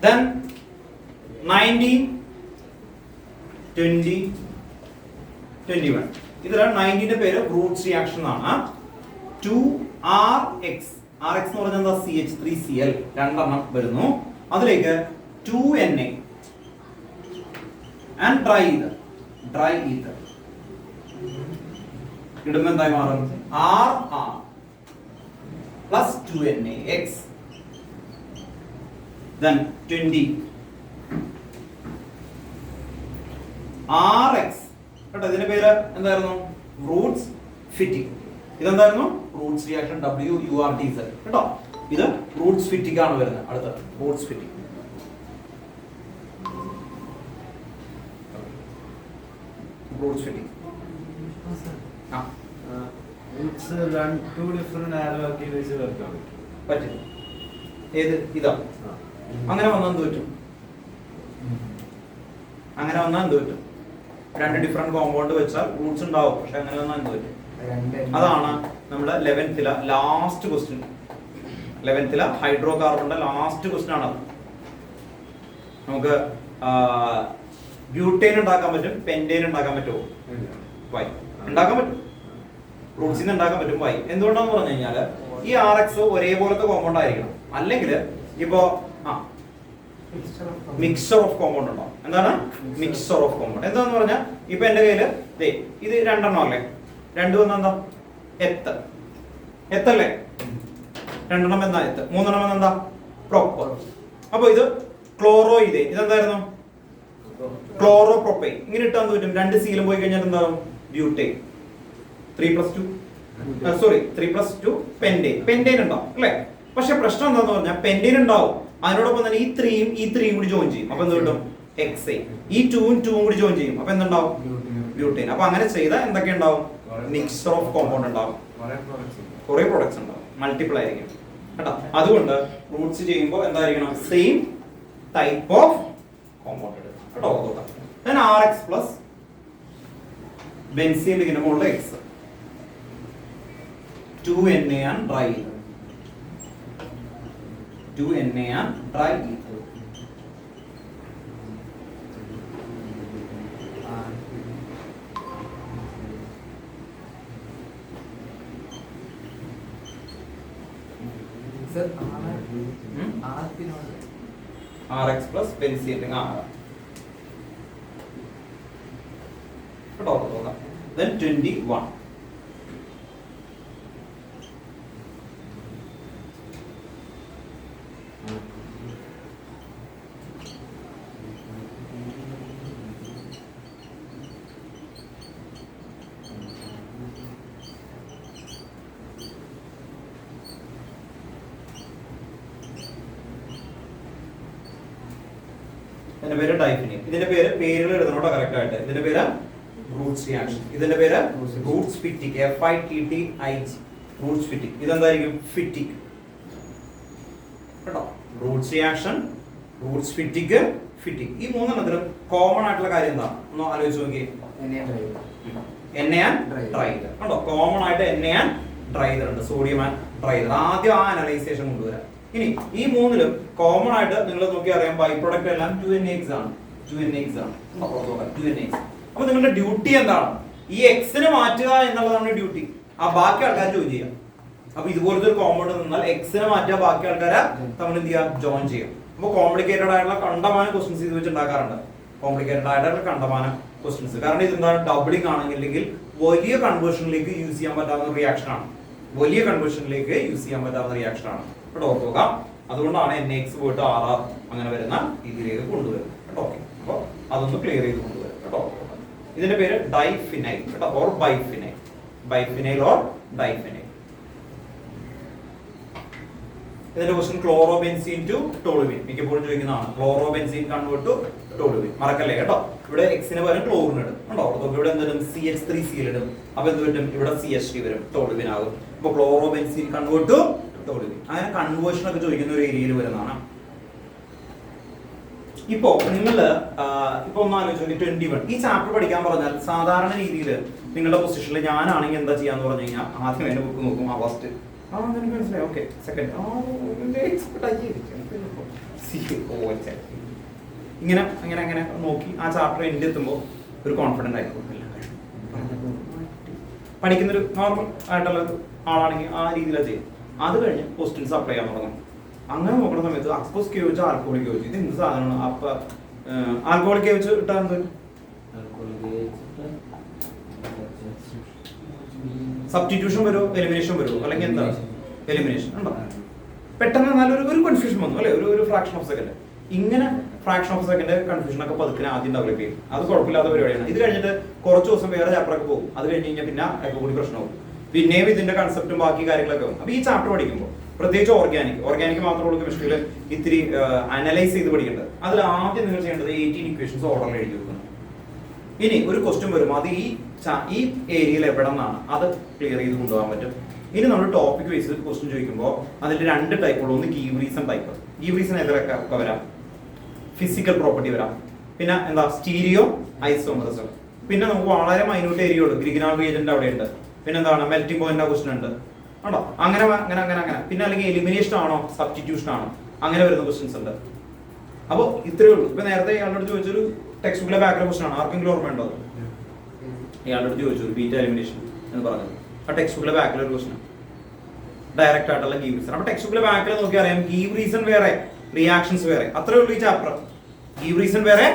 Then 19, 20, 21. ഇതിലാണ് 19ന്റെ പേര് റൂട്ട്സ് റിയാക്ഷൻ ആണ്. 2RX എന്ന് പറഞ്ഞാൽ എന്താ? CH3Cl രണ്ടെണ്ണം വരുന്നു. അതിലേക്ക് 2Na and dry ether ഇടുമ്പോൾ എന്തായി മാറും? RR plus 2NaX. Then 20 RX കേട്ടോ. ഇതിന്റെ പേര് എന്തായിരുന്നു? Wurtz Fittig. ഇതെന്തായിരുന്നു? റൂട്ട്സ് റിയാക്ഷൻ WURTZ കേട്ടോ. ഇത് റൂട്ട്സ് ഫിറ്റിംഗ് ആണ് വരുന്നത്. അടുത്ത Wurtz Fittig. Wurtz Fittig two different arrow ആക്കി വെച്ച് വെക്കാൻ പറ്റും. ഏത്? ഇതാ. അങ്ങനെ വന്നാൽ എന്ത് പറ്റും? അങ്ങനെ വന്നാൽ എന്ത് പറ്റും? 2 ഡിഫറെന്റ് കോമ്പൗണ്ട് വെച്ചാൽ റൂട്ട്സ് ഉണ്ടാവും, പക്ഷെ അങ്ങനെ വന്നാൽ എന്ത് പറ്റും? അതാണ് നമ്മുടെ 11th ലാസ്റ്റ് ക്വസ്റ്റ്യൻ. 11th ഹൈഡ്രോ കാർബണിന്റെ ലാസ്റ്റ് ക്വസ്റ്റ്യൻ ആണ്. നമുക്ക് ബ്യൂട്ടേൻ ഉണ്ടാക്കാൻ പറ്റും, പെന്റേൻ ഉണ്ടാക്കാൻ പറ്റുമോ? വൈ ഉണ്ടാക്കാൻ പറ്റും, റൂട്ട്സിൽ നിന്ന് ഉണ്ടാക്കാൻ പറ്റും. വൈ എന്തുകൊണ്ടാന്ന് പറഞ്ഞു കഴിഞ്ഞാല് ഈ RX ഒരേപോലത്തെ കോമ്പൗണ്ട് ആയിരിക്കണം. അല്ലെങ്കിൽ ഇപ്പോ മിക്സർ ഓഫ് കോമ്പൗണ്ട് ഉണ്ടാവും. എന്താണ് മിക്സർ ഓഫ് കോമ്പൗണ്ട്? എന്താന്ന് പറഞ്ഞാൽ ഇപ്പൊ എന്റെ കയ്യില് ഇത് 2 എണ്ണം അല്ലേ? 2 വന്ന എന്താ? എത്തല്ലേ? 2 എണ്ണം എന്താ? എത്ത്. 3 എണ്ണം എന്താ? പ്രോപ്പർ. അപ്പൊ ഇത് ക്ലോറോ ഇതെന്തായിരുന്നു? Chloro propyne. ഇങ്ങനെ ഇട്ടാൻ പറ്റും. 2 സീലും പോയി കഴിഞ്ഞാൽ എന്താവും? ബ്യൂട്ടൈൻ. 3+2 പെന്റേൻ ഉണ്ടാവും അല്ലേ? പക്ഷെ പ്രശ്നം എന്താന്ന് പറഞ്ഞാൽ പെന്റേൻ ഉണ്ടാവും, അതിനോടൊപ്പം തന്നെ ഈ 3യും കൂടി ജോയിൻ ചെയ്യും. അപ്പൊ എന്ത് കിട്ടും? XA. ഈ 2വും കൂടി ജോയിൻ ചെയ്യും. അപ്പൊ എന്തുണ്ടാവും? ബ്യൂട്ടൈൻ. അപ്പൊ അങ്ങനെ ചെയ്താൽ എന്തൊക്കെ ഉണ്ടാവും? മിക്സർ ഓഫ് കോമ്പൗണ്ട് ഉണ്ടാവും, കുറെ പ്രൊഡക്ട്സ് ഉണ്ടാവും, മൾട്ടിപ്പിൾ ആയിരിക്കും കേട്ടോ. അതുകൊണ്ട് റൂട്ട്സ് ചെയ്യുമ്പോൾ എന്തായിരിക്കണം? സെയിം ടൈപ്പ് ഓഫ് കോമ്പൗണ്ട് എടുക്കണം കേട്ടോ. then RX plus ബെൻസീൻ ഇങ്ങനെ മുകളിൽ X 2Na and dry ether. 2Na and dry ether. Sir, RX plus benzene then 21. ഇതിന്റെ പേര് ഡൈഫിനിയം. ഇതിന്റെ പേരുകൾ എഴുതണോട്ടോ കറക്റ്റ് ആയിട്ട്. ഇതിന്റെ പേര് റൂട്ട്സ് റിയാക്ഷൻ. ഇതിന്റെ പേര് Wurtz Fittig. FITTIG Wurtz Fittig. ഇതെന്തായിരിക്കും? ഫിറ്റിക് കേട്ടോ. Wurtz reaction, Wurtz Fittig, Fittig. ഈ 3 എണ്ണത്തിലും കോമൺ ആയിട്ടുള്ള കാര്യം എന്താ? ഒന്ന് ആലോചിച്ച് നോക്കിയേ. Na and dry ether കണ്ടോ? കോമൺ ആയിട്ട് Na and dry ether ഉണ്ട്, സോഡിയം ആൻഡ് ഡ്രൈ ether. ആദ്യം ആ അനലൈസേഷൻ കൊണ്ടുവരാം. ഇനി ഈ 3ലും കോമൺ ആയിട്ട് നിങ്ങൾ നോക്കി അറിയാം, ബൈ പ്രൊഡക്റ്റ് എല്ലാം 2NX ആണ്. 2NX ആണ്. 2NX. അപ്പൊ നിങ്ങളുടെ ഡ്യൂട്ടി എന്താണ്? ഈ എക്സിന് മാറ്റുക എന്നുള്ളതാണ് ഡ്യൂട്ടി. ആ ബാക്കി ആൾക്കാർ ജോയിൻ ചെയ്യാം. അപ്പൊ ഇതുപോലത്തെ ഒരു കോമ്പൗണ്ട് നിന്നാൽ എക്സിനെ മാറ്റുക, ബാക്കി ആൾക്കാരെ നമ്മൾ എന്ത് ചെയ്യാം? ജോയിൻ ചെയ്യാം. അപ്പൊ കോംപ്ലിക്കേറ്റഡ് ആയിട്ടുള്ള കണ്ടമാനം ക്വസ്റ്റ്യൻസ് ഇത് വെച്ച് ഉണ്ടാക്കാറുണ്ട്. കോംപ്ലിക്കേറ്റഡ് ആയിട്ടുള്ള കണ്ടമാനം ക്വസ്റ്റ്യൻസ്. കാരണം ഇതെന്താണ്? ഡബിളിംഗ് ആണെങ്കിൽ വലിയ കൺവേർഷനിലേക്ക് യൂസ് ചെയ്യാൻ പറ്റാവുന്ന റിയാക്ഷൻ ആണ്. വലിയ കൺവേർഷനിലേക്ക് യൂസ് ചെയ്യാൻ പറ്റാവുന്ന റിയാക്ഷൻ ആണ്. കേട്ടോ ഓർക്കുക. അതുകൊണ്ടാണ് NX പോയിട്ട് RR അങ്ങനെ വരുന്ന രീതിയിലേക്ക് കൊണ്ടുവരുന്നത് കേട്ടോ. ഓക്കെ. അപ്പോൾ അതൊന്ന് ക്ലിയർ ചെയ്ത് കൊണ്ടുവരും കേട്ടോ. ഇതിന്റെ പേര് ഡൈഫിനൈൽ കേട്ടോ, or biphenyl. Biphenyl or diphenyl. ഇതിന്റെ ക്വസ്റ്റ്യൻ ക്ലോറോബെൻസീൻ ടു ടോളുവിൻ മിക്കപ്പോഴും ചോദിക്കുന്നതാണ്. ക്ലോറോബെൻസീൻ കൺവേർട്ട് ടു ടോളുവിൻ മറക്കല്ലേ കേട്ടോ. ഇവിടെ എക്സിന് പകരം ക്ലോറിൻ ഇടും ഉണ്ടോ. ഇവിടെ എന്തിടും CH3Cl ഇടും. അപ്പൊ എന്ത് പറ്റും, ഇവിടെ CH3 വരും, ടോളുവിൻ ആകും. അപ്പൊ ക്ലോറോബെൻസീൻ കൺവേർട്ട് ടു ടോളുവിൻ. അങ്ങനെ കൺവേർഷൻ ഒക്കെ ചോദിക്കുന്ന ഒരു ഏരിയയിൽ വരുന്നതാണ്. ഇപ്പോ നിങ്ങള് ഇപ്പൊ ഒന്ന് ആലോചിച്ചു 21 ഈ ചാപ്റ്റർ പഠിക്കാൻ പറഞ്ഞാൽ സാധാരണ രീതിയിൽ നിങ്ങളുടെ പൊസിഷനിൽ ഞാനാണെങ്കിൽ എന്താ ചെയ്യാന്ന് പറഞ്ഞു കഴിഞ്ഞാൽ ആദ്യം എന്റെ ബുക്ക് നോക്കും. ഫസ്റ്റ് എനിക്ക് മനസ്സിലായി, ഓക്കെ. സെക്കൻഡ് ഇങ്ങനെ അങ്ങനെ അങ്ങനെ നോക്കി ആ ചാപ്റ്റർ എൻഡ് എത്തുമ്പോൾ ഒരു കോൺഫിഡന്റ് ആയിരിക്കും. പഠിക്കുന്നൊരു നോർമൽ ആയിട്ടുള്ള ഒരു ആളാണെങ്കിൽ ആ രീതിയിലാണ് ചെയ്യും. അത് കഴിഞ്ഞ് ക്വസ്റ്റ്യൻസ് അപ്ലൈ ചെയ്യാൻ തുടങ്ങും. അങ്ങനെ നോക്കുന്ന സമയത്ത് അക്സ്പോസ് കെ വെച്ച് ആൽക്കോളിക് വെച്ച് ഇത് എന്ത് സാധനമാണ്. അപ്പൊ ആൽക്കോളിക് വെച്ച് ഇട്ടാ എന്ത് സബ്സ്റ്റിറ്റ്യൂഷൻ വരുമോ എലിമിനേഷൻ വരുമോ അല്ലെങ്കിൽ എന്താ എലിമിനേഷൻ ഉണ്ടോ. പെട്ടെന്ന് നല്ലൊരു ഒരു കൺഫ്യൂഷൻ വന്നു അല്ലെ, ഒരു ഫ്രാക്ഷൻ ഓഫ് സെക്കൻഡ്. ഇങ്ങനെ ഫ്രാക്ഷൻ ഓഫ് സെക്കൻഡ് കൺഫ്യൂഷൻ ഒക്കെ പതുക്കെ ആദ്യം ഡെവലപ്പ് ചെയ്യും. അത് കുഴപ്പമില്ലാത്ത പരിപാടിയാണ്. ഇത് കഴിഞ്ഞിട്ട് കുറച്ച് ദിവസം വേറെ ചാപ്റ്ററൊക്കെ പോകും. അത് കഴിഞ്ഞ് കഴിഞ്ഞാൽ പിന്നെ ഒക്കെ കൂടി പ്രശ്നമാകും. പിന്നെയും ഇതിന്റെ കൺസെപ്റ്റും ബാക്കി കാര്യങ്ങളൊക്കെ ആവും. അപ്പൊ ഈ ചാപ്റ്റർ പഠിക്കുമ്പോൾ പ്രത്യേകിച്ച് ഓർഗാനിക് മാത്രമുള്ള കെമിസ്ട്രിയിൽ ഇത്തിരി അനലൈസ് ചെയ്ത് പഠിക്കേണ്ടത്. അതിൽ ആദ്യം നിങ്ങൾ ചെയ്യേണ്ടത് 18 ഇക്വേഷൻസ് ഓർഡറിൽ എഴുതി വെക്കണം. ഇനി ഒരു ക്വസ്റ്റ്യൻ വരും, അത് ഈ ഏരിയയിൽ എവിടെ നിന്നാണ് അത് ക്ലിയർ ചെയ്ത് കൊണ്ടുപോകാൻ പറ്റും. ഇനി നമ്മൾ ടോപ്പിക് വൈസ് ക്വസ്റ്റ്യൻ ചോദിക്കുമ്പോൾ അതിൽ 2 ടൈപ്പുള്ളൂ. ഒന്ന് give reason type. Give reason ഏതൊക്കെ വരാം, ഫിസിക്കൽ പ്രോപ്പർട്ടി വരാം, പിന്നെ എന്താ സ്റ്റീരിയോ ഐസോമറിസം, പിന്നെ നമുക്ക് വളരെ മൈന്യൂട്ട് ഏരിയ ഉള്ളൂ ഗ്രിഗ്നാൾ റിയേജന്റ് അവിടെ ഉണ്ട്, പിന്നെ എന്താണ് മെൽറ്റിംഗ് പോയിന്റ് ക്വസ്റ്റ്യൻ ഉണ്ട് ആണോ. അങ്ങനെ അങ്ങനെ അങ്ങനെ അങ്ങനെ പിന്നെ അല്ലെങ്കിൽ എലിമിനേഷൻ ആണോ സബ്സ്റ്റിറ്റ്യൂഷൻ ആണോ അങ്ങനെ വരുന്ന ക്വസ്റ്റ്യൻസ് ഉണ്ട്. അപ്പോൾ ഇത്രയേ ഉള്ളൂ. ഇപ്പൊ നേരത്തെ ഇയാളോട് ചോദിച്ചൊരു ടെക്സ്റ്റ് ബുക്കിലെ ബാക്ക്ഗ്രൗണ്ട് ക്വസ്റ്റൻ ആണ്. ആർക്കെങ്കിലും ഓർമ്മയുണ്ടോ? ഇയാളോട് ചോദിച്ചു ബീറ്റ എലിമിനേഷൻ എന്ന് പറഞ്ഞത്. ആ ടെക്സ്റ്റ് ബുക്കിലെ ബാക്കിലെ ഒരു ക്വസ്റ്റൻ ഡയറക്റ്റ് ആയിട്ടുള്ള ഗീവ് റീസൺ. അപ്പൊ ടെക്സ്റ്റ് ബുക്കിലെ ബാക്കിൽ നോക്കി അറിയാം ഗീവ് റീസൺ വേറെ റിയാക്ഷൻസ് വേറെ. അത്രേ ഉള്ളൂ ഈ ചാപ്റ്റർ. ഗീവ് റീസൺ വേറെ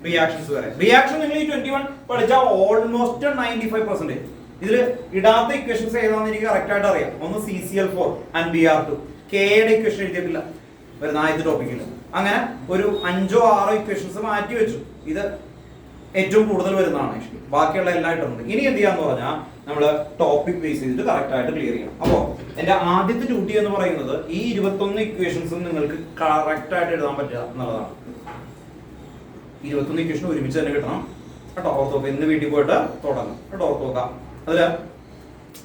റിയാക്ഷൻസ് വേറെ. റിയാക്ഷൻ നിങ്ങൾ ഈ 21 പഠിച്ചാൽ ഓൾമോസ്റ്റ് 95%. ഇതിൽ ഇടാത്ത ഇക്വേഷൻസ് ഏതാണെന്ന് എനിക്ക് കറക്റ്റ് ആയിട്ട് അറിയാം. ഒന്ന് CCl4 ആൻഡ് Br2. കെയുടെ ഇക്വേഷൻ എഴുതിയിട്ടില്ല വരുന്ന ആദ്യത്തെ ടോപ്പിക്കിൽ. അങ്ങനെ ഒരു 5ഓ 6ഓ ഇക്വേഷൻസ് മാറ്റി വെച്ചു. ഇത് ഏറ്റവും കൂടുതൽ വരുന്നതാണ് ആക്ച്വലി. ബാക്കിയുള്ള എല്ലാം ഇട്ടുണ്ട്. ഇനി എന്ത് ചെയ്യാന്ന് പറഞ്ഞാൽ നമ്മൾ ടോപ്പിക് ബേസ് ചെയ്തിട്ട് കറക്റ്റ് ആയിട്ട് ക്ലിയർ ചെയ്യണം. അപ്പോൾ എന്റെ ആദ്യത്തെ ഡ്യൂട്ടി എന്ന് പറയുന്നത് ഈ 21 ഇക്വേഷൻസും നിങ്ങൾക്ക് കറക്റ്റ് ആയിട്ട് എഴുതാൻ പറ്റുക എന്നുള്ളതാണ്. 21 ഇക്വേഷൻ ഒരുമിച്ച് തന്നെ കിട്ടണം കേട്ടോ. ഓർത്ത് നോക്കാം. ഇന്ന് വീട്ടിൽ പോയിട്ട് തുടങ്ങും കേട്ടോ. ഓർത്ത് നോക്കാം. അതില്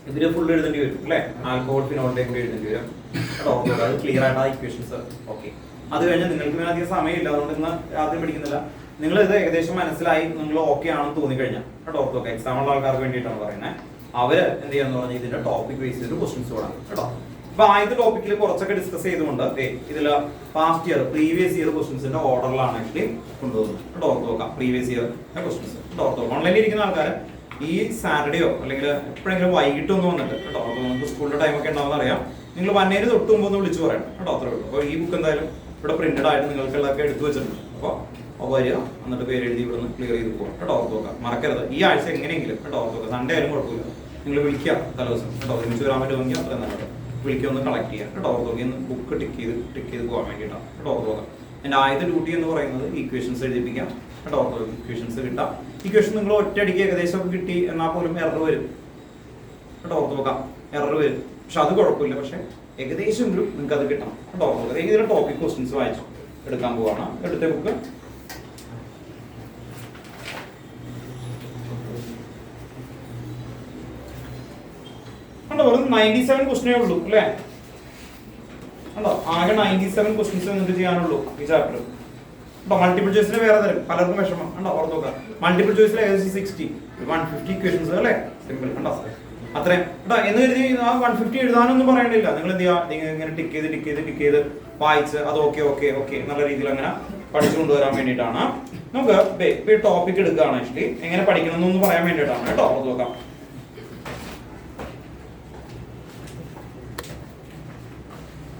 ഇതിന് ഫുൾ എഴുതേണ്ടി വരും അല്ലെ. ആൽക്കഹോൾ ഫിനോളിന്റെ കൂടി എഴുതേണ്ടി വരും കേട്ടോ. ഓർത്ത് നോക്കാം. അത് ക്ലിയർ ആയിട്ട് ആ ഇക്വേഷൻസ് ഓക്കെ. അത് കഴിഞ്ഞ് നിങ്ങൾക്ക് പിന്നെ അധികം സമയമില്ല, അതുകൊണ്ട് ഇന്ന് രാത്രി പഠിക്കുന്നില്ല. നിങ്ങൾ ഇത് ഏകദേശം മനസ്സിലായി, നിങ്ങൾ ഓക്കെ ആണെന്ന് തോന്നിക്കഴിഞ്ഞാൽ കേട്ടോ. ഓർത്ത് നോക്കാം. എക്സാമുള്ള ആൾക്കാർക്ക് വേണ്ടിയിട്ടാണ് പറയുന്നത്. അവര് എന്ത് ചെയ്യാന്ന് പറഞ്ഞാൽ ഇതിന്റെ ടോപ്പിക് ബേസ് ചെയ്ത് ക്വസ്റ്റ്യൻസ് തുടങ്ങും കേട്ടോ. അപ്പൊ ആദ്യത്തെ ടോപ്പിക്കിൽ കുറച്ചൊക്കെ ഡിസ്കസ് ചെയ്തുകൊണ്ട് ഇതിൽ പാസ്റ്റ് ഇയർ പ്രീവിയസ് ഇയർ ക്വസ്റ്റ്യൻസിന്റെ ഓർഡറിലാണ് ആക്ച്വലി കൊണ്ടുപോകുന്നത് കേട്ടോ. ഓർത്ത് നോക്കാം. പ്രീവിയസ് ഇയർ ക്വസ്റ്റ്യൻസ് കേട്ടോ. ഓർത്ത് നോക്കാം. ഓൺലൈനിൽ ഇരിക്കുന്ന ആൾക്കാർ ഈ സാറ്റർഡേയോ അല്ലെങ്കിൽ എപ്പോഴെങ്കിലും വൈകിട്ട് ഒന്ന് വന്നിട്ട് കേട്ടോ. അപ്പോൾ നമുക്ക് സ്കൂളിന്റെ ടൈമൊക്കെ ഉണ്ടാവുന്ന അറിയാം. നിങ്ങൾ 1 തൊട്ട് മുമ്പ് ഒന്ന് വിളിച്ച് പറയണം കേട്ടോ. അത്രേ ഉള്ളൂ. അപ്പോൾ ഈ ബുക്ക് എന്തായാലും ഇവിടെ പ്രിന്റഡ് ആയിട്ട് നിങ്ങൾക്കുള്ളതൊക്കെ എടുത്തു വെച്ചിട്ടുണ്ട്. അപ്പോൾ വരിക, എന്നിട്ട് പേര് എഴുതി ഇവിടെ നിന്ന് ക്ലിയർ ചെയ്ത് പോകാം കേട്ടോ. ഓർത്ത് നോക്കാം. മറക്കരുത്. ഈ ആഴ്ച എങ്ങനെയെങ്കിലും കേട്ടോ. ഓർത്ത് നോക്കാം. സൺഡേ ആയാലും കുഴപ്പമില്ല. നിങ്ങൾ വിളിക്കുക തലേദിവസം കേട്ടോ. ഒരുമിച്ച് വരാൻ പറ്റുമെങ്കിൽ അത്ര നല്ലത്. വിളിക്കുക, ഒന്ന് കളക്ട് ചെയ്യുക കേട്ടോ. ഓർത്ത് നോക്കി ബുക്ക് ടിക്ക് ചെയ്ത് പോകാൻ വേണ്ടിയിട്ടാണ് കേട്ടോ. ഓർത്ത് നോക്കാം. എൻ്റെ ആദ്യത്തെ ഡ്യൂട്ടി എന്ന് പറയുന്നത് ഇക്വേഷൻസ് എഴുതിപ്പിക്കാം കേട്ടോ. ഓർത്ത് നോക്കി. ഇക്വേഷൻസ് കിട്ടാം. ഇക്വേഷൻ നിങ്ങൾ ഒറ്റയടിക്ക് ഏകദേശം കിട്ടി എന്നാൽ പോലും എറർ വരും കേട്ടോ. ഓർത്ത് നോക്കാം. എറർ വരും, പക്ഷെ അത് കുഴപ്പമില്ല. പക്ഷെ ഏകദേശം ഒരു നിങ്ങൾക്ക് അത് കിട്ടണം കേട്ടോ. ഓർത്ത് നോക്കാം. ഇതിന്റെ ടോപ്പിക് ക്വസ്റ്റ്യൻസ് വായിച്ചു എടുക്കാൻ പോവാണ്. എടുത്ത ബുക്ക് വെറും 97 ക്വസ്റ്റ്യനേ ഉള്ളൂ അല്ലേ. ഉണ്ടോ? ആകെ 97 ക്വസ്റ്റ്യൻസ് നിങ്ങൾക്ക് ചെയ്യാനുള്ളൂ ഈ ചാപ്റ്റർ. മൾട്ടിപ്പിൾ ചോയ്സിന് വേറെ തരും, പലർക്കും വിഷമം ഉണ്ടോ. ഓർത്ത് നോക്കാം. മൾട്ടിപ്പിൾ ചോയ്സിൽ ഏകദേശം 60 150 ഇക്വേഷൻസ് അല്ലേ. സിമ്പിൾ ഉണ്ടോ അത്രയും കേട്ടോ. എന്ന് കരുതി ആ 150 എഴുതാനൊന്നും പറയണ്ടില്ല. നിങ്ങൾ എന്ത് ചെയ്യുക, നിങ്ങൾ ഇങ്ങനെ ടിക്ക് ചെയ്ത് വായിച്ച് അത് ഓക്കെ എന്നുള്ള രീതിയിൽ അങ്ങനെ പഠിച്ചു കൊണ്ടുവരാൻ വേണ്ടിയിട്ടാണ്. നമുക്ക് ടോപ്പിക് എടുക്കുകയാണ് ആക്ച്വലി. എങ്ങനെ പഠിക്കണം എന്നൊന്ന് പറയാൻ വേണ്ടിയിട്ടാണ് കേട്ടോ. ഓർത്ത് നോക്കാം.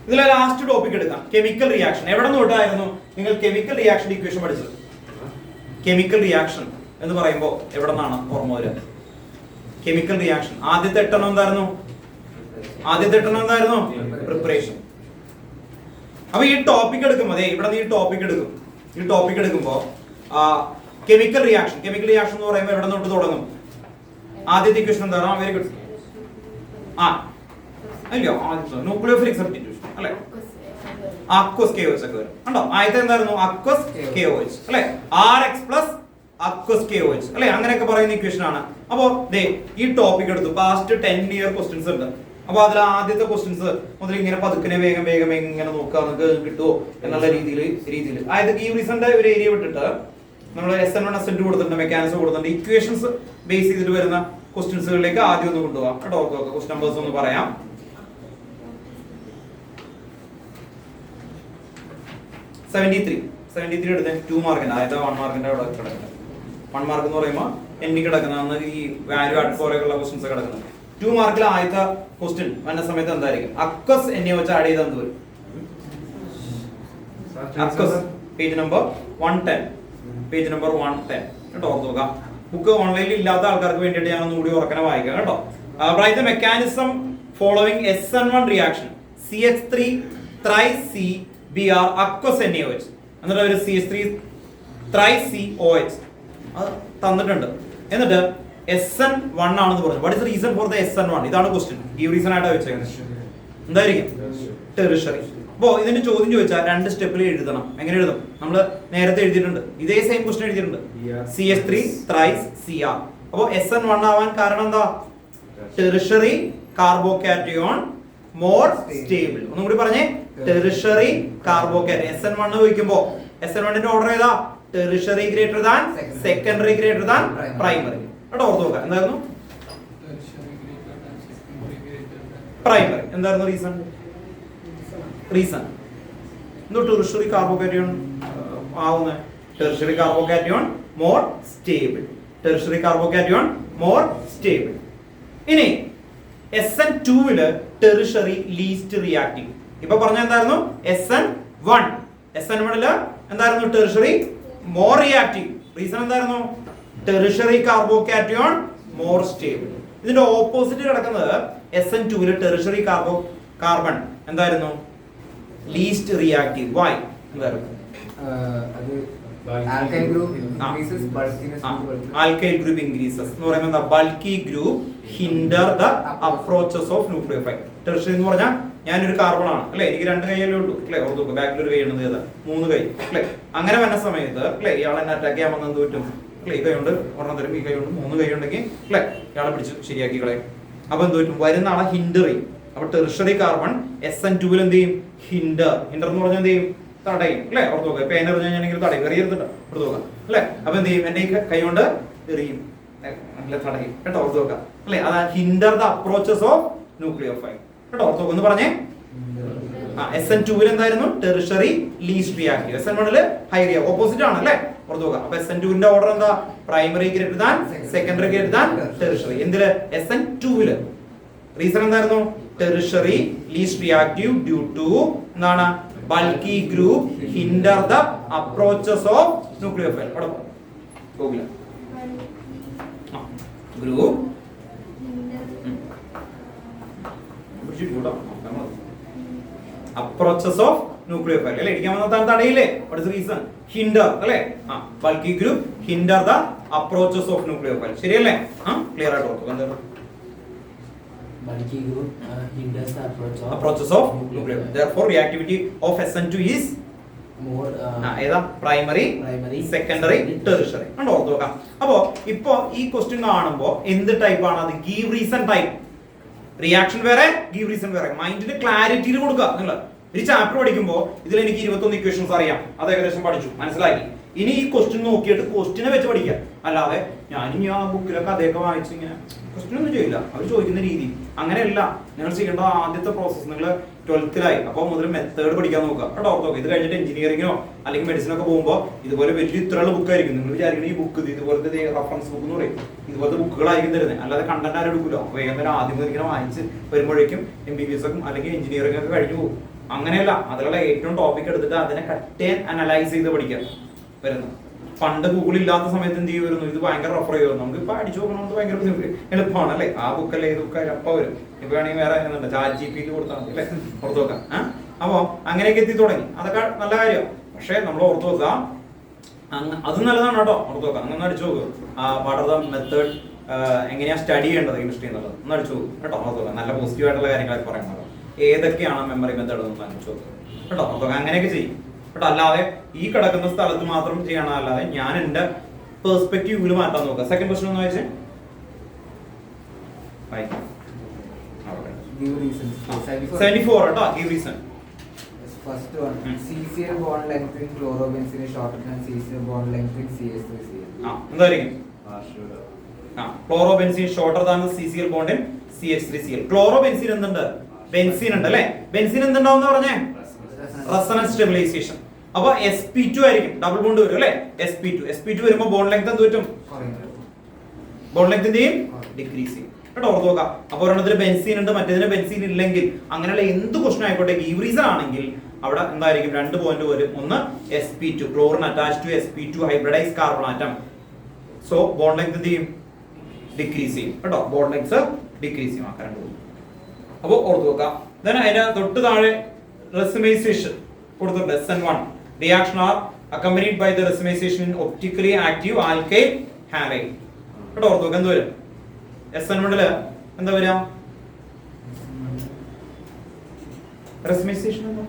ഇതിലെ ലാസ്റ്റ് ടോപ്പിക് എടുക്കാം, കെമിക്കൽ റിയാക്ഷൻ. എവിടെ നിന്ന് തൊട്ടായിരുന്നു നിങ്ങൾ കെമിക്കൽ റിയാക്ഷൻ ഇക്വേഷൻ പഠിച്ചത്? കെമിക്കൽ റിയാക്ഷൻ എന്ന് പറയുമ്പോൾ എവിടെ നിന്നാണ് ഓർമ്മ വരിക? കെമിക്കൽ റിയാക്ഷൻ ആദ്യത്തെ എട്ടെണ്ണം എന്തായിരുന്നു? പ്രിപ്പറേഷൻ. അപ്പൊ ഈ ടോപ്പിക് എടുക്കുമ്പോൾ ഇവിടെ നിന്ന് ഈ ടോപ്പിക് എടുക്കുമ്പോൾ കെമിക്കൽ റിയാക്ഷൻ എന്ന് പറയുമ്പോൾ എവിടെ തൊട്ട് തുടങ്ങും? ആദ്യത്തെ ഇക്വേഷൻ എന്താണ്? Very good. അല്ലയോ ആദ്യത്തെ ന്യൂക്ലിയോഫിലിക് സബ്സ്റ്റിറ്റ്യൂഷൻ അല്ലേ? അക്വസ് KOH ഒക്കെ വരും. കണ്ടോ? ആദ്യത്തെ എന്തായിരുന്നു? അക്വസ് KOH അല്ലേ? RX പ്ലസ് അക്വസ് KOH അല്ലേ? അങ്ങനെയൊക്കെ പറയുന്ന ഇക്വേഷൻ ആണ്. അപ്പോ ദേ ഈ ടോപ്പിക് എടുത്തു. പാസ്റ്റ് 10 ഇയർ ക്വസ്റ്റ്യൻസ് ഉണ്ട്. അപ്പൊ അതിൽ ആദ്യത്തെ ക്വസ്റ്റ്യൻസ് മുതൽ ഇങ്ങനെ പതുക്കിനെ വേഗം ഇങ്ങനെ നോക്കുക, നമുക്ക് കിട്ടുമോ എന്നുള്ള രീതിയിൽ അതായത് ഗീവ്രീസന്റെ ഒരു ഏരിയ വിട്ടിട്ട് നമ്മൾ SN1 SN2 കൊടുത്തിട്ടുണ്ട്, മെക്കാനിസം കൊടുത്തിട്ടുണ്ട്. ഇക്വേഷൻസ് ബേസ് ചെയ്തിട്ട് വരുന്ന ക്വസ്റ്റ്യൻസുകളിലേക്ക് ആദ്യം ഒന്ന് കൊണ്ടുപോകാം കേട്ടോ. ഓക്കെ ക്വസ്റ്റ്യൻ നമ്പേഴ്സ് ഒന്ന് പറയാം. 73 എടുത്ത് 2 മാർക്കിന്റെ ആദ്യത്തെ 1 മാർക്കിന്റെ അവിടെ കിടക്കുന്നത്. 1 മാർക്ക് എന്ന് പറയുമ്പോൾ എൻഡിങ് കിടക്കുന്ന ഈ വാല്യൂ ആഡ് പോലെയുള്ള ക്വസ്റ്റ്യൻസ് കിടക്കുന്നത്. 2 മാർക്കിൽ ആദ്യത്തെ ക്വസ്റ്റ്യൻ വന്ന സമയത്ത് എന്തായിരിക്കും? അക്വസ് വെച്ച് ആഡ് ചെയ്ത് എന്ത് വരും? അക്വസ് പേജ് നമ്പർ 110 കേട്ടോ. ഓർത്ത് നോക്കാം. ബുക്ക് ഓൺലൈനിൽ ഇല്ലാത്ത ആൾക്കാർക്ക് വേണ്ടിയിട്ട് ഞാൻ ഒന്നുകൂടി ഉറക്കനെ വായിക്കാം കേട്ടോ. Write the mechanism following SN1 reaction CH3 3CBr aqueous NaOH എന്നിട്ട് ഒരു CH3 3COH അത് തന്നിട്ടുണ്ട്. എന്നിട്ട് SN1 ആണെന്ന് പറഞ്ഞു. What is reason for the SN1? ഇതാണ് ക്വസ്റ്റ്യൻ. ഈ റീസൺ ആയിട്ടാണ് വെച്ചേക്കുന്നത്. എന്തായിരിക്കും? ടെറിഷറി. അപ്പോ ഇതിന്റെ ചോദ്യം ചോദിച്ചാൽ 2 സ്റ്റെപ്പിൽ എഴുതണം. എങ്ങനെ എഴുതും? നമ്മൾ നേരത്തെ എഴുതിയിട്ടുണ്ട്, ഇതേ സെയിം ക്വസ്റ്റ്യൻ എഴുതിയിട്ടുണ്ട്. CH3 3CR. അപ്പോ SN1 ആവാൻ കാരണം എന്താ? Tertiary carbocation more stable. ഒന്നും കൂടി പറഞ്ഞേ. Tertiary carbocation. SN1 ചോദിക്കുമ്പോ SN1ന്റെ ഓർഡർ ഏതാ? Tertiary greater than secondary greater than primary. കേട്ടോ ഓർത്ത് നോക്കാം. എന്തായിരുന്നു പ്രൈമറി? എന്തായിരുന്നു റീസൺ എന്തോ ടെറിഷറി കാർബോകാറ്റയോൺ ആവുന്നത്? Tertiary carbocation more stable. ഇനി SN2 ടെറിഷറി ലീസ്റ്റ് റിയാക്റ്റീവ്. ഇപ്പൊ പറഞ്ഞ എന്തായിരുന്നു? SN1 എന്തായിരുന്നു? Tertiary more reactive. റീസൺ എന്തായിരുന്നു? Tertiary carbocation more stable. ഇതിന്റെ ഓപ്പോസിറ്റ് കിടക്കുന്നത് SN2 ടെറിഷറി കാർബൺ എന്തായിരുന്നു? Least reactive. വൈ? എന്തായിരുന്നു? alkyl group increases bulkiness. Alkyl group increases എന്ന് പറയുമ്പോൾ എന്താ? Bulky group hinder the approaches of nucleophile. Tertiary എന്ന് പറഞ്ഞാൽ ഞാനൊരു കാർബൺ ആണ് അല്ലെ, എനിക്ക് 2 കൈയല്ലേ ഉള്ളൂ അല്ലെ? ഓർത്ത് ബാക്കിൽ ഒരു കൈ ഉണ്ടെന്ന് ചെയ്താൽ 3 കൈ അല്ലെ. അങ്ങനെ വരുന്ന സമയത്ത് അല്ലെ ഇയാളെ എന്നെ അറ്റാക്ക് ചെയ്യാൻ വന്നത് പറ്റും അല്ലെ? ഈ കൈ കൊണ്ട് ഒരെണ്ണം തരും, ഈ കൈ കൊണ്ട് 3 കൈ ഉണ്ടെങ്കിൽ അല്ലെ ഇയാളെ പിടിച്ച് ശരിയാക്കി കളയും. അപ്പൊ എന്ത് പറ്റും? വരുന്ന ആളെ ഹിൻഡർ ചെയ്യും. അപ്പൊ ടെറിഷറി കാർബൺ SN2 എന്ത് ചെയ്യും? ഹിൻഡർ എന്ന് പറഞ്ഞാൽ എന്ത് ചെയ്യും? തടയും അല്ലെ? ഓർത്ത് നോക്കുക. പേന എറിഞ്ഞാൽ തടയും, എറിയരുത്തുണ്ട് ഓർത്ത് നോക്കുക അല്ലെ. അപ്പൊ എന്ത് ചെയ്യും? എന്റെ ഈ കൈ കൊണ്ട് എറിയും, തടയും കേട്ടോ. ഓർത്ത് നോക്കുക അല്ലെ. അതാണ് hinder the approaches of nucleophile കേട്ടോ. ഓർത്ത് നോക്കുക. ഒന്ന് പറഞ്ഞേ. SN2 എന്തായിരുന്നു? Tertiary least reactive. SN1 high reactive. Opposite ആണ് അല്ലെ? ഓർത്ത് നോക്കുക. അപ്പൊ SN2 ഓർഡർ എന്താ? Primary greater than secondary greater than tertiary. എന്തില്? SN2 റീസൺ എന്തായിരുന്നു? Tertiary least reactive due to എന്താണ്? Bulky group hinder the approaches of nucleophile. അവിടെ പോകില്ല. ഗ്രൂപ്പ് അപ്രോച്ചസ് ഓഫ് ന്യൂക്ലിയോഫൈൽ അല്ലെ? ഇരിക്കാൻ വന്നാൽ തടയില്ലേ? What is reason? ഹിൻഡർ അല്ലെ? Bulky group hinder the approaches of nucleophile. ശരിയല്ലേ? ക്ലിയർ ആയിട്ട് ഓർത്തു. എന്താണ്? Bulky group hinders the approaches of nucleophile. Therefore, reactivity of SN2 is more ഏതാ? Primary, secondary, tertiary. കണ്ടോ? ഓർത്ത് നോക്കാം. അപ്പോ ഇപ്പോ ഈ ക്വസ്റ്റ്യൻ കാണുമ്പോ എന്ത് ടൈപ്പ് ആണ് അത്? Give reason type. റിയാക്ഷൻ വേറെ, ഗീവ് റീസൺ വേറെ. മൈൻഡിന് ക്ലാരിറ്റിയിൽ കൊടുക്കുക. നിങ്ങൾ ഒരു ചാപ്റ്റർ പഠിക്കുമ്പോൾ ഇതിൽ എനിക്ക് 21 ഇക്വേഷൻസ് അറിയാം, അത് ഏകദേശം പഠിച്ചു, മനസ്സിലാക്കി. ഇനി ഈ ക്വസ്റ്റ്യൻ നോക്കിയിട്ട് ക്വസ്റ്റ്യനെ വെച്ച് പഠിക്കുക. അല്ലാതെ ഞാനിനി ആ ബുക്കിലൊക്കെ അദ്ദേഹം വായിച്ച് ഇങ്ങനെ ക്വസ്റ്റ്യൻ ഒന്നും ചെയ്യില്ല. അവർ ചോദിക്കുന്ന രീതി അങ്ങനെയല്ല. നിങ്ങൾ ചെയ്യേണ്ട ആദ്യത്തെ പ്രോസസ്സ്, നിങ്ങൾ 12th അപ്പോൾ മുതൽ മെത്തേഡ് പഠിക്കാൻ നോക്കുക കേട്ടോ. ഓർത്തോക്കെ. ഇത് കഴിഞ്ഞിട്ട് എഞ്ചിനീയറിംഗിനോ അല്ലെങ്കിൽ മെഡിസിനൊക്കെ പോകുമ്പോൾ ഇതുപോലെ വലിയ ഇത്രയുള്ള ബുക്കായിരിക്കും. നിങ്ങൾ വിചാരിക്കണം ഈ ബുക്ക് ഇതുപോലത്തെ റഫറൻസ് ബുക്ക് എന്ന് പറയും, ഇതുപോലത്തെ ബുക്കുകളായിരിക്കും തരുന്നത്. അല്ലാതെ കണ്ടന്റ് ആരും എടുക്കില്ല. വേഗം തന്നെ ആദ്യം മുതൽ ഇങ്ങനെ വായിച്ച് വരുമ്പോഴേക്കും MBBS ഒക്കെ അല്ലെങ്കിൽ എഞ്ചിനീയറിംഗ് ഒക്കെ കഴിഞ്ഞു പോകും. അങ്ങനെയല്ല. അതിലുള്ള ഏറ്റവും ടോപ്പിക് എടുത്തിട്ട് അതിനെ കട്ട് അനലൈസ് ചെയ്ത് പഠിക്കാം വരുന്നത്. പണ്ട് ഗൂഗിൾ ഇല്ലാത്ത സമയത്ത് എന്ത് ചെയ്യുമായിരുന്നു? ഇത് ഭയങ്കര റെഫർ ചെയ്യുമായിരുന്നു. നമുക്ക് ഇപ്പൊ അടിച്ചു നോക്കണമെന്ന് ഭയങ്കര എളുപ്പമാണ് അല്ലെ? ആ ബുക്കല്ലേ ഏത് ബുക്കായാലും അപ്പ വരും. ഇപ്പൊ വേണമെങ്കിൽ വേറെ ChatGPT കൊടുത്താൽ മതി അല്ലെ? ഓർത്ത് വെക്കാം. അപ്പൊ അങ്ങനെയൊക്കെ എത്തി തുടങ്ങി. അതൊക്കെ നല്ല കാര്യമാണ്. പക്ഷെ നമ്മൾ ഓർത്ത് വെക്കുക, അത് നല്ലതാണ് കേട്ടോ. ഓർത്ത് നോക്കാം. അങ്ങനെ അടിച്ചു നോക്കുക. വാട്ട് ആർ ദ മെത്തേഡ്, എങ്ങനെയാ സ്റ്റഡി ചെയ്യേണ്ടത് കെമിസ്ട്രി എന്നുള്ളത് ഒന്ന് അടിച്ചു നോക്കും കേട്ടോ. ഓർത്ത് നോക്കാം. നല്ല പോസിറ്റീവ് ആയിട്ടുള്ള കാര്യങ്ങളൊക്കെ പറയുന്നത് ഏതൊക്കെയാണ് മെമ്മറി മെത്തേഡ് എന്ന് അടിച്ചു നോക്കുക കേട്ടോ. ഓർത്ത് നോക്കാം. അങ്ങനെയൊക്കെ ചെയ്യും കേട്ടോ. അല്ലാതെ ഈ കിടക്കുന്ന സ്ഥലത്ത് മാത്രം ചെയ്യണം, അല്ലാതെ ഞാൻ എന്റെ പെർസ്പെക്റ്റീവിൽ മാറ്റാൻ നോക്കുക. സെക്കൻഡ് ക്വസ്റ്റൻ ഒന്ന് വായിച്ചേ. Give reasons. 74 കേട്ടോ. Give reason. First one, CCl bond length in chlorobenzene is shorter than CCl bond length in CH3Cl. എന്തായിരിക്കും? Chlorobenzene shorter than CCl bond in CH3Cl. Chlorobenzene എന്തുണ്ട്? ബെൻസീൻ ഉണ്ട് അല്ലേ? ബെൻസീൻ എന്തുണ്ടാവും പറഞ്ഞേ? Resonance stabilisation. അപ്പൊ sp2 ആയിരിക്കും, double bond വരും അല്ലേ? sp2 വരുമ്പോൾ ബോണ്ട് ലെങ്ത് എന്ത് പറ്റും? ബോണ്ട് ലെങ്ത് എന്ത് ചെയ്യും? ഡിക്രീസ് ചെയ്യും കേട്ടോ. ഓർത്ത് നോക്കാം. അപ്പൊ ഒരെണ്ണത്തിൽ ബെൻസീൻ ഉണ്ട്, മറ്റേതിന് ബെൻസീൻ ഇല്ലെങ്കിൽ, അങ്ങനെയുള്ള എന്ത് ക്വസ്റ്റൻ ആയിക്കോട്ടെ, ഗീവ് റീസൺ ആണെങ്കിൽ അവിടെ എന്തായിരിക്കും? 2 പോയിന്റ് വരും. ഒന്ന് sp2, chlorine attach to sp2 hybridise carbon atom. So bond length എന്ത് ചെയ്യും? ഡിക്രീസ് ചെയ്യും കേട്ടോ. ബോണ്ട് ലെങ്ത് ഡിക്രീസ് ചെയ്യും. ആ കറണ്ട് പോകും. അപ്പോൾ ഓർത്ത് നോക്കാം. then അതിന്റെ തൊട്ട് താഴെ റെസിമൈസേഷൻ കൊടുത്തിട്ടുണ്ട്. SN1 reaction are accompanied by the racemization in optically active alkyl halide കേട്ടോ. ഓർത്ത് നോക്കാം. എന്ത് വരും? SN1 എന്താ വരിക? റെസിമൈസേഷൻ എന്താ?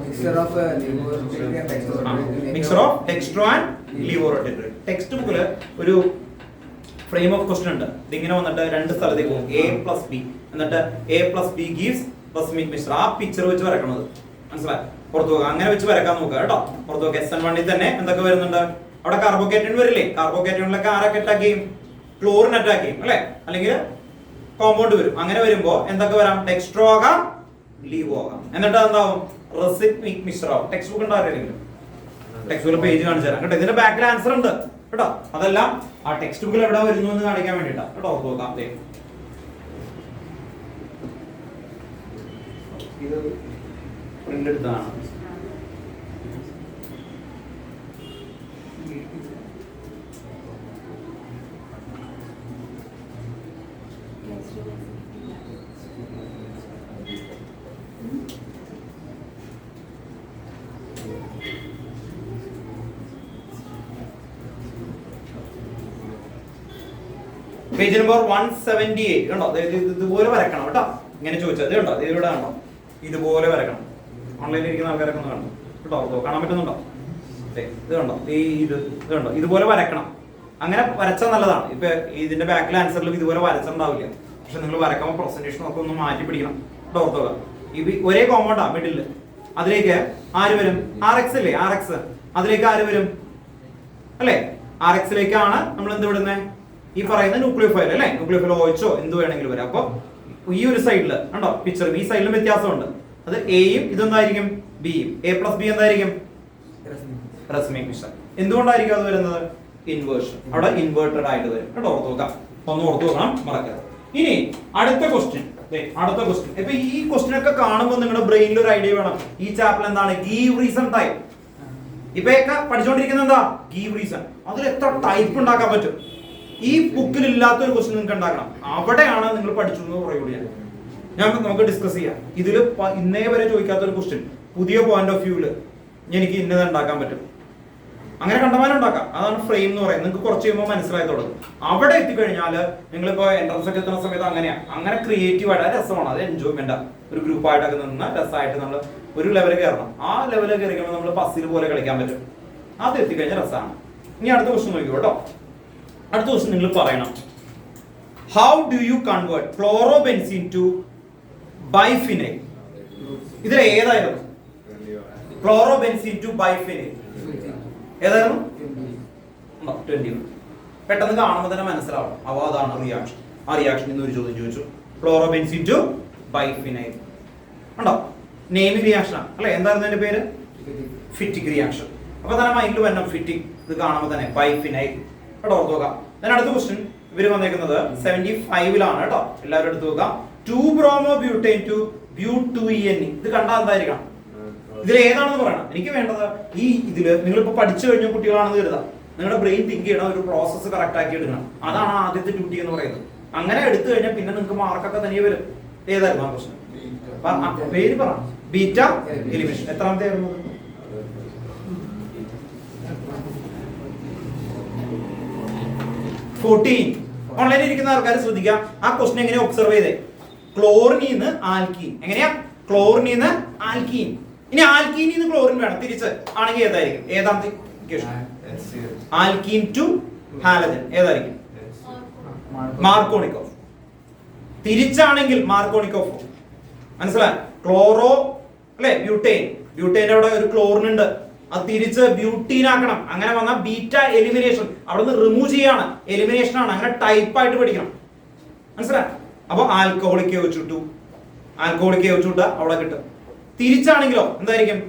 Mixture of levorotatory and dextrorotatory. Mixture of dextro and levorotatory. Text ബുക്കിൽ ഒരു ഫ്രെയിം ഓഫ് ക്വസ്റ്റൻ ഉണ്ട്. ഇതിങ്ങനെ വന്നിട്ട് 2 സ്ഥലത്തേക്ക് പോകും, A+B, എന്നിട്ട് A+B ഗീവ്സ് റെസിമിക് മിക്സർ. ആ പിക്ചർ വെച്ച് വരക്കണത് മനസ്സിലായി? പുറത്തു പോകുക. അങ്ങനെ വെച്ച് വരക്കാൻ നോക്കുക കേട്ടോ. പുറത്തു നോക്കുക. SN1 തന്നെ എന്തൊക്കെ വരുന്നുണ്ട്? അവിടെ കാർബോക്കേറ്റൈൻ വരില്ലേ? കാർബോക്കേറ്റൈനിലൊക്കെ ആരൊക്കെ അറ്റാക്ക് ചെയ്യും? ക്ലോറിൻ അറ്റാക്ക് ചെയ്യും അല്ലെ? അല്ലെങ്കിൽ കോമ്പൗണ്ട് വരും. അങ്ങനെ വരുമ്പോ എന്തൊക്കെ വരാം? ഡെക്സ്ട്രോ ആകാം, ലീവോ ആകാം. എന്നിട്ട് എന്താവും? റെസിമിക് മിക്സർ ആവും. ടെക്സ്റ്റ് ബുക്ക് ഉണ്ടാവില്ലെങ്കിലും ടെക്സ്റ്റ് ബുക്കിൽ പേജ് കാണിച്ചു തരാം കേട്ടോ. ഇതിന്റെ ബാക്കിൽ ആൻസർ ഉണ്ട് കേട്ടോ. അതെല്ലാം ആ ടെക്സ്റ്റ് ബുക്കിൽ എവിടെ വരുന്നു എന്ന് കാണിക്കാൻ വേണ്ടിട്ടാ കേട്ടോ. ഓർത്ത് നോക്കാം. ഇത് പ്രിന്റ് എടുത്തതാണ്. പേജ് നമ്പർ 178 കണ്ടോ. ഇതുപോലെ വരക്കണം കേട്ടോ. ഇങ്ങനെ ചോദിച്ചത് കണ്ടോ. ഇതിലൂടെ കണ്ടോ, ഇതുപോലെ വരക്കണം. ഓൺലൈനിൽ ഇരിക്കുന്ന ആൾക്കാരൊക്കെ ഒന്ന് കണ്ടോ കേട്ടോ. കാണാൻ പറ്റുന്നുണ്ടോ? ഇത് കണ്ടോ, ഇത് കണ്ടോ, ഇതുപോലെ വരക്കണം. അങ്ങനെ വരച്ചാൽ നല്ലതാണ്. ഇപ്പൊ ഇതിന്റെ ബാക്കിൽ ആൻസറിലും ഇതുപോലെ വരച്ചിട്ടുണ്ടാവില്ല. പക്ഷെ നിങ്ങൾ വരക്കുമ്പോൾ പ്രസന്റേഷൻ ഒക്കെ ഒന്ന് മാറ്റി പിടിക്കണം കേട്ടോ. ഓർത്തോക. ഇത് ഒരേ കോമ്പൗണ്ടാ മിഡില്. അതിലേക്ക് ആര് വരും? RX അല്ലേ? RX അതിലേക്ക് ആര് വരും അല്ലേ? RXലേക്കാണ് നമ്മൾ എന്ത് വിടുന്നത്? ഈ പറയുന്ന ന്യൂക്ലിയോഫൈൽ അല്ലേ? ന്യൂക്ലിയോഫൈൽ OHO എന്ത് വേണമെങ്കിലും വരാം. അപ്പൊ ഈ ഒരു സൈഡില് കണ്ടോ പിക്ചറും ഈ സൈഡിലും വ്യത്യാസമുണ്ട്. അത് എയും ഇതെന്തായിരിക്കും? ബിയും. A+B എന്തായിരിക്കും? Racemic mixer. എന്തുകൊണ്ടായിരിക്കും അത് വരുന്നത്? ഇൻവേർഷൻ. അവിടെ ഇൻവേർട്ടഡ് ആയിട്ട് വരും കേട്ടോ. ഓർത്ത് നോക്കാം. ഒന്ന് ഓർത്ത് നോക്കണം, മറക്കരുത്. ഇനി അടുത്ത ക്വസ്റ്റ്യൻ. ഇപ്പൊ ഈ ക്വസ്റ്റ്യൻ ഒക്കെ കാണുമ്പോൾ നിങ്ങളുടെ ബ്രെയിനിൽ ഒരു ഐഡിയ വേണം. ഈ ചാപ്റ്റർ എന്താണ്? Give reason type. ഇപ്പൊ പഠിച്ചുകൊണ്ടിരിക്കുന്നത് എന്താ? Give reason. അതിൽ എത്ര ടൈപ്പ് ഉണ്ടാക്കാൻ പറ്റും? ഈ ബുക്കിൽ ഇല്ലാത്ത ഒരു ക്വസ്റ്റ്യൻ നിങ്ങൾക്ക് ഉണ്ടാക്കണം. അവിടെയാണ് നിങ്ങൾ പഠിച്ചു എന്ന് പറയുള്ളൂ. നമുക്ക് ഡിസ്കസ് ചെയ്യാം. ഇതിൽ ഇന്നേ വരെ ചോദിക്കാത്ത ഒരു ക്വസ്റ്റ്യൻ, പുതിയ പോയിന്റ് ഓഫ് വ്യൂല് എനിക്ക് ഇന്നത് ഉണ്ടാക്കാൻ പറ്റും. അങ്ങനെ കണ്ടമാനം ഉണ്ടാക്കാം. അതാണ് ഫ്രെയിം എന്ന് പറയുന്നത്. നിങ്ങൾക്ക് കുറച്ച് കഴിയുമ്പോൾ മനസ്സിലായി തുടങ്ങും. അവിടെ എത്തിക്കഴിഞ്ഞാൽ നിങ്ങളിപ്പോ എൻട്രൻസ് ഒക്കെ എത്തുന്ന സമയത്ത് അങ്ങനെയാണ്. അങ്ങനെ ക്രിയേറ്റീവ് ആയിട്ട് രസമാണ്. അത് എൻജോയ്മെന്റ്. ഒരു ഗ്രൂപ്പായിട്ടൊക്കെ നിന്ന് രസമായിട്ട് നമ്മൾ ഒരു ലെവൽ കയറണം. ആ ലെവലിൽ കയറിക്കുമ്പോൾ നമ്മൾ പസിൽ പോലെ കളിക്കാൻ പറ്റും. അത് എത്തിക്കഴിഞ്ഞാൽ രസമാണ്. ഇനി അടുത്ത ക്വസ്റ്റ്യൻ നോക്കിക്കോ കേട്ടോ. അടുത്ത ക്വസ്റ്റ്യൻ നിങ്ങൾ പറയണം. How do you convert chlorobenzene to biphenyl? ഇതിൽ ഏതായിരുന്നു? ക്ലോറോബെൻസീൻ ടു ബൈഫിനൈൽ ഏതായിരുന്നു? 20. പെട്ടെന്ന് കാണുമ്പോൾ തന്നെ മനസ്സിലാവും. അപ്പോൾ അതാണ് റിയാക്ഷൻ. ആ റിയാക്ഷൻ ഇന്ന് ഒരു ചോദ്യം ചോദിച്ചു. ക്ലോറോബെൻസീൻ ടു ബൈഫിനൈൽ ഉണ്ടോ? നെയിമിംഗ് റിയാക്ഷനാണ് അല്ലെ? എന്തായിരുന്നു അതിന്റെ പേര്? ഫിറ്റിക് റിയാക്ഷൻ. അപ്പൊ തന്നെ മൈൻഡിൽ വരണം ഫിറ്റിക്. ഇത് കാണുമ്പോൾ തന്നെ ബൈഫിനൈൽ കേട്ടോ. ഓർത്ത് നോക്കാം. ഞാൻ അടുത്ത ക്വസ്റ്റ്യൻ ഇവര് വന്നേക്കുന്നത് 75 കേട്ടോ. എല്ലാവരും എടുത്ത് നോക്കാം. 2-bromobutane to but2ene. ഇത് കണ്ടാൽ എന്തായിരിക്കണം? ഇതിൽ ഏതാണെന്ന് പറയണം. എനിക്ക് വേണ്ടത് ഈ ഇതില് നിങ്ങളിപ്പോ പഠിച്ചു കഴിഞ്ഞ കുട്ടികളാണെന്ന് കരുതാം. നിങ്ങളുടെ ബ്രെയിൻ തിങ്ക് ചെയ്യണം, ഒരു പ്രോസസ്സ് കറക്റ്റ് ആക്കി എടുക്കണം. അതാണ് ആദ്യത്തെ ഡ്യൂട്ടി എന്ന് പറയുന്നത്. അങ്ങനെ എടുത്തു കഴിഞ്ഞാൽ പിന്നെ നിങ്ങൾക്ക് മാർക്കൊക്കെ തനിയെ വരും. ഏതായിരുന്നു ആ ക്വസ്റ്റ്യൻ? പേര് പറ. Beta elimination. എത്രാമത്തെ ആയിരുന്നു? 14. ഓൺലൈനിൽ ഇരിക്കുന്ന ആൾക്കാർ ശ്രദ്ധിക്കുക, ആ ക്വസ്റ്റൻ എങ്ങനെ ഒബ്സർവ് ചെയ്തേ. ക്ലോറിനീന്ന് ആൽക്കീൻ, എങ്ങനെയാ ക്ലോറിനീന്ന് ആൽക്കീൻ. ഇനി ആൽക്കീനിന്ന് ക്ലോറിൻ വേണം തിരിച്ച് ആണെങ്കിൽ ഏതായിരിക്കും? ഏതാമത്തെ ഇക്വേഷൻ? ആൽക്കീൻ ടു ഹാലജൻ ഏതായിരിക്കും? മാർക്കോണിക്കോഫ്. തിരിച്ചാണെങ്കിൽ മാർക്കോണിക്കോഫ്. മനസ്സിലായി? ക്ലോറോ അല്ലെ ബ്യൂട്ടൈൻ, ബ്യൂട്ടൈൻ്റെ അവിടെ ഒരു ക്ലോറിൻ ഉണ്ട്, അത് തിരിച്ച് ബ്യൂട്ടീൻ ആക്കണം. അങ്ങനെ വന്നാൽ ബീറ്റ എലിമിനേഷൻ, അവിടെ നിന്ന് റിമൂവ് ചെയ്യാണ്, എലിമിനേഷൻ ആണ്. അങ്ങനെ ടൈപ്പ് ആയിട്ട് പഠിക്കണം. മനസ്സിലായി? അപ്പൊ ആൽക്കഹോളിക് വെച്ചിട്ടു, ആൽക്കഹോളിക് വെച്ചിട്ട് അവിടെ കിട്ടും. തിരിച്ചാണെങ്കിലോ എന്തായിരിക്കും?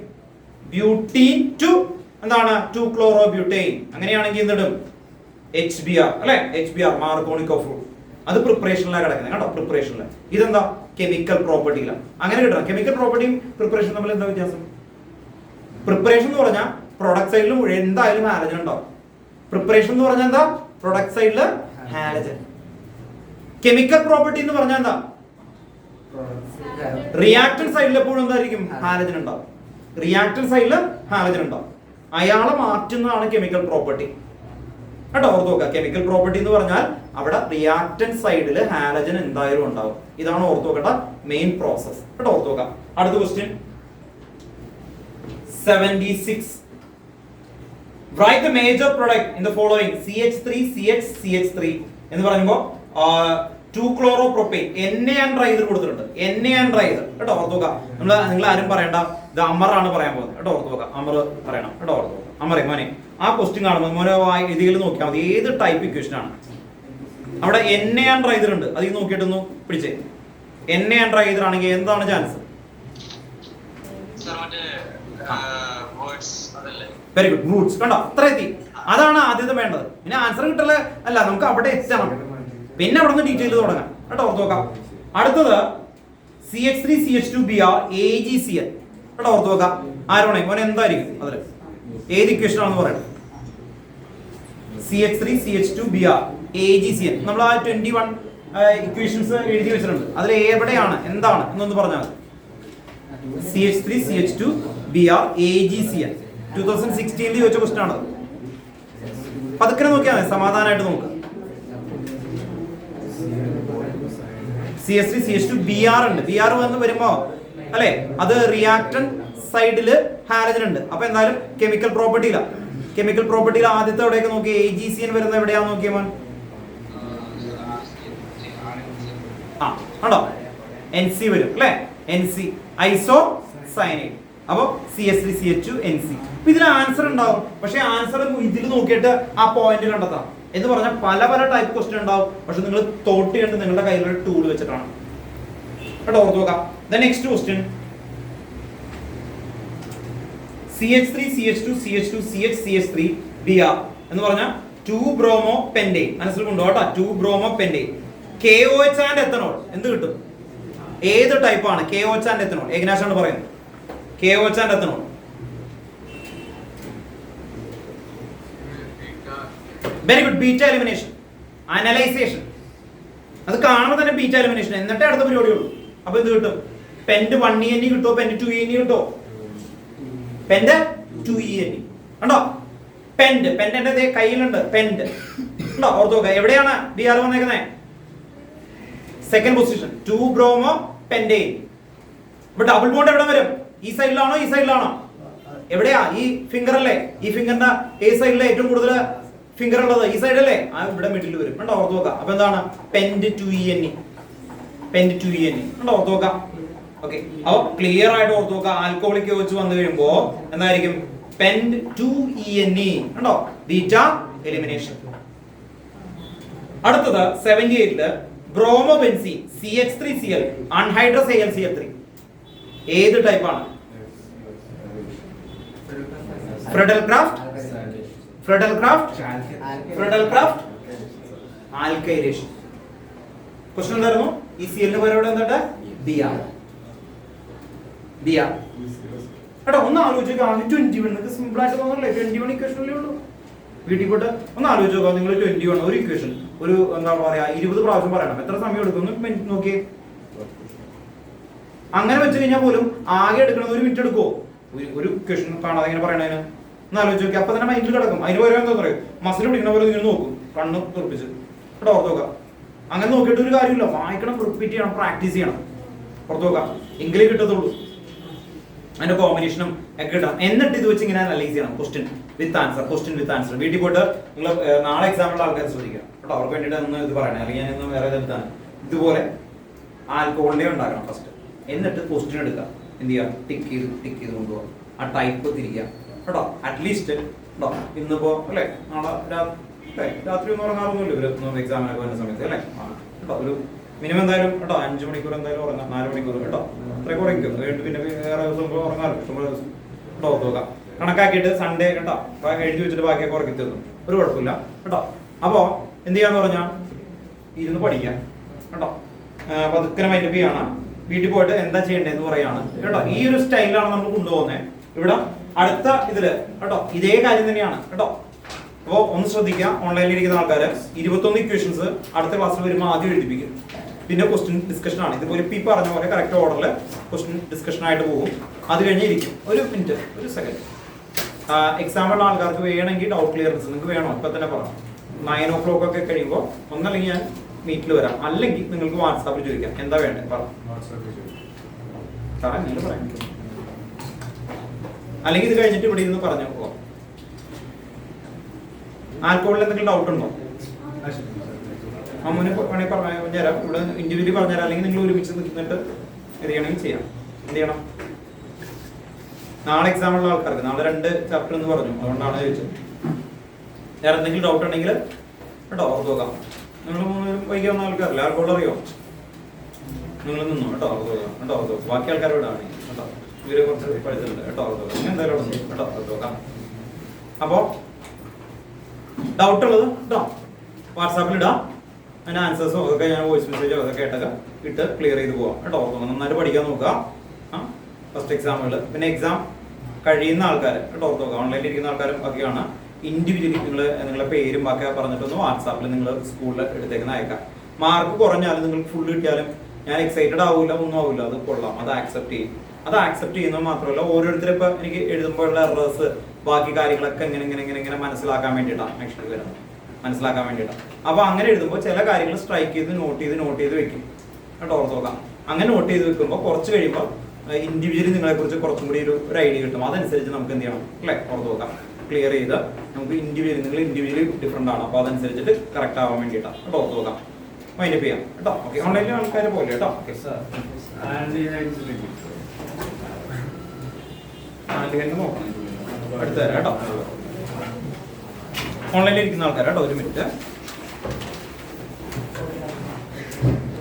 ബ്യൂട്ടീൻ ടു എന്താണ്? To chloro butyne. അങ്ങനെയാണെങ്കിൽ എന്തിടും? HBr അല്ലെ? HBr Markovnikov. അത് പ്രിപ്പറേഷനിലാണ് കിടക്കുന്നത് കേട്ടോ, പ്രിപ്പറേഷനിൽ. ഇതെന്താ? കെമിക്കൽ പ്രോപ്പർട്ടിയിലാണ്. അങ്ങനെ കിട്ടണം. കെമിക്കൽ പ്രോപ്പർട്ടിയും പ്രിപ്പറേഷൻ തമ്മിൽ എന്താ വ്യത്യാസം? പ്രിപ്പറേഷൻ എന്ന് പറഞ്ഞാൽ പ്രൊഡക്റ്റ് സൈഡിൽ എന്തായാലും ഹാലജൻ ഉണ്ടാവും. പ്രിപ്പറേഷൻ എന്ന് പറഞ്ഞാൽ എന്താ? പ്രൊഡക്റ്റ് സൈഡിൽ ഹാലജൻ. കെമിക്കൽ പ്രോപ്പർട്ടി എന്ന് പറഞ്ഞാൽ എന്താ? റിയാക്ടൻ സൈഡിൽ എപ്പോഴും എന്തായിരിക്കും? ഹാലജൻ ഉണ്ടാവും. റിയാക്ടൻ സൈഡിൽ ഹാലജൻ ഉണ്ടാവും. അയാളെ മാറ്റുന്നതാണ് കെമിക്കൽ പ്രോപ്പർട്ടി കേട്ടോ. ഓർത്ത് നോക്കുക, കെമിക്കൽ പ്രോപ്പർട്ടി എന്ന് പറഞ്ഞാൽ അവിടെ റിയാക്ടൻ സൈഡിൽ ഹാലജൻ എന്തായാലും ഉണ്ടാവും. ഇതാണ് ഓർത്ത് നോക്കട്ടെ മെയിൻ പ്രോസസ് കേട്ടോ. ഓർത്ത് നോക്കാം. അടുത്ത question 76. Write the major product in the following: CH3 എന്ന് പറയുമ്പോൾ 2-chloropropane NaAnhydride കൊടുത്തിട്ടുണ്ട്. NaAnhydride കേട്ടോ. ഓർത്ത് നോക്കുക. നിങ്ങൾ ആരും പറയണ്ട, ഇത് അമറാണ് പറയാൻ പോകുന്നത് കേട്ടോ. ഓർത്ത് നോക്കുക, അമർ പറയണം കേട്ടോ. ഓർത്ത് നോക്കുക, അമറേ മോനെ. ആ ക്വസ്റ്റ്യൻ കാണുമ്പോൾ മോനെ ഇതിൽ നോക്കിയാൽ മതി ഏത് ടൈപ്പ് ഇക്വേഷൻ ആണ്. അവിടെ NaAnhydride ഉണ്ട്, അതിൽ നോക്കിയിട്ടൊന്ന് പിടിച്ചേ. NaAnhydride ആണെങ്കിൽ എന്താണ് ചാൻസ്? വെരി ഗുഡ്, റൂട്ട്സ് കണ്ടോ. അത്ര എത്തി. അതാണ് ആദ്യത്തെ വേണ്ടത്. പിന്നെ ആൻസർ കിട്ടല് അല്ല, നമുക്ക് അവിടെ എത്തണം, പിന്നെ അവിടെ നിന്ന് ഡീറ്റെയിൽ തുടങ്ങാം കേട്ടോ. ഓർത്ത് നോക്കാം. അടുത്തത് CH3CH2Br AgCl കേട്ടോ. ഓർത്ത് നോക്കാം. ആരോണേ മോനെ എന്തായിരിക്കും അതിൽ? ഏത് ഇക്വേഷൻ ആണെന്ന് പറയണം? CH3CH2Br AgCl. നമ്മൾ ആ 21 ഇക്വേഷൻസ് എഴുതി വെച്ചിട്ടുണ്ട്. അതിൽ എവിടെയാണ് എന്താണ് എന്നൊന്ന് പറഞ്ഞാൽ മതി. CH3CH2Br AgCl 2016 ചോദിച്ച ക്വസ്റ്റൻ ആണ്. പതുക്കെ നോക്കിയാൽ മതി, സമാധാനമായിട്ട് നോക്കുക. CH3CH2Br ഉണ്ട്. Br വന്ന് വരുമ്പോ അല്ലെ അത് റിയാക്ടൻ സൈഡില് ഹാലജൻ ഉണ്ട്. അപ്പൊ എന്തായാലും കെമിക്കൽ പ്രോപ്പർട്ടിയില. കെമിക്കൽ പ്രോപ്പർട്ടിയിൽ ആദ്യത്തെ എവിടെയൊക്കെ നോക്കി AgCl വരുന്നത് എവിടെയാന്ന് നോക്കിയാൽ മോൻ. ആണോ? NC വരും അല്ലെ? NC ഐസോ സയനൈഡ്. അപ്പൊ CH3CH2NC. ഇതിന് ആൻസർ ഉണ്ടാവും, പക്ഷെ ആൻസർ ഇതിൽ നോക്കിയിട്ട് ആ പോയിന്റ് കണ്ടെത്താം. എന്ന് പറഞ്ഞാൽ പല പല ടൈപ്പ് ക്വസ്റ്റ്യൻ ഉണ്ടാവും, പക്ഷെ നിങ്ങൾ തോട്ട് ചെയ്യേണ്ടത് നിങ്ങളുടെ കയ്യിലൊരു ടൂൾ വെച്ചിട്ടാണ് കേട്ടോ. ഓർത്ത് നോക്കാം. നെക്സ്റ്റ് ക്വസ്റ്റ്യൻ CH3CH2CH2CH3Br എന്ന് പറഞ്ഞാൽ 2-bromo-pentane. മനസ്സിൽ കൊണ്ടുപോകട്ടോ, 2-bromo-pentane. KOH ആൻഡ് എത്തനോൾ എന്ത് കിട്ടും? ഏത് ടൈപ്പാണ് KOH ആൻഡ് എത്തനോൾ? ഏകനാശാണ് പറയുന്നത് KOH and ethanol. Very good. Beta elimination, analysation. അത് കാണുമ്പോൾ തന്നെ ബീറ്റ എലിമിനേഷൻ, എന്നിട്ടേ അടുത്ത പരിപാടിയുള്ളൂ. അപ്പൊ എന്ത് കിട്ടും? പെന്റ് 1ENE കിട്ടോ? പെന്റ് 2ENE കിട്ടോ? പെന്റ് 2ENE കണ്ടോ? പെന്റ് എന്റെ കയ്യിലുണ്ട്. പെന്റ് ഉണ്ടോ? ഓർത്ത് നോക്കുക. എവിടെയാണ് Br വന്നേക്കുന്നത്? Second position, 2-bromo-pentane. അപ്പൊ ഡബിൾ ബോണ്ട് എവിടെ വരും? ഈ സൈഡിലാണോ ഈ സൈഡിലാണോ? എവിടെയാ? ഈ ഫിംഗർ അല്ലേ? ഈ ഫിംഗറിന്റെ ഏ സൈഡിലെ ഏറ്റവും കൂടുതൽ ഫിംഗർ ഉള്ളത് ഈ സൈഡ് അല്ലേ? ആ ഇവിടെ മിഡിൽ വരും കണ്ടോ. ഓർത്ത് നോക്കാം. അപ്പൊ എന്താണ്? Pent 2ENE. പെന്റ് 2ENE കണ്ടോ. ഓർത്ത് നോക്കാം. ഓക്കെ, അപ്പൊ ക്ലിയർ ആയിട്ട് ഓർത്ത് നോക്കാം. ആൽക്കഹോളിക് വെച്ച് വന്നു കഴിയുമ്പോ എന്തായിരിക്കും? പെന്റ് 2ENE കണ്ടോ. Beta elimination. അടുത്തത് 78 ബ്രോമോബെൻസീൻ CH3Cl അൺഹൈഡ്രസ് AlCl3. ഏത് ടൈപ്പാണ്? ഫ്രെഡൽക്രാഫ്റ്റ് ആൽക്കൈലേഷൻ. ക്വസ്റ്റൻ എന്തായിരുന്നു? ഈ Cl പകരം എന്താ? Br. കേട്ടോ. ഒന്ന് ആലോചിച്ച് നോക്കാം. 21 സിമ്പിൾ ആയിട്ട് തോന്നല്ലേ? 21 ഇക്വേഷനല്ലേ ഉള്ളൂ. വീട്ടിൽ പോയിട്ട് ഒന്ന് ആലോചിച്ച് നോക്കാം. നിങ്ങൾ 21 ഒരു ഇക്വേഷൻ ഒരു എന്താ പറയാ 20 പ്രാവശ്യം പറയണം. എത്ര സമയം എടുക്കും? നോക്കിയേ. അങ്ങനെ വെച്ച് കഴിഞ്ഞാൽ പോലും ആകെ എടുക്കണത് 1 മിനിറ്റ് എടുക്കുമോ? ഒരു ഇക്വേഷൻ കാണാതെ ഇങ്ങനെ പറയണതിന് ഒന്ന് ആലോചിച്ച് നോക്കി. അപ്പൊ തന്നെ മൈൻഡിൽ കിടക്കും. അതിന് പകരം എന്താ പറയുക? മസിൽ പിടിക്കണ പോലെ നിങ്ങൾ നോക്കും. കണ്ണ് തുറപ്പിച്ച് കേട്ടോ ഓർത്ത് നോക്കാം. അങ്ങനെ നോക്കിയിട്ട് ഒരു കാര്യമില്ല, വായിക്കണം, റിപ്പീറ്റ് ചെയ്യണം, പ്രാക്ടീസ് ചെയ്യണം. ഓർത്ത് നോക്കാം, എങ്കിലേ കിട്ടത്തുള്ളൂ. അതിന്റെ കോമ്പിനേഷനും ഒക്കെ ഇടാം. എന്നിട്ട് ഇത് വെച്ച് ഇങ്ങനെ അനലൈസ് ചെയ്യണം. ക്വസ്റ്റ്യൻ വിത്ത് ആൻസർ. വീട്ടിൽ പോയിട്ട് നിങ്ങൾ നാളെ എക്സാമിലുള്ള ആൾക്കാർ ശ്രദ്ധിക്കുക കേട്ടോ. അവർക്ക് വേണ്ടിയിട്ട് ഒന്ന് ഇത് പറയണേ, അല്ലെങ്കിൽ ഞാൻ വേറെ ഇതെടുത്താണ്. ഇതുപോലെ ആൽക്കഹോളിനെ ഉണ്ടാക്കണം ഫസ്റ്റ്. എന്നിട്ട് ക്വസ്റ്റ്യൻ എടുക്കുക, എന്ത് ചെയ്യുക, ടിക്ക് ചെയ്ത് കൊണ്ടുപോകാം. ആ ടൈപ്പ് തിരിക്കുക കേട്ടോ. അറ്റ്ലീസ്റ്റ് കേട്ടോ ഇന്നിപ്പോ അല്ലേ, നാളെ രാത്രി ഒന്നും ഉറങ്ങാറൊന്നുമില്ല ഇവർ എക്സാമിനൊക്കെ വരുന്ന സമയത്ത് അല്ലേ. കേട്ടോ ഒരു മിനിമം എന്തായാലും കേട്ടോ 5 മണിക്കൂർ എന്തായാലും ഉറങ്ങാം, 4 മണിക്കൂർ കേട്ടോ. അത്രയൊക്കെ ഉറങ്ങിക്കും. വീണ്ടും പിന്നെ വേറെ ദിവസം ഉറങ്ങാറ് ഇഷ്ടംപോലെ ദിവസം കേട്ടോ. നോക്കാം കണക്കാക്കിയിട്ട് സൺഡേ കേട്ടോ എഴുതി വെച്ചിട്ട് ബാക്കിയൊക്കെ ഉറക്കി തന്നു, ഒരു കുഴപ്പമില്ല കേട്ടോ. അപ്പോ എന്ത് ചെയ്യാന്ന് പറഞ്ഞാൽ ഇരുന്ന് പഠിക്കാം കേട്ടോ. പതുക്കെ മൈൻഡപ്പ് ചെയ്യാണ്. വീട്ടിൽ പോയിട്ട് എന്താ ചെയ്യേണ്ടതെന്ന് പറയാണ് കേട്ടോ. ഈ ഒരു സ്റ്റൈലാണ് നമ്മൾ കൊണ്ടുപോകുന്നത് ഇവിടെ. അടുത്ത ഇതില് കേട്ടോ ഇതേ കാര്യം തന്നെയാണ് കേട്ടോ. അപ്പോ ഒന്ന് ശ്രദ്ധിക്കുക, ഓൺലൈനിൽ ഇരിക്കുന്ന ആൾക്കാര് 21 ഇക്വേഷൻസ് അടുത്ത ക്ലാസ്സിൽ വരുമ്പോൾ ആദ്യം എഴുതിപ്പിക്കും. പിന്നെ ക്വസ്റ്റ്യൻ ഡിസ്കഷൻ ആണ്. ഇതുപോലെ ഇപ്പൊ പറഞ്ഞ പോലെ കറക്റ്റ് ഓർഡറിൽ ക്വസ്റ്റ്യൻ ഡിസ്കഷൻ ആയിട്ട് പോകും. അത് കഴിഞ്ഞ് ഇരിക്കും ഒരു മിനിറ്റ്, ഒരു സെക്കൻഡ്. എക്സാമ്പിൾ ആൾക്കാർക്ക് വേണമെങ്കിൽ ഡൗട്ട് ക്ലിയറൻസ് നിങ്ങൾക്ക് വേണോ ഇപ്പൊ തന്നെ പറയാം. 9 o'clock ഒക്കെ കഴിയുമ്പോൾ ഒന്നല്ലെങ്കിൽ ഞാൻ മീറ്റിൽ വരാം, അല്ലെങ്കിൽ നിങ്ങൾക്ക് വാട്സാപ്പിൽ ചോദിക്കാം എന്താ വേണ്ടത് പറ. അല്ലെങ്കിൽ ഇത് കഴിഞ്ഞിട്ട് ഇവിടെ ഇരുന്ന് പറഞ്ഞു പോവാം. ആൽക്കഹോളിൽ എന്തെങ്കിലും ഡൗട്ട് ഉണ്ടോ? അമ്മൂനെ വേണമെങ്കിൽ പറഞ്ഞുതരാം, ഇവിടെ ഇൻഡിവിജ്വലി പറഞ്ഞുതരാം, അല്ലെങ്കിൽ നിങ്ങൾ ഒരുമിച്ച് നിന്നിട്ട് ഇത് ചെയ്യണമെങ്കിൽ ചെയ്യാം. എന്ത് ചെയ്യണം? നാളെ എക്സാമുള്ള ആൾക്കാർക്ക് നാളെ 2 ചാപ്റ്റർ എന്ന് പറഞ്ഞു, അതുകൊണ്ടാണ് ചോദിച്ചത്. വേറെ എന്തെങ്കിലും ഡൗട്ട് ഉണ്ടെങ്കിൽ കേട്ടോ ഓർത്ത് നോക്കാം. നിങ്ങൾ 3 വൈകി വന്ന ആൾക്കാരല്ലേ, ആൽക്കഹോൾ അറിയോ? നിങ്ങൾ നിന്നോ കേട്ടോ ഓർത്ത് നോക്കാം കേട്ടോ ഓർത്ത് നോക്കാം. ബാക്കി ആൾക്കാർ വിടാണ് കേട്ടോ, ഇവര് കുറച്ച് പഠിച്ചിട്ടുണ്ട് കേട്ടോ ഓർത്ത് നോക്കാം. നിങ്ങൾ എന്തായാലും കേട്ടോ ഓർത്ത് നോക്കാം. അപ്പോ ഡൗട്ട് ഉള്ളത് കേട്ടോ വാട്സാപ്പിൽ ഇടാം. അതിന്റെ ആൻസേഴ്സും അതൊക്കെ ഞാൻ വോയിസ് മെസ്സേജോ അതൊക്കെ ഇട്ട് ക്ലിയർ ചെയ്ത് പോവാം കേട്ടോ. ഓർത്തോണം, നന്നായിട്ട് പഠിക്കാൻ നോക്കുക ഫസ്റ്റ് എക്സാമുകൾ. പിന്നെ എക്സാം കഴിയുന്ന ആൾക്കാർ കേട്ടോ ഓർത്ത് നോക്കുക. ഓൺലൈനിൽ ഇരിക്കുന്ന ആൾക്കാരും ഒക്കെയാണ്. ഇൻഡിവിജ്വലി നിങ്ങളുടെ പേരും ബാക്കി പറഞ്ഞിട്ടൊന്ന് വാട്സാപ്പിൽ നിങ്ങൾ സ്കൂളിൽ എടുത്തേക്കുന്ന അയക്കാം. മാർക്ക് കുറഞ്ഞാലും നിങ്ങൾക്ക് ഫുൾ കിട്ടിയാലും ഞാൻ എക്സൈറ്റഡ് ആവില്ല, ഒന്നും ആവില്ല. അത് കൊള്ളാം, അത് ആക്സെപ്റ്റ് ചെയ്യും. അത് ആക്സെപ്റ്റ് ചെയ്യുന്നത് മാത്രമല്ല, ഓരോരുത്തരും ഇപ്പൊ എനിക്ക് എഴുതുമ്പോഴുള്ള എറേഴ്സ് ബാക്കി കാര്യങ്ങളൊക്കെ ഇങ്ങനെ മനസ്സിലാക്കാൻ വേണ്ടിയിട്ടാണ് നെക്സ്റ്റ് വരുന്നത്, മനസ്സിലാക്കാൻ വേണ്ടിയിട്ടാണ്. അപ്പൊ അങ്ങനെ എഴുതുമ്പോൾ ചില കാര്യങ്ങൾ സ്ട്രൈക്ക് ചെയ്ത് നോട്ട് ചെയ്ത് വെക്കും കേട്ടോ ഓർത്ത് നോക്കാം. അങ്ങനെ നോട്ട് ചെയ്ത് വെക്കുമ്പോൾ കുറച്ച് കഴിയുമ്പോൾ ഇൻഡിവിജ്വലി നിങ്ങളെ കുറിച്ച് കുറച്ചും കൂടി ഒരു ഐഡിയ കിട്ടും. അതനുസരിച്ച് നമുക്ക് എന്ത് ചെയ്യണം അല്ലേ ഓർത്ത് നോക്കാം. ക്ലിയർ ചെയ്ത് നമുക്ക് നിങ്ങൾ ഇൻഡിവിജ്വലി ഡിഫറെന്റ് ആണ്, അപ്പൊ അതനുസരിച്ചിട്ട് കറക്റ്റ് ആവാൻ വേണ്ടിയിട്ടാണ് കേട്ടോ ഓർത്ത് നോക്കാം. മൈൻഡപ്പ് ചെയ്യാം കേട്ടോ. ഓക്കെ, ഓൺലൈനിലെ ആൾക്കാരെ പോലെ കേട്ടോ. ഓക്കെ സാർ നോക്കണം, എടുത്തു തരാം കേട്ടോ. ഓൺലൈനിൽ ഇരിക്കുന്ന ആൾക്കാർ കേട്ടോ, ഒരു മിനിറ്റ്.